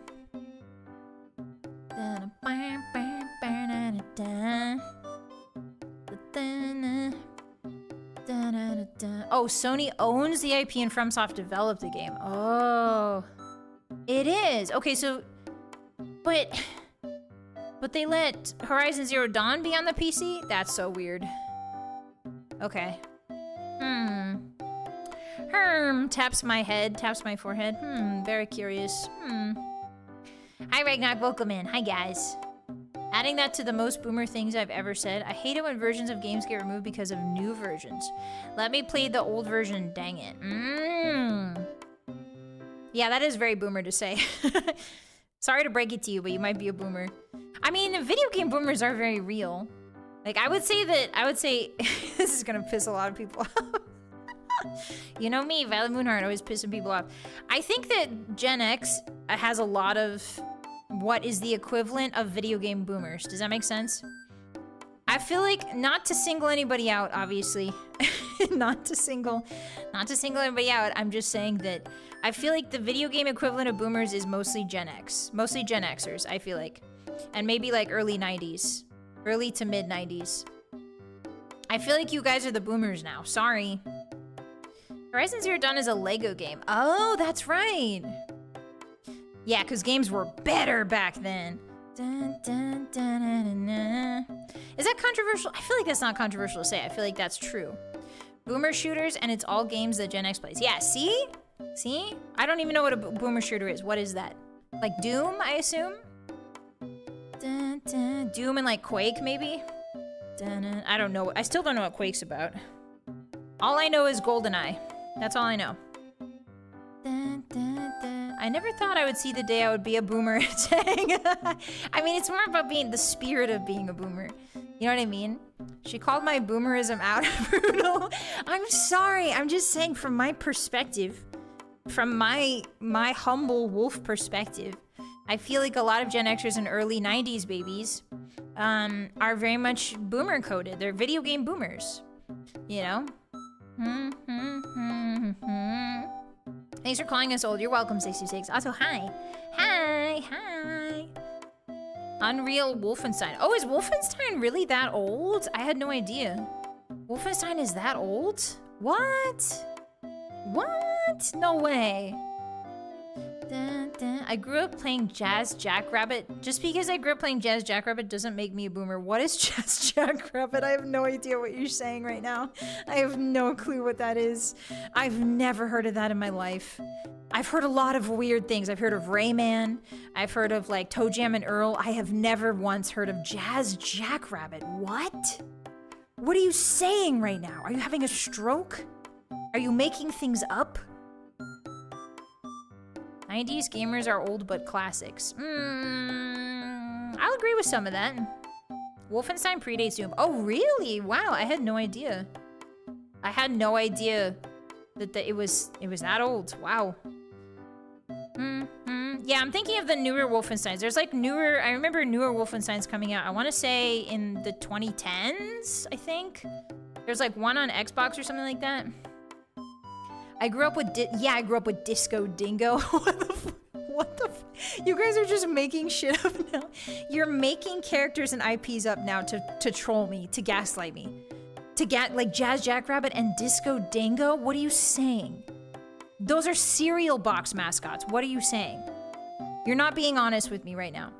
Oh, Sony owns the IP and FromSoft developed the game. Oh. It is. Okay, so... But they let Horizon Zero Dawn be on the PC? That's so weird. Okay. Taps my head, taps my forehead. Very curious. Hi, Ragnar, welcome in. Hi, guys. Adding that to the most boomer things I've ever said. I hate it when versions of games get removed because of new versions. Let me play the old version, dang it. Yeah, that is very boomer to say. Sorry to break it to you, but you might be a boomer. I mean, video game boomers are very real. Like, I would say this is gonna piss a lot of people off. You know me, Vylett Moonheart, always pissing people off. I think that Gen X has a lot of what is the equivalent of video game boomers. Does that make sense? I feel like, not to single anybody out, obviously. not to single anybody out. I'm just saying that I feel like the video game equivalent of boomers is mostly Gen X. Mostly Gen Xers, I feel like. And maybe like early 90s. Early to mid 90s. I feel like you guys are the boomers now. Sorry. Horizon Zero Dawn is a Lego game. Oh, that's right. Yeah, because games were better back then. Dun, dun, dun, dun, dun, dun. Is that controversial? I feel like that's not controversial to say. I feel like that's true. Boomer shooters, and it's all games that Gen X plays. Yeah, see? See? I don't even know what a boomer shooter is. What is that? Like Doom, I assume? Dun, dun. Doom and like Quake, maybe? Dun, dun. I don't know. I still don't know what Quake's about. All I know is GoldenEye. That's all I know. Dun, dun, dun. I never thought I would see the day I would be a boomer. Dang. I mean, it's more about being the spirit of being a boomer. You know what I mean? She called my boomerism out, Bruno. I'm sorry. I'm just saying from my perspective, from my humble wolf perspective, I feel like a lot of Gen Xers and early 90s babies are very much boomer coded. They're video game boomers, you know? Thanks for calling us old. You're welcome, 66. Also, hi. Hi. Unreal Wolfenstein. Oh, is Wolfenstein really that old? I had no idea. Wolfenstein is that old? What? What? No way. Dun, dun. I grew up playing Jazz Jackrabbit. Just because I grew up playing Jazz Jackrabbit doesn't make me a boomer. What is Jazz Jackrabbit? I have no idea what you're saying right now. I have no clue what that is. I've never heard of that in my life. I've heard a lot of weird things. I've heard of Rayman. I've heard of like Toe Jam and Earl. I have never once heard of Jazz Jackrabbit. What? What are you saying right now? Are you having a stroke? Are you making things up? 90s gamers are old but classics. I'll agree with some of that. Wolfenstein predates Doom. Oh, really? Wow, I had no idea. I had no idea that it was that old. Wow. Yeah, I'm thinking of the newer Wolfensteins. There's like newer, I remember newer Wolfensteins coming out. I want to say in the 2010s, I think. There's like one on Xbox or something like that. I grew up with, I grew up with Disco Dingo. What the you guys are just making shit up now. You're making characters and IPs up now to troll me, to gaslight me. Like Jazz Jackrabbit and Disco Dingo? What are you saying? Those are cereal box mascots. What are you saying? You're not being honest with me right now.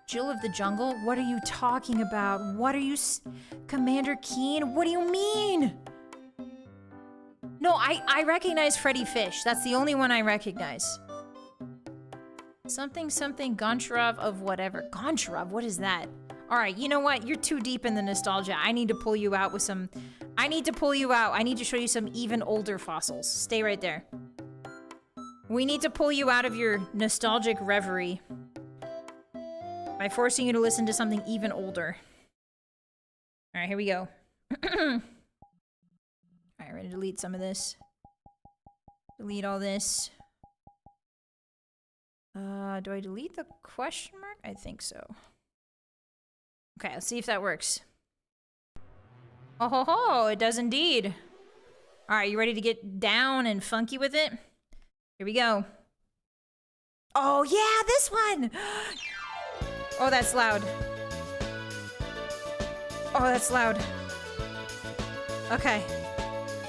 Jill of the Jungle? What are you talking about? What are you... Commander Keen? What do you mean? No, I recognize Freddy Fish. That's the only one I recognize. Something Goncharov of whatever. Goncharov? What is that? Alright, you know what? You're too deep in the nostalgia. I need to pull you out with some... I need to pull you out. I need to show you some even older fossils. Stay right there. We need to pull you out of your nostalgic reverie by forcing you to listen to something even older. Alright, here we go. Alright, ready to delete some of this. Delete all this. Do I delete the question mark? I think so. Okay, let's see if that works. Oh ho ho, it does indeed. Alright, you ready to get down and funky with it? Here we go. Oh yeah, this one! Oh, that's loud. Oh, that's loud. Okay.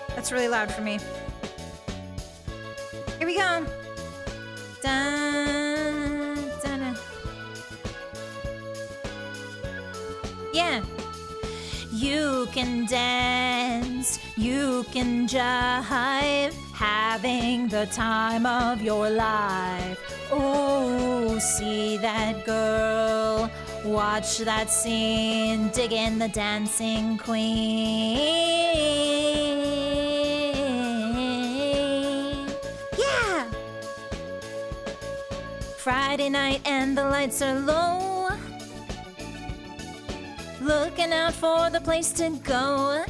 That's really loud for me. Here we go. Dun, dun, dun. Yeah. You can dance, you can jive, having the time of your life. Oh, see that girl, watch that scene, dig in the dancing queen. Yeah! Friday night and the lights are low. Looking out for the place to go.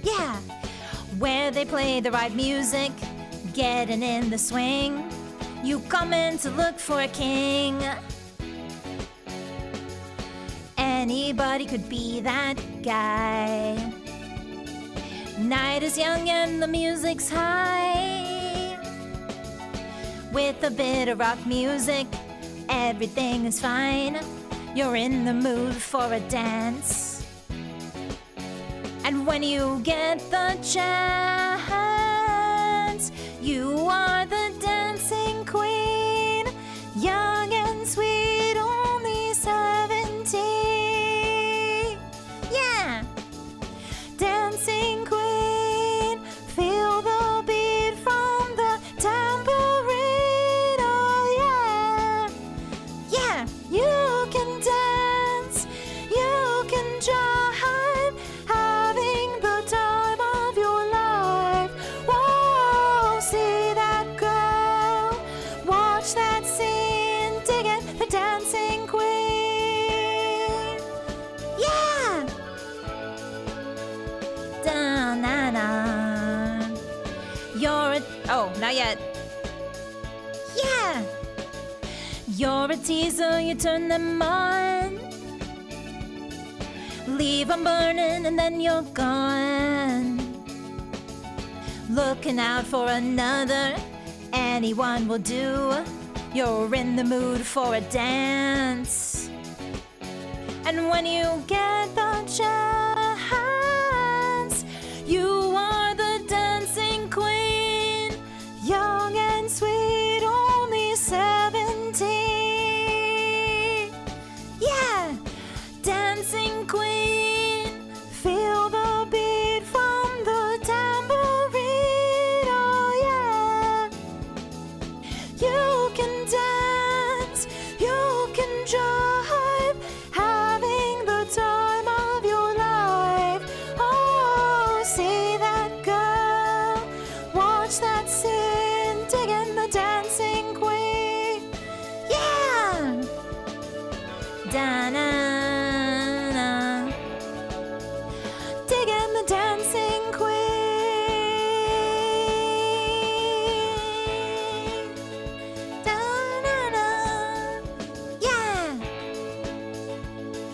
Yeah, where they play the right music, getting in the swing. You come in to look for a king. Anybody could be that guy. Night is young and the music's high. With a bit of rock music, everything is fine. You're in the mood for a dance. And when you get the chance, you are the dancing queen. Young and sweet, only 17. Yeah! Dancing queen, feel the beat from the tambourine. Oh Watch that scene, dig it, the dancing queen. Yeah! Da-na-na. You're a... Oh, not yet. Yeah! You're a teaser, you turn them on. Leave them burning and then you're gone. Looking out for another, anyone will do. You're in the mood for a dance. And when you get the chance, you are the dancing queen. Young and sweet, only 17. Yeah, dancing queen. Feel the beat from the tambourine. Oh yeah. You can dance, you can jive, having the time of your life. Oh, see that girl, watch that scene, digging the dancing queen. Yeah! Da-na-na, digging the dancing queen. Da-na-na, yeah!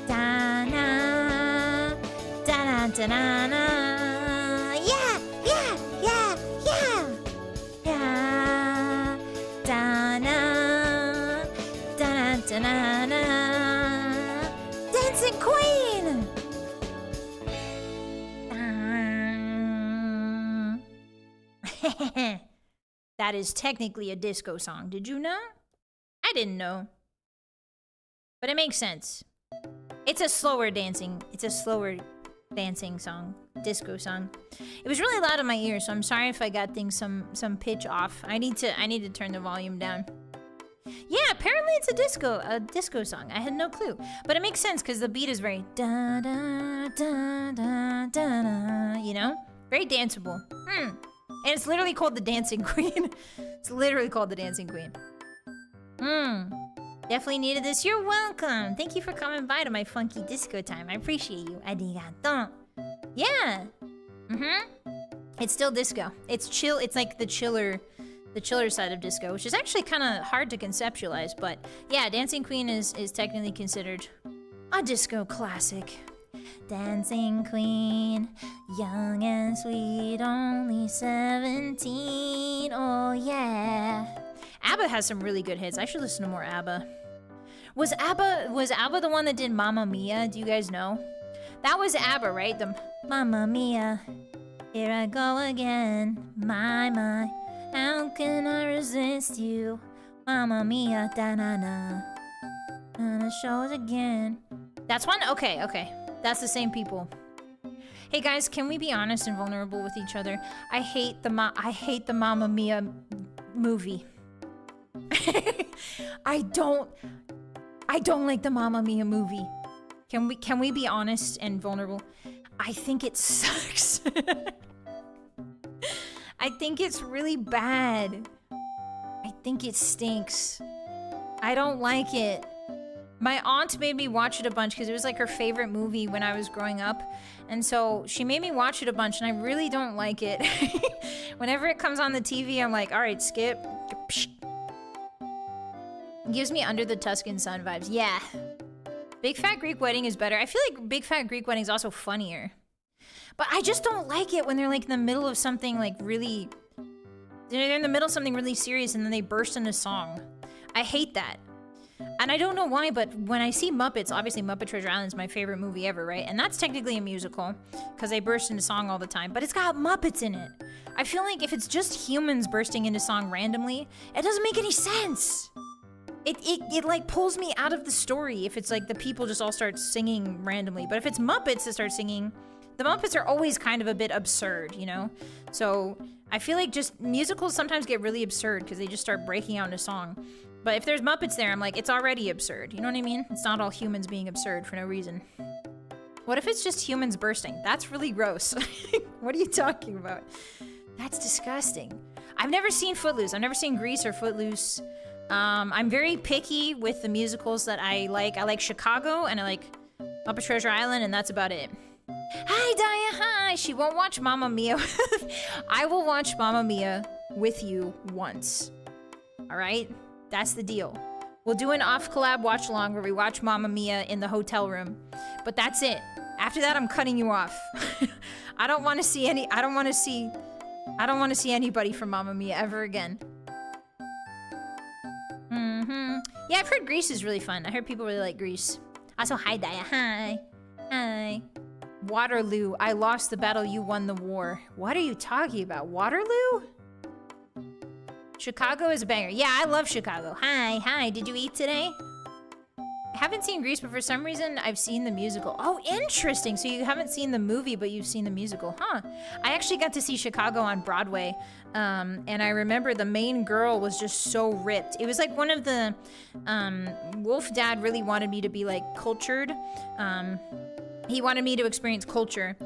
Da-na, da-na-da-na-na. Yeah, yeah, yeah, yeah! Yeah, da-na, da-na-da-na-na. Dancing queen! That is technically a disco song. Did you know? I didn't know. But it makes sense. It's a slower dancing song. Disco song. It was really loud in my ears, so I'm sorry if I got things some pitch off. I need to turn the volume down. Yeah, apparently it's a disco song. I had no clue. But it makes sense because the beat is very da da da da da da, you know? Very danceable. And it's literally called the Dancing Queen. It's literally called the Dancing Queen. Definitely needed this. You're welcome. Thank you for coming by to my funky disco time. I appreciate you. Arigato. Yeah. It's still disco. It's chill. It's like the chiller side of disco, which is actually kind of hard to conceptualize. But yeah, Dancing Queen is technically considered a disco classic. Dancing Queen, young and sweet, only 17. Oh yeah. ABBA has some really good hits. I should listen to more ABBA. Was ABBA the one that did Mamma Mia? Do you guys know? That was ABBA, right? The Mamma Mia, here I go again. My, how can I resist you? Mamma Mia, da-na-na. And it shows again. That's one? Okay. That's the same people. Hey guys, can we be honest and vulnerable with each other? I hate the Mamma Mia movie. I don't like the Mamma Mia movie. Can we be honest and vulnerable? I think it sucks. I think it's really bad. I think it stinks. I don't like it. My aunt made me watch it a bunch because it was like her favorite movie when I was growing up. And so she made me watch it a bunch and I really don't like it. Whenever it comes on the TV, I'm like, all right, skip. It gives me Under the Tuscan Sun vibes. Yeah. Big Fat Greek Wedding is better. I feel like Big Fat Greek Wedding is also funnier. But I just don't like it when they're like in the middle of something like really... They're in the middle of something really serious and then they burst into song. I hate that. And I don't know why, but when I see Muppets, obviously Muppet Treasure Island is my favorite movie ever, right? And that's technically a musical, because they burst into song all the time, but it's got Muppets in it. I feel like if it's just humans bursting into song randomly, it doesn't make any sense. It like pulls me out of the story if it's like the people just all start singing randomly. But if it's Muppets that start singing, the Muppets are always kind of a bit absurd, you know? So I feel like just musicals sometimes get really absurd because they just start breaking out into song. But if there's Muppets there, I'm like, it's already absurd. You know what I mean? It's not all humans being absurd for no reason. What if it's just humans bursting? That's really gross. What are you talking about? That's disgusting. I've never seen Footloose. I've never seen Grease or Footloose. I'm very picky with the musicals that I like. I like Chicago and I like Muppet Treasure Island, and that's about it. Hi, Daya, hi! She won't watch Mamma Mia. I will watch Mamma Mia with you once. Alright? That's the deal. We'll do an off-collab watch-along where we watch Mamma Mia in the hotel room. But that's it. After that, I'm cutting you off. I don't want to see anybody from Mamma Mia ever again. Yeah, I've heard Grease is really fun. I heard people really like Grease. Also, hi, Daya. Hi. Hi. Waterloo. I lost the battle, you won the war. What are you talking about? Waterloo? Chicago is a banger. Yeah, I love Chicago. Hi, hi. Did you eat today? I haven't seen Grease, but for some reason, I've seen the musical. Oh, interesting. So you haven't seen the movie, but you've seen the musical. Huh. I actually got to see Chicago on Broadway. And I remember the main girl was just so ripped. It was like one of the... Wolf Dad really wanted me to be, like, cultured. He wanted me to experience culture.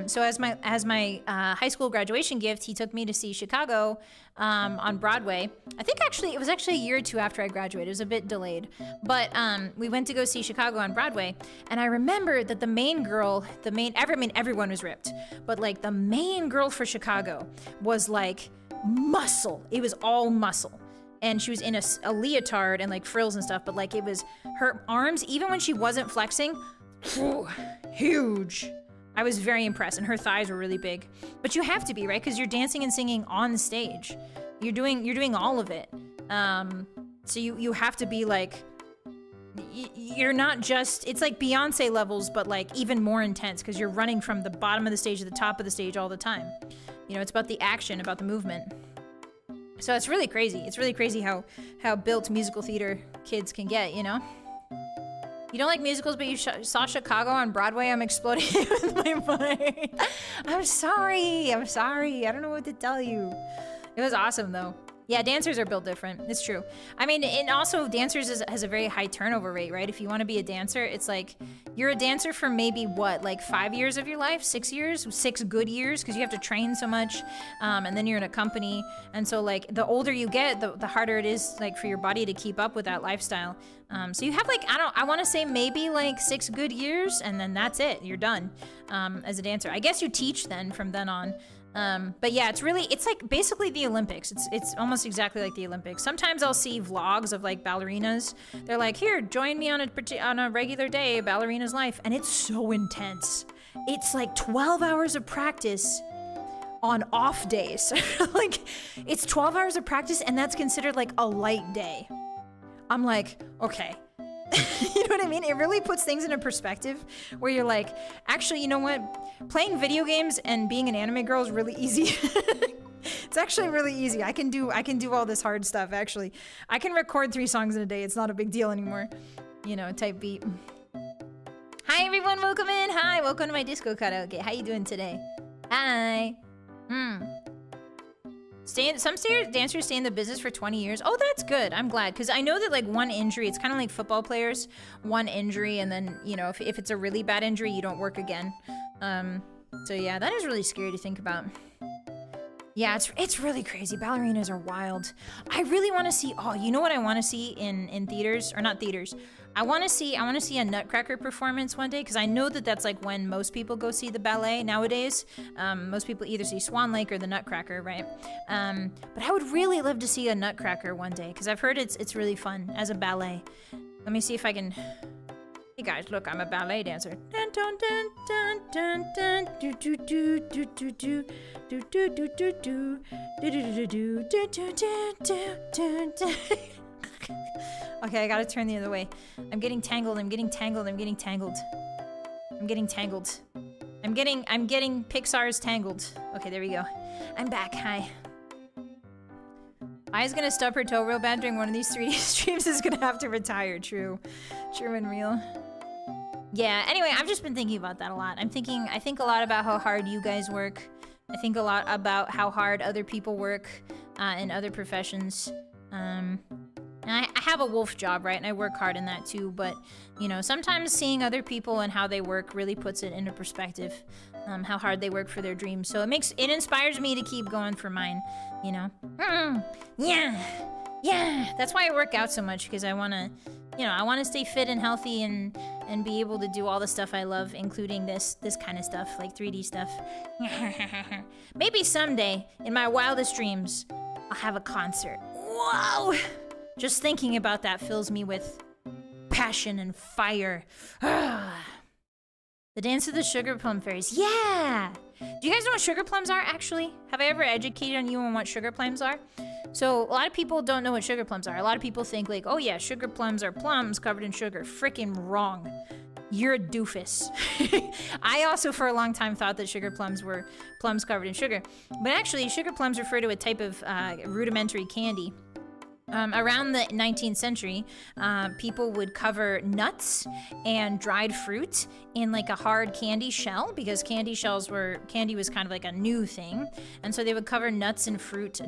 So as my high school graduation gift, he took me to see Chicago on Broadway. I think actually, it was actually a year or two after I graduated. It was a bit delayed. But we went to go see Chicago on Broadway. And I remember that the main girl, everyone was ripped. But like the main girl for Chicago was like muscle. It was all muscle. And she was in a leotard and like frills and stuff. But like it was her arms, even when she wasn't flexing, huge. I was very impressed, and her thighs were really big. But you have to be, right? Because you're dancing and singing on stage. You're doing all of it. So you have to be like, you're not just, it's like Beyonce levels, but like even more intense because you're running from the bottom of the stage to the top of the stage all the time. You know, it's about the action, about the movement. So it's really crazy. It's really crazy how built musical theater kids can get, you know? You don't like musicals, but you saw Chicago on Broadway? I'm exploding with my mind. I'm sorry. I don't know what to tell you. It was awesome, though. Yeah, dancers are built different. It's true. I mean, and also dancers has a very high turnover rate, right? If you want to be a dancer, it's like you're a dancer for maybe what, like 5 years of your life, 6 years, 6 good years, because you have to train so much, and then you're in a company, and so like the older you get, the harder it is like for your body to keep up with that lifestyle. So you have like I want to say maybe like 6 good years, and then that's it. You're done as a dancer. I guess you teach then from then on. But yeah, it's like basically the Olympics. It's almost exactly like the Olympics. Sometimes I'll see vlogs of like ballerinas. They're like, here, join me on a regular day, a ballerina's life. And it's so intense. It's like 12 hours of practice on off days. Like it's 12 hours of practice and that's considered like a light day. I'm like, okay. You know what I mean? It really puts things into perspective where you're like, actually, you know what? Playing video games and being an anime girl is really easy. It's actually really easy. I can do all this hard stuff, actually. I can record 3 songs in a day. It's not a big deal anymore. You know, type beat. Hi, everyone. Welcome in. Hi. Welcome to my disco karaoke. How you doing today? Hi. Some dancers stay in the business for 20 years. Oh, that's good. I'm glad. Because I know that like one injury, it's kind of like football players. One injury and then, you know, if it's a really bad injury, you don't work again. So yeah, that is really scary to think about. Yeah, it's really crazy. Ballerinas are wild. I really want to see, oh, you know what I want to see in theaters, or not theaters. I want to see a Nutcracker performance one day, because I know that that's like when most people go see the ballet nowadays. Most people either see Swan Lake or the Nutcracker, right? But I would really love to see a Nutcracker one day, because I've heard it's really fun as a ballet. Let me see if I can... Hey guys, look, I'm a ballet dancer. Dun, dun, dun, dun, dun, dun, do, do, do, do, do, do, do, do, do, do, do, do, do, do, do, do, do, do, do. Okay, I gotta turn the other way. I'm getting tangled, I'm getting tangled, I'm getting tangled. I'm getting tangled. I'm getting Pixar's Tangled. Okay, there we go. I'm back, hi. Aya's gonna stub her toe real bad during one of these 3D streams, is gonna have to retire, true. True and real. Yeah, anyway, I've just been thinking about that a lot. I think a lot about how hard you guys work. I think a lot about how hard other people work in other professions. And I have a wolf job, right? And I work hard in that too, but, you know, sometimes seeing other people and how they work really puts it into perspective, how hard they work for their dreams. So it inspires me to keep going for mine, you know? Yeah! Yeah, that's why I work out so much, because I want to, you know, I want to stay fit and healthy and be able to do all the stuff I love, including this kind of stuff, like 3D stuff. Maybe someday, in my wildest dreams, I'll have a concert. Whoa! Just thinking about that fills me with passion and fire. The dance of the sugar plum fairies. Yeah! Do you guys know what sugar plums are, actually? Have I ever educated you on what sugar plums are? So, a lot of people don't know what sugar plums are. A lot of people think like, oh yeah, sugar plums are plums covered in sugar. Frickin' wrong. You're a doofus. I also, for a long time, thought that sugar plums were plums covered in sugar. But actually, sugar plums refer to a type of rudimentary candy. Around the 19th century, people would cover nuts and dried fruit in like a hard candy shell, because candy was kind of like a new thing. And so they would cover nuts and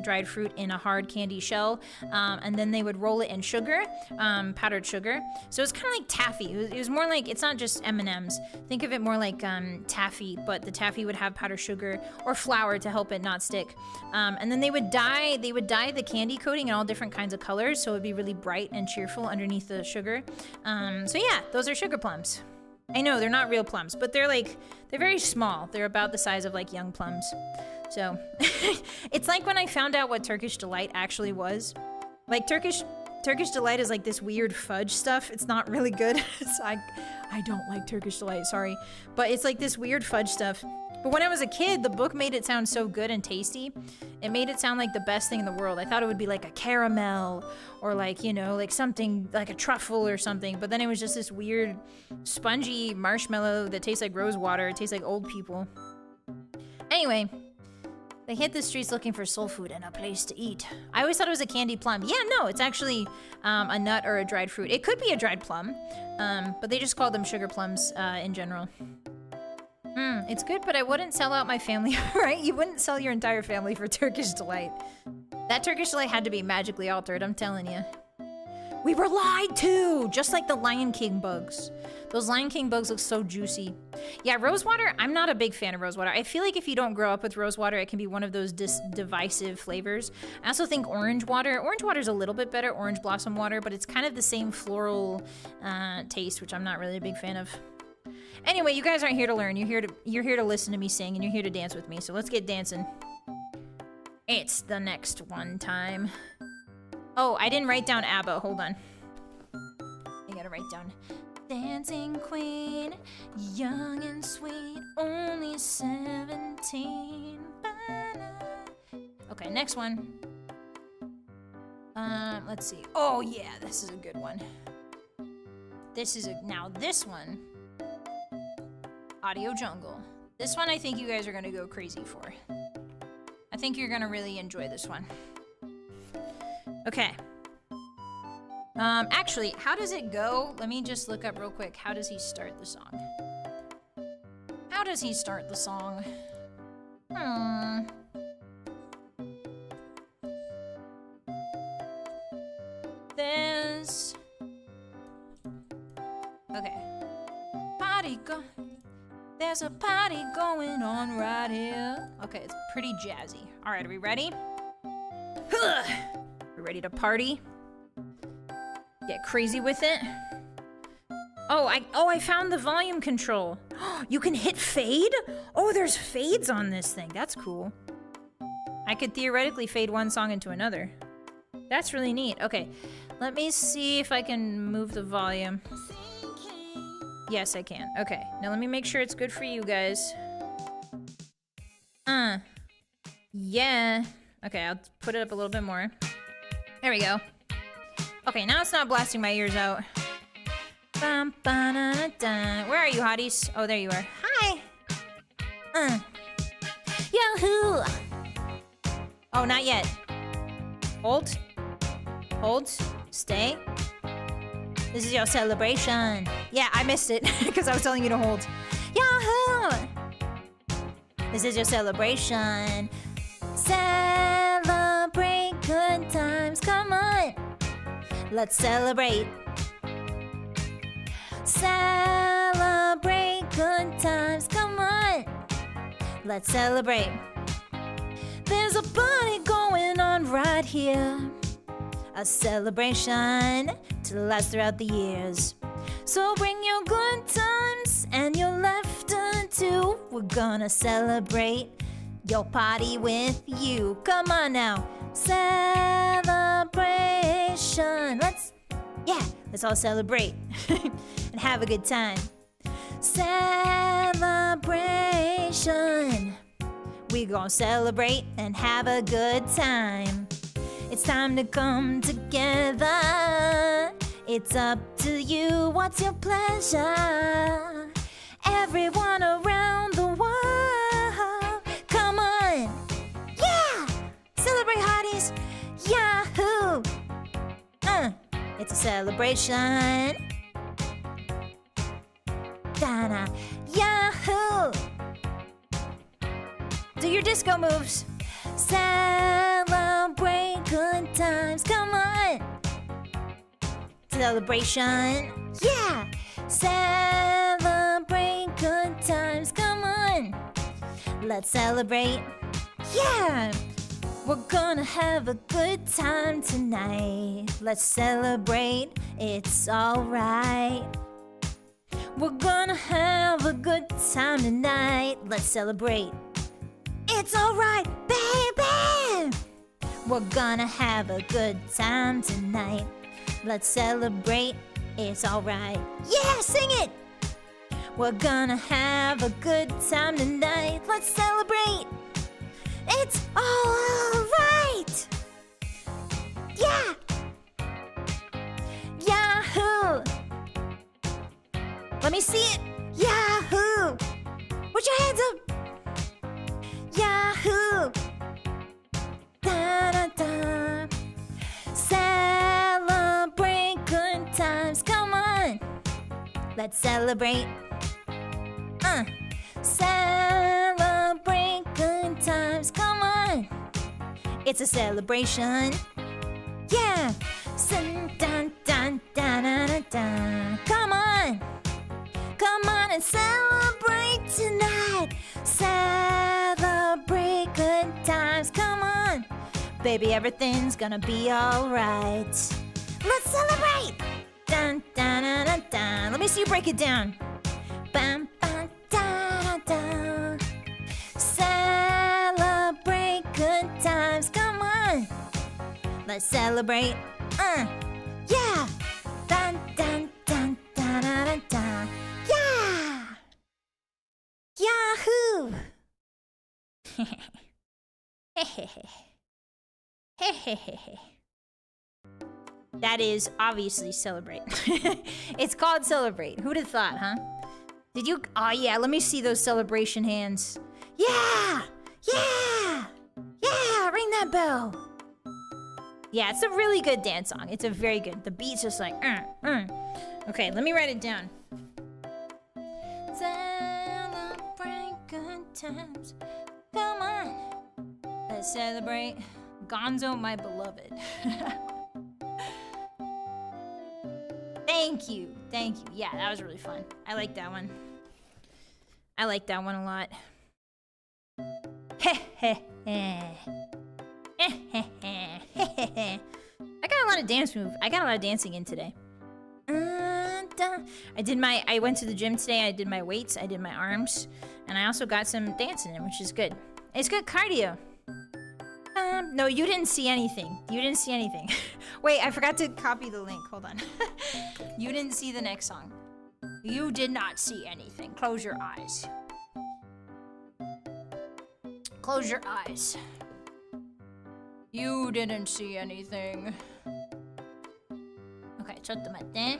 dried fruit in a hard candy shell, and then they would roll it in sugar, powdered sugar. So it's kind of like taffy. It was more like, it's not just M&Ms. Think of it more like taffy, but the taffy would have powdered sugar or flour to help it not stick. And then they would dye the candy coating in all different kinds of colors, so it would be really bright and cheerful underneath the sugar. So yeah, those are sugar plums. I know they're not real plums, but they're very small. They're about the size of like young plums. So it's like when I found out what Turkish Delight actually was. Like Turkish Delight is like this weird fudge stuff. It's not really good. So I don't like Turkish Delight, sorry. But it's like this weird fudge stuff. But when I was a kid, the book made it sound so good and tasty. It made it sound like the best thing in the world. I thought it would be like a caramel or like, you know, like something like a truffle or something. But then it was just this weird spongy marshmallow that tastes like rose water. It tastes like old people. Anyway, they hit the streets looking for soul food and a place to eat. I always thought it was a candy plum. Yeah, no, it's actually a nut or a dried fruit. It could be a dried plum, but they just called them sugar plums in general. It's good, but I wouldn't sell out my family, right? You wouldn't sell your entire family for Turkish Delight. That Turkish Delight had to be magically altered, I'm telling you. We were lied to! Just like the Lion King bugs. Those Lion King bugs look so juicy. Yeah, rosewater, I'm not a big fan of rosewater. I feel like if you don't grow up with rosewater, it can be one of those divisive flavors. I also think orange water is a little bit better, orange blossom water, but it's kind of the same floral taste, which I'm not really a big fan of. Anyway, you guys aren't here to learn. You're here to listen to me sing, and you're here to dance with me. So let's get dancing. It's the next one time. Oh, I didn't write down ABBA. Hold on. I gotta write down. Dancing queen, young and sweet, only 17. Okay, next one. Let's see. Oh yeah, this is a good one. Now this one. Audio Jungle. This one I think you guys are gonna go crazy for. I think you're gonna really enjoy this one. Okay. Actually, how does it go? Let me just look up real quick. How does he start the song? How does he start the song? There's... Okay. There's a party going on right here. Okay, it's pretty jazzy. All right, are we ready? We ready to party? Get crazy with it? Oh, I found the volume control. You can hit fade? Oh, there's fades on this thing. That's cool. I could theoretically fade one song into another. That's really neat. Okay, let me see if I can move the volume. Yes, I can. Okay, now let me make sure it's good for you guys. Yeah. Okay, I'll put it up a little bit more. There we go. Okay, now it's not blasting my ears out. Where are you, hotties? Oh, there you are. Hi! Yahoo! Oh, not yet. Hold. Hold. Stay. This is your celebration. Yeah, I missed it because I was telling you to hold. Yahoo! This is your celebration. Celebrate good times. Come on. Let's celebrate. Celebrate good times. Come on. Let's celebrate. There's a party going on right here. a celebration to last throughout the years. So bring your good times and your laughter too. We're gonna celebrate your party with you. Come on now, celebration. Let's all celebrate and have a good time. Celebration. We gonna celebrate and have a good time. It's time to come together. It's up to you, what's your pleasure? Everyone around the world, come on! Yeah! Celebrate, hotties! Yahoo! It's a celebration. Dana, Yahoo! Do your disco moves. Celebrate good times, come on! Celebration, yeah! Celebrate good times, come on! Let's celebrate, yeah! We're gonna have a good time tonight. Let's celebrate, it's alright. We're gonna have a good time tonight. Let's celebrate, it's alright, baby! We're gonna have a good time tonight. Let's celebrate, it's alright. Yeah, sing it! We're gonna have a good time tonight. Let's celebrate, it's alright! Yeah! Yahoo! Let me see it! Yahoo! Put your hands up! Yahoo! Da-da-da. Celebrate good times, come on! Let's celebrate. Celebrate good times, come on! It's a celebration. Yeah! Dun, dun, dun, dun, dun, dun. Come on! Come on and celebrate tonight! Celebrate good times, come on! Baby, everything's gonna be alright. Let's celebrate! Dun, dun, dun, dun, dun. Let me see you break it down. Bam, bam, dun, dun. Celebrate good times, come on! Let's celebrate. Yeah! Dun, dun, dun, dun, dun, dun, dun. Yeah! Yahoo! That is obviously celebrate. It's called celebrate. Who'd have thought, huh? Did you? Oh yeah, let me see those celebration hands. Yeah! Yeah! Yeah! Ring that bell! Yeah, it's a really good dance song. It's a very good. The beat's just like, Okay, let me write it down. Celebrate good times. Come on. Let's celebrate. Gonzo, my beloved. Thank you. Thank you. Yeah, that was really fun. I like that one. I like that one a lot. I got a lot of dance moves. I got a lot of dancing in today. I went to the gym today. I did my weights. I did my arms. And I also got some dancing in, which is good. It's good cardio. No, you didn't see anything. You didn't see anything. Wait, I forgot to copy the link. Hold on. You didn't see the next song. You did not see anything. Close your eyes. Close your eyes. You didn't see anything. Okay, chottomatte.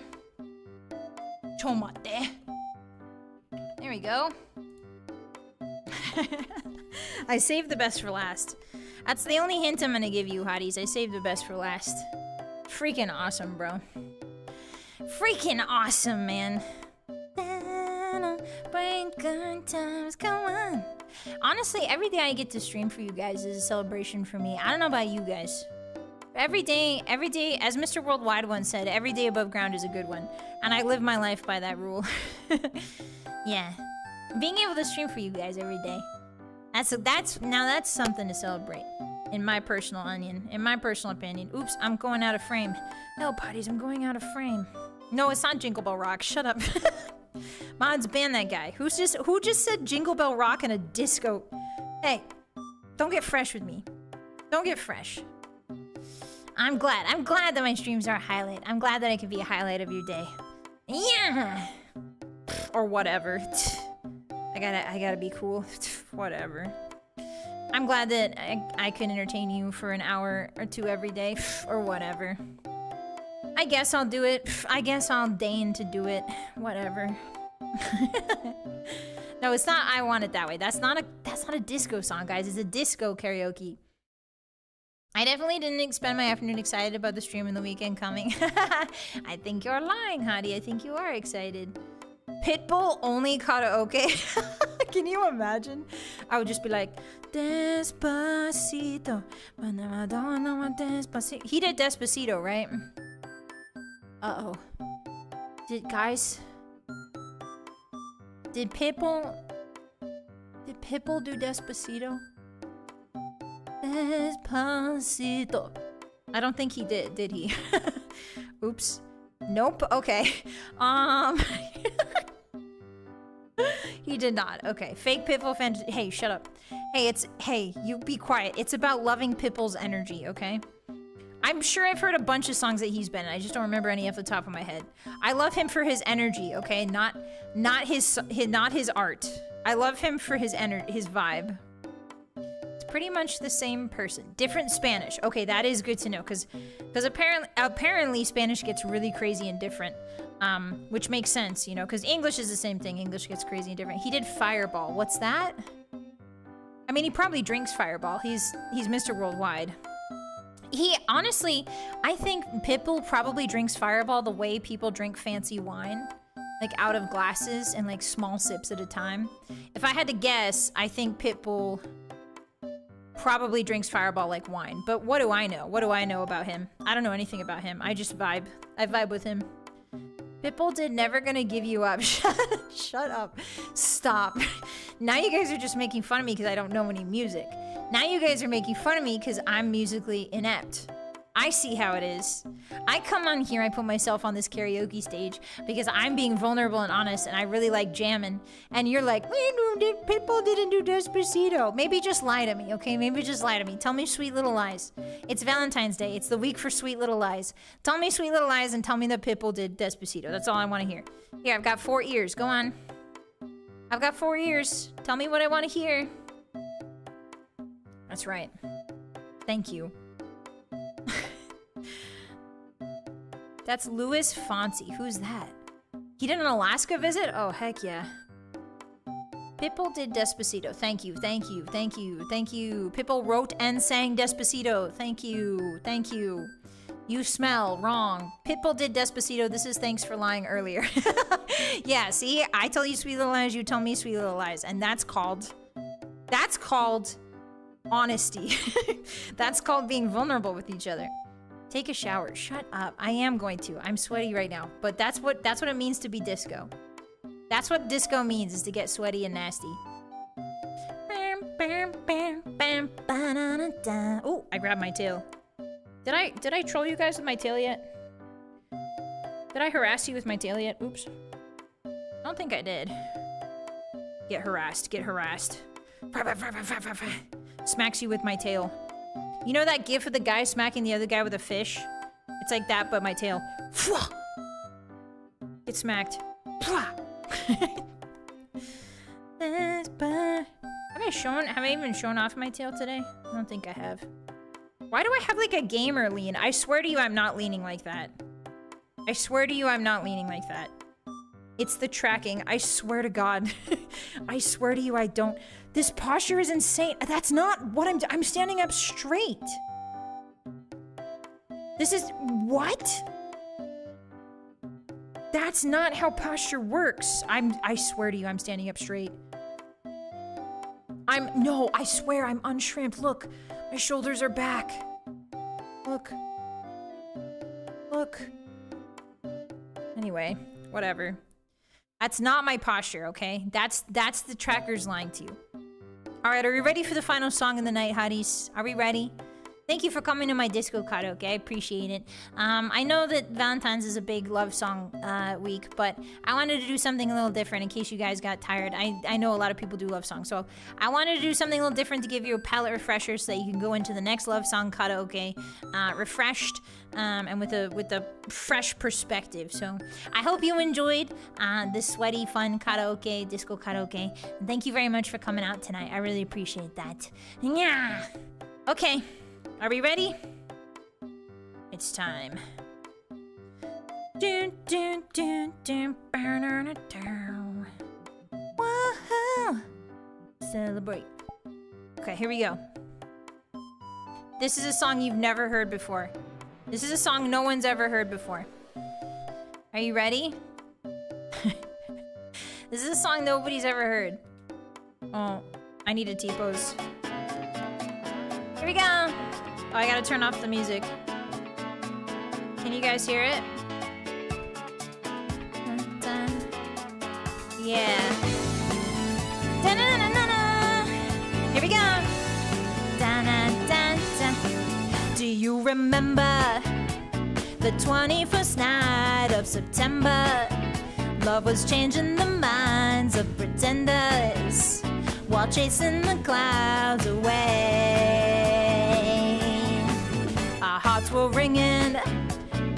Chomatte. There we go. I saved the best for last. That's the only hint I'm gonna give you, hotties. I saved the best for last. Freaking awesome, bro. Freaking awesome, man. Bring good times, come on. Honestly, every day I get to stream for you guys is a celebration for me. I don't know about you guys. Every day, as Mr. Worldwide once said, every day above ground is a good one. And I live my life by that rule. Yeah. Being able to stream for you guys every day. That's something to celebrate. In my personal opinion. Oops, I'm going out of frame. No, Hotties, I'm going out of frame. No, it's not Jingle Bell Rock. Shut up. Mods, ban that guy. Who just said Jingle Bell Rock in a disco? Hey, don't get fresh with me. Don't get fresh. I'm glad that my streams are a highlight. I'm glad that I can be a highlight of your day. Yeah. Or whatever. I gotta be cool. Whatever. I'm glad that I can entertain you for an hour or two every day. Or whatever. I guess I'll do it. I guess I'll deign to do it. Whatever. No, it's not I Want It That Way. That's not a disco song, guys. It's a disco karaoke. I definitely didn't expend my afternoon excited about the stream and the weekend coming. I think you're lying, Hottie. I think you are excited. Pitbull only karaoke. Can you imagine? I would just be like, Despacito. He did Despacito, right? Uh-oh. Did Pitbull do Despacito? Despacito. I don't think he did he? Oops. Nope. Okay. He did not. Okay. Fake Pitbull fan. Hey, shut up. Hey, you be quiet. It's about loving Pitbull's energy, okay? I'm sure I've heard a bunch of songs that he's been in. I just don't remember any off the top of my head. I love him for his energy, okay? Not his art. I love him for his vibe. It's pretty much the same person. Different Spanish. Okay, that is good to know, because apparently Spanish gets really crazy and different. Which makes sense, you know, because English is the same thing. English gets crazy and different. He did Fireball. What's that? I mean, he probably drinks Fireball. He's Mr. Worldwide. Honestly, I think Pitbull probably drinks Fireball the way people drink fancy wine. Like out of glasses and like small sips at a time. If I had to guess, I think Pitbull probably drinks Fireball like wine. But what do I know? What do I know about him? I don't know anything about him. I just vibe. I vibe with him. Pitbull did Never Gonna Give You Up. Shut up. Stop. Now you guys are just making fun of me because I don't know any music. Now you guys are making fun of me because I'm musically inept. I see how it is. I come on here, I put myself on this karaoke stage because I'm being vulnerable and honest and I really like jamming. And you're like, Pitbull didn't do Despacito. Maybe just lie to me, okay? Maybe just lie to me. Tell me sweet little lies. It's Valentine's Day. It's the week for sweet little lies. Tell me sweet little lies and tell me that Pitbull did Despacito. That's all I want to hear. Here, I've got 4 ears. Go on. I've got 4 ears. Tell me what I want to hear. That's right. Thank you. That's Louis Fonsi. Who's that? He did an Alaska visit? Oh, heck yeah. Pitbull did Despacito. Thank you, thank you, thank you, thank you. Pitbull wrote and sang Despacito. Thank you, thank you. You smell wrong. Pitbull did Despacito. This is thanks for lying earlier. Yeah, see? I tell you sweet little lies, you tell me sweet little lies. And that's called honesty. That's called being vulnerable with each other. Take a shower. Shut up. I am going to. I'm sweaty right now. But that's what it means to be disco. That's what disco means, is to get sweaty and nasty. Oh, I grabbed my tail. Did I troll you guys with my tail yet? Did I harass you with my tail yet? Oops. I don't think I did. Get harassed. Get harassed. Smacks you with my tail. You know that gif of the guy smacking the other guy with a fish? It's like that, but my tail. Get smacked. Have I even shown off my tail today? I don't think I have. Why do I have like a gamer lean? I swear to you I'm not leaning like that. I swear to you I'm not leaning like that. It's the tracking. I swear to God. I swear to you I don't. This posture is insane. That's not what I'm standing up straight. This is, what? That's not how posture works. I swear to you I'm standing up straight. No, I swear I'm unshrimped. Look, my shoulders are back. Look. Look. Anyway, whatever. That's not my posture, okay? That's the trackers lying to you. Alright, are we ready for the final song of the night, Hotties? Are we ready? Thank you for coming to my disco karaoke. I appreciate it. I know that Valentine's is a big love song week, but I wanted to do something a little different in case you guys got tired. I know a lot of people do love songs, so I wanted to do something a little different to give you a palate refresher so that you can go into the next love song karaoke refreshed and with a fresh perspective. So I hope you enjoyed this sweaty, fun karaoke, disco karaoke. And thank you very much for coming out tonight. I really appreciate that. Yeah. Okay. Are we ready? It's time. Woohoo! Celebrate. Okay, here we go. This is a song you've never heard before. This is a song no one's ever heard before. Are you ready? This is a song nobody's ever heard. Oh, I need a T-pose. Here we go. Oh, I gotta turn off the music. Can you guys hear it? Dun, dun. Yeah. Dun, dun, dun, dun, dun. Here we go. Dun, dun, dun, dun. Do you remember the 21st night of September? Love was changing the minds of pretenders while chasing the clouds away. Our hearts were ringing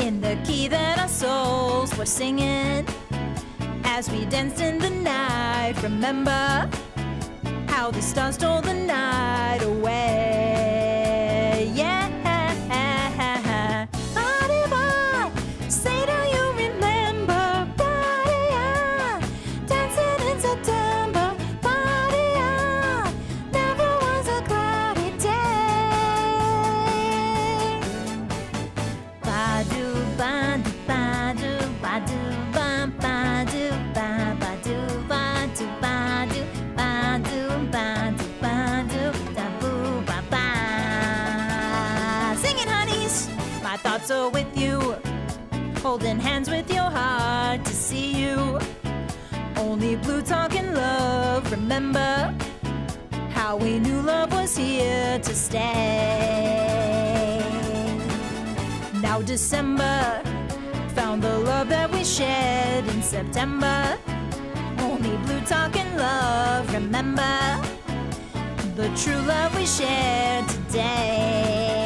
in the key that our souls were singing as we danced in the night. Remember how the stars stole the night away. Yeah. Say, do you remember? Dancing in September. Never was a cloudy day. Ba-do, ba-do, ba-do, ba-do, ba-do, ba-do, ba-do, ba-do, ba-do, ba-do, ba-do, da-boo, ba-ba. Sing it, honeys! My thoughts are with you, holding hands with your heart to see you. Only blue talking love. Remember how we knew love was here to stay. Now December found the love that we shared in September. Only blue talking love. Remember the true love we shared today.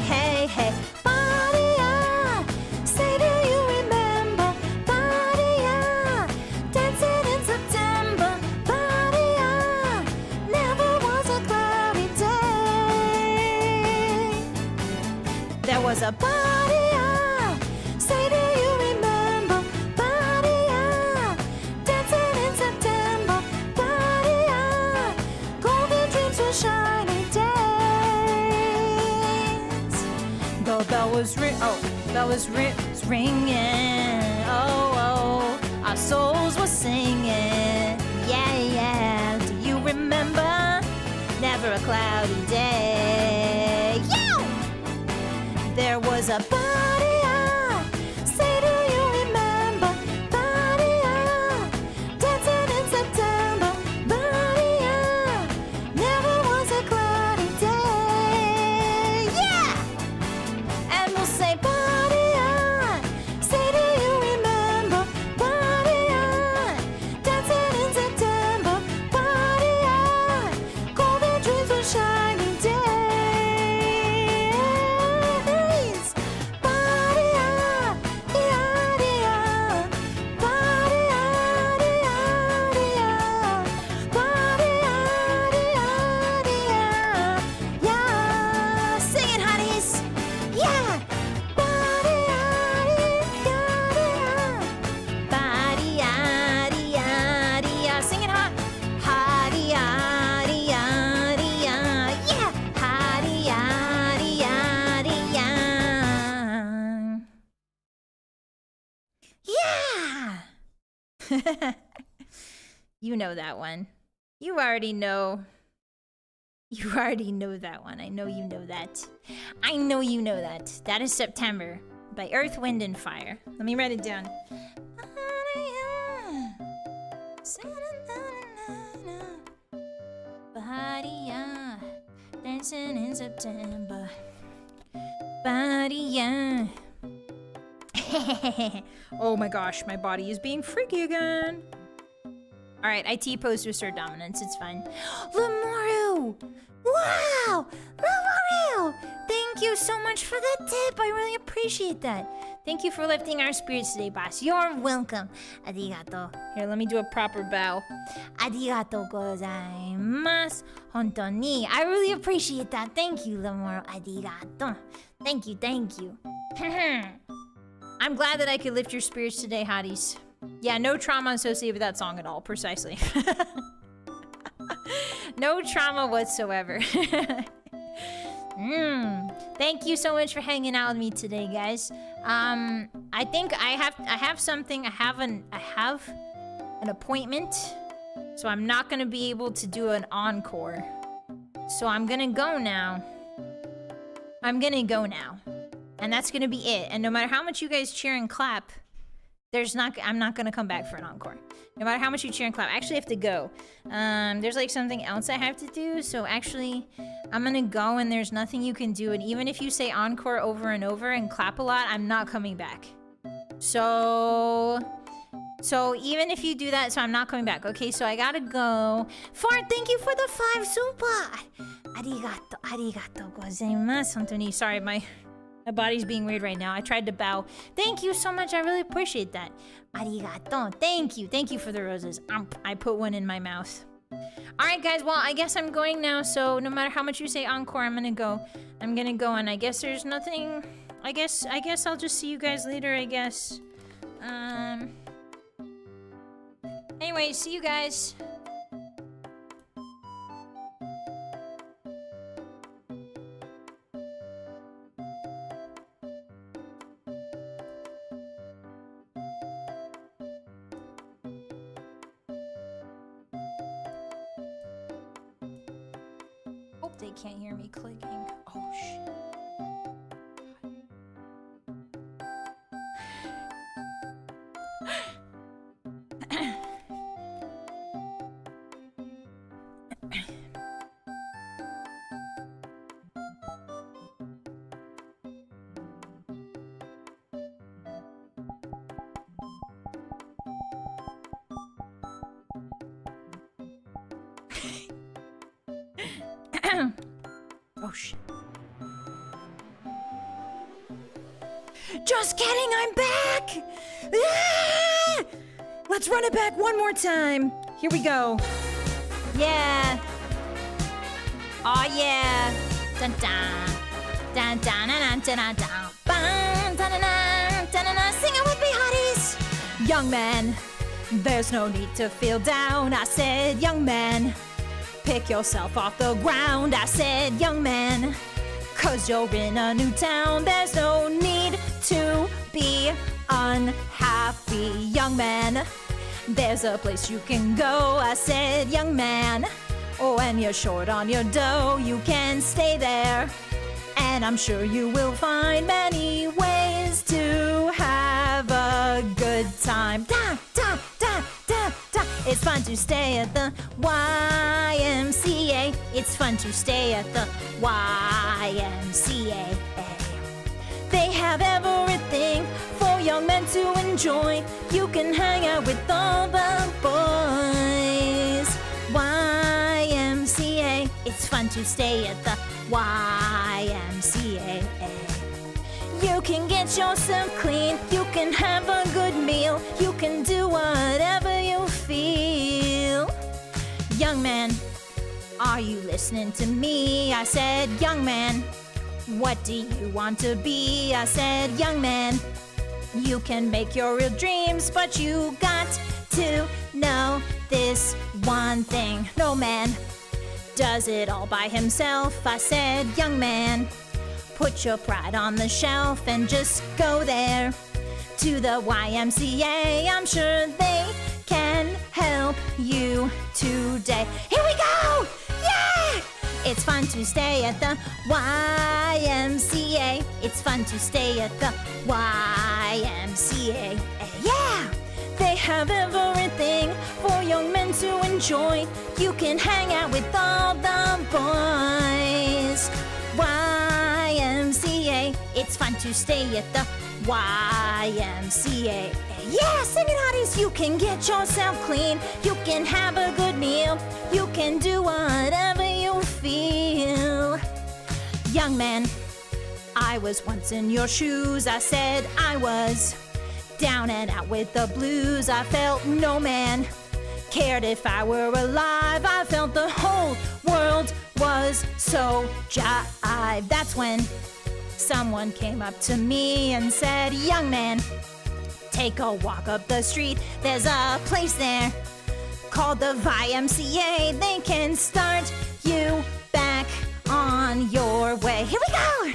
Hey, hey, Badia, say, do you remember? Badia, dancing in September. Badia, never was a cloudy day. There was a Badia, say, do you remember? Badia, dancing in September. Badia, golden dreams were shiny days. The bell was ringing. Oh, our souls were singing. Yeah, yeah. Do you remember? Never a cloudy day. Yeah! There was a Badia. Say, do you remember? Badia, dancing in September. Badia, never was a cloudy day. Yeah! And we'll say Badia. Say, do you remember? Badia, dancing in September. Badia, golden dreams were shining days. Badia, yeah, Badia, yeah. Sing it, honeys. Yeah. Badia. Sing it, hot. Yeah. Yeah. You know that one. You already know. You already know that one. I know you know that. I know you know that. That is September by Earth, Wind, and Fire. Let me write it down. body, yeah. Dancing in September. Body, yeah. Oh my gosh, my body is being freaky again. All right, I T-pose to assert dominance. It's fine. Lemoru! Wow! Lemoru! Thank you so much for the tip. I really appreciate that. Thank you for lifting our spirits today, boss. You're welcome. Arigato. Here, let me do a proper bow. Arigato gozaimasu. Hontou ni. I really appreciate that. Thank you, Lemoru. Arigato. Thank you, thank you. I'm glad that I could lift your spirits today, hotties. Yeah, no trauma associated with that song at all, precisely. No trauma whatsoever. Thank you so much for hanging out with me today, guys. I think I have something. I have an appointment, so I'm not gonna be able to do an encore. So I'm gonna go now. And that's gonna be it. And no matter how much you guys cheer and clap, I'm not gonna come back for an encore. No matter how much you cheer and clap. I actually have to go. There's like something else I have to do. So actually, I'm gonna go and there's nothing you can do. And even if you say encore over and over and clap a lot, I'm not coming back. So even if you do that, so I'm not coming back. Okay, so I gotta go. Fart, thank you for the 5 super. Arigato gozaimasu. Hontoni. Sorry, my body's being weird right now. I tried to bow. Thank you so much. I really appreciate that. Arigato. Thank you. Thank you for the roses. I put one in my mouth. All right, guys. Well, I guess I'm going now. So no matter how much you say encore, I'm gonna go. And I guess there's nothing. I guess I'll just see you guys later. I guess. Anyway, see you guys. Hope they can't hear me clicking. Oh shit. Oh shit. Just kidding, I'm back! Ah! Let's run it back one more time. Here we go. Yeah. Oh yeah. Dun dun. Dun dun dun dun dun dun. Dun dun dun dun dun. Sing it with me, hotties. Young man, there's no need to feel down. I said, young man, pick yourself off the ground. I said, young man, 'cause you're in a new town. There's no need to be unhappy, young man. There's a place you can go. I said, young man, when you're short on your dough, you can stay there. And I'm sure you will find many ways to have a good time. Da, da, da, da, da. It's fun to stay at the YMCA. It's fun to stay at the YMCA. They have everything for young men to enjoy. You can hang out with all the boys. YMCA. It's fun to stay at the YMCA. You can get yourself clean. You can have a good meal. You can do whatever you feel. Young man, are you listening to me? I said, young man, what do you want to be? I said, young man, you can make your real dreams, but you got to know this one thing. No man does it all by himself. I said, young man, put your pride on the shelf and just go there to the YMCA. I'm sure they can help you today. Here we go! Yeah! It's fun to stay at the YMCA. It's fun to stay at the YMCA. Yeah! They have everything for young men to enjoy. You can hang out with all the boys. YMCA, it's fun to stay at the YMCA. Yeah, sing it, hotties. You can get yourself clean. You can have a good meal. You can do whatever you feel. Young man, I was once in your shoes. I said I was down and out with the blues. I felt no man cared if I were alive. I felt the whole world was so jive. That's when someone came up to me and said, young man, take a walk up the street. There's a place there called the YMCA. They can start you back on your way. Here we go!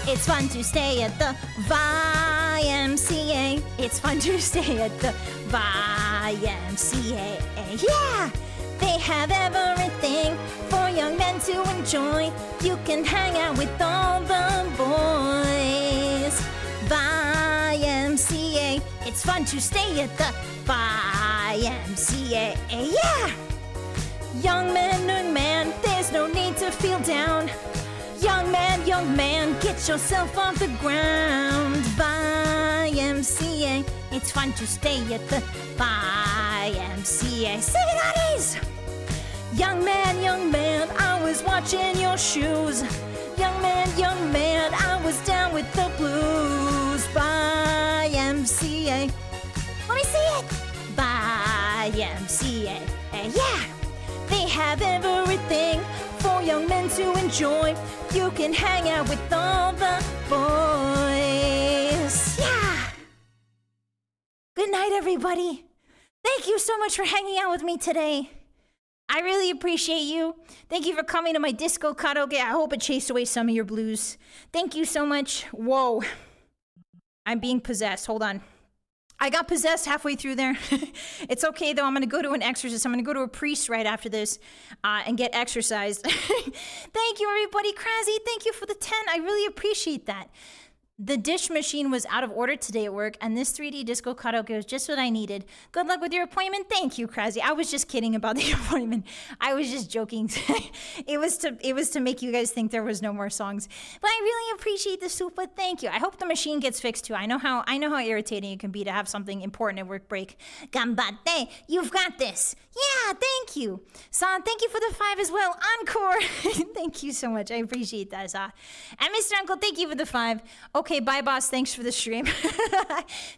It's fun to stay at the YMCA. It's fun to stay at the YMCA. Yeah! They have everything for young men to enjoy. You can hang out with all the boys. YMCA. It's fun to stay at the YMCA. Yeah! Young man, there's no need to feel down. Young man, get yourself off the ground. YMCA, it's fun to stay at the YMCA. Sing it, hotties! Young man, I was watching your shoes. Young man, I was down with the blues. YMCA, let me see it. YMCA, yeah! They have everything for young men to enjoy. You can hang out with all the boys. Yeah! Good night, everybody. Thank you so much for hanging out with me today. I really appreciate you. Thank you for coming to my disco karaoke. I hope it chased away some of your blues. Thank you so much. Whoa. I'm being possessed. Hold on. I got possessed halfway through there. It's okay, though. I'm going to go to an exorcist. I'm going to go to a priest right after this and get exorcised. Thank you, everybody. Kraszy, thank you for the 10. I really appreciate that. The dish machine was out of order today at work, and this 3D disco karaoke was just what I needed. Good luck with your appointment. Thank you, Kraszy. I was just kidding about the appointment. I was just joking. It was to make you guys think there was no more songs. But I really appreciate the soup, but thank you. I hope the machine gets fixed too. I know how irritating it can be to have something important at work break. Gambate, you've got this. Yeah, thank you. San, thank you for the 5 as well. Encore. Thank you so much. I appreciate that, Sa. And Mr. Uncle, thank you for the 5. Okay, bye, boss. Thanks for the stream.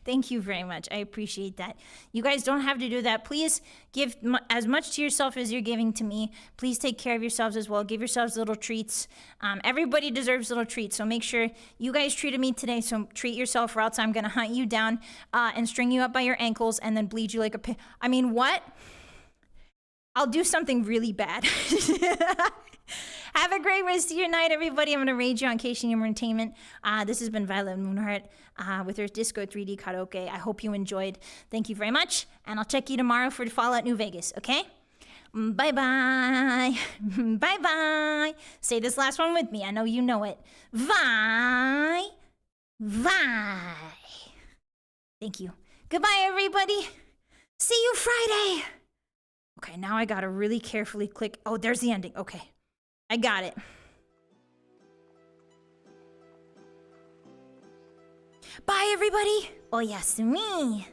Thank you very much. I appreciate that. You guys don't have to do that. Please give as much to yourself as you're giving to me. Please take care of yourselves as well. Give yourselves little treats. Everybody deserves little treats, so make sure you guys treated me today, so treat yourself or else I'm going to hunt you down and string you up by your ankles and then bleed you like a pig. I mean, what? I'll do something really bad. Have a great rest of your night, everybody. I'm going to raid you on Cation Entertainment. This has been Vylett Moonheart with her Disco 3D Karaoke. I hope you enjoyed. Thank you very much. And I'll check you tomorrow for Fallout New Vegas, okay? Bye-bye. Bye-bye. Say this last one with me. I know you know it. Vy. Thank you. Goodbye, everybody. See you Friday. Okay, now I gotta really carefully click. Oh, there's the ending. Okay, I got it. Bye, everybody. Oyasumi.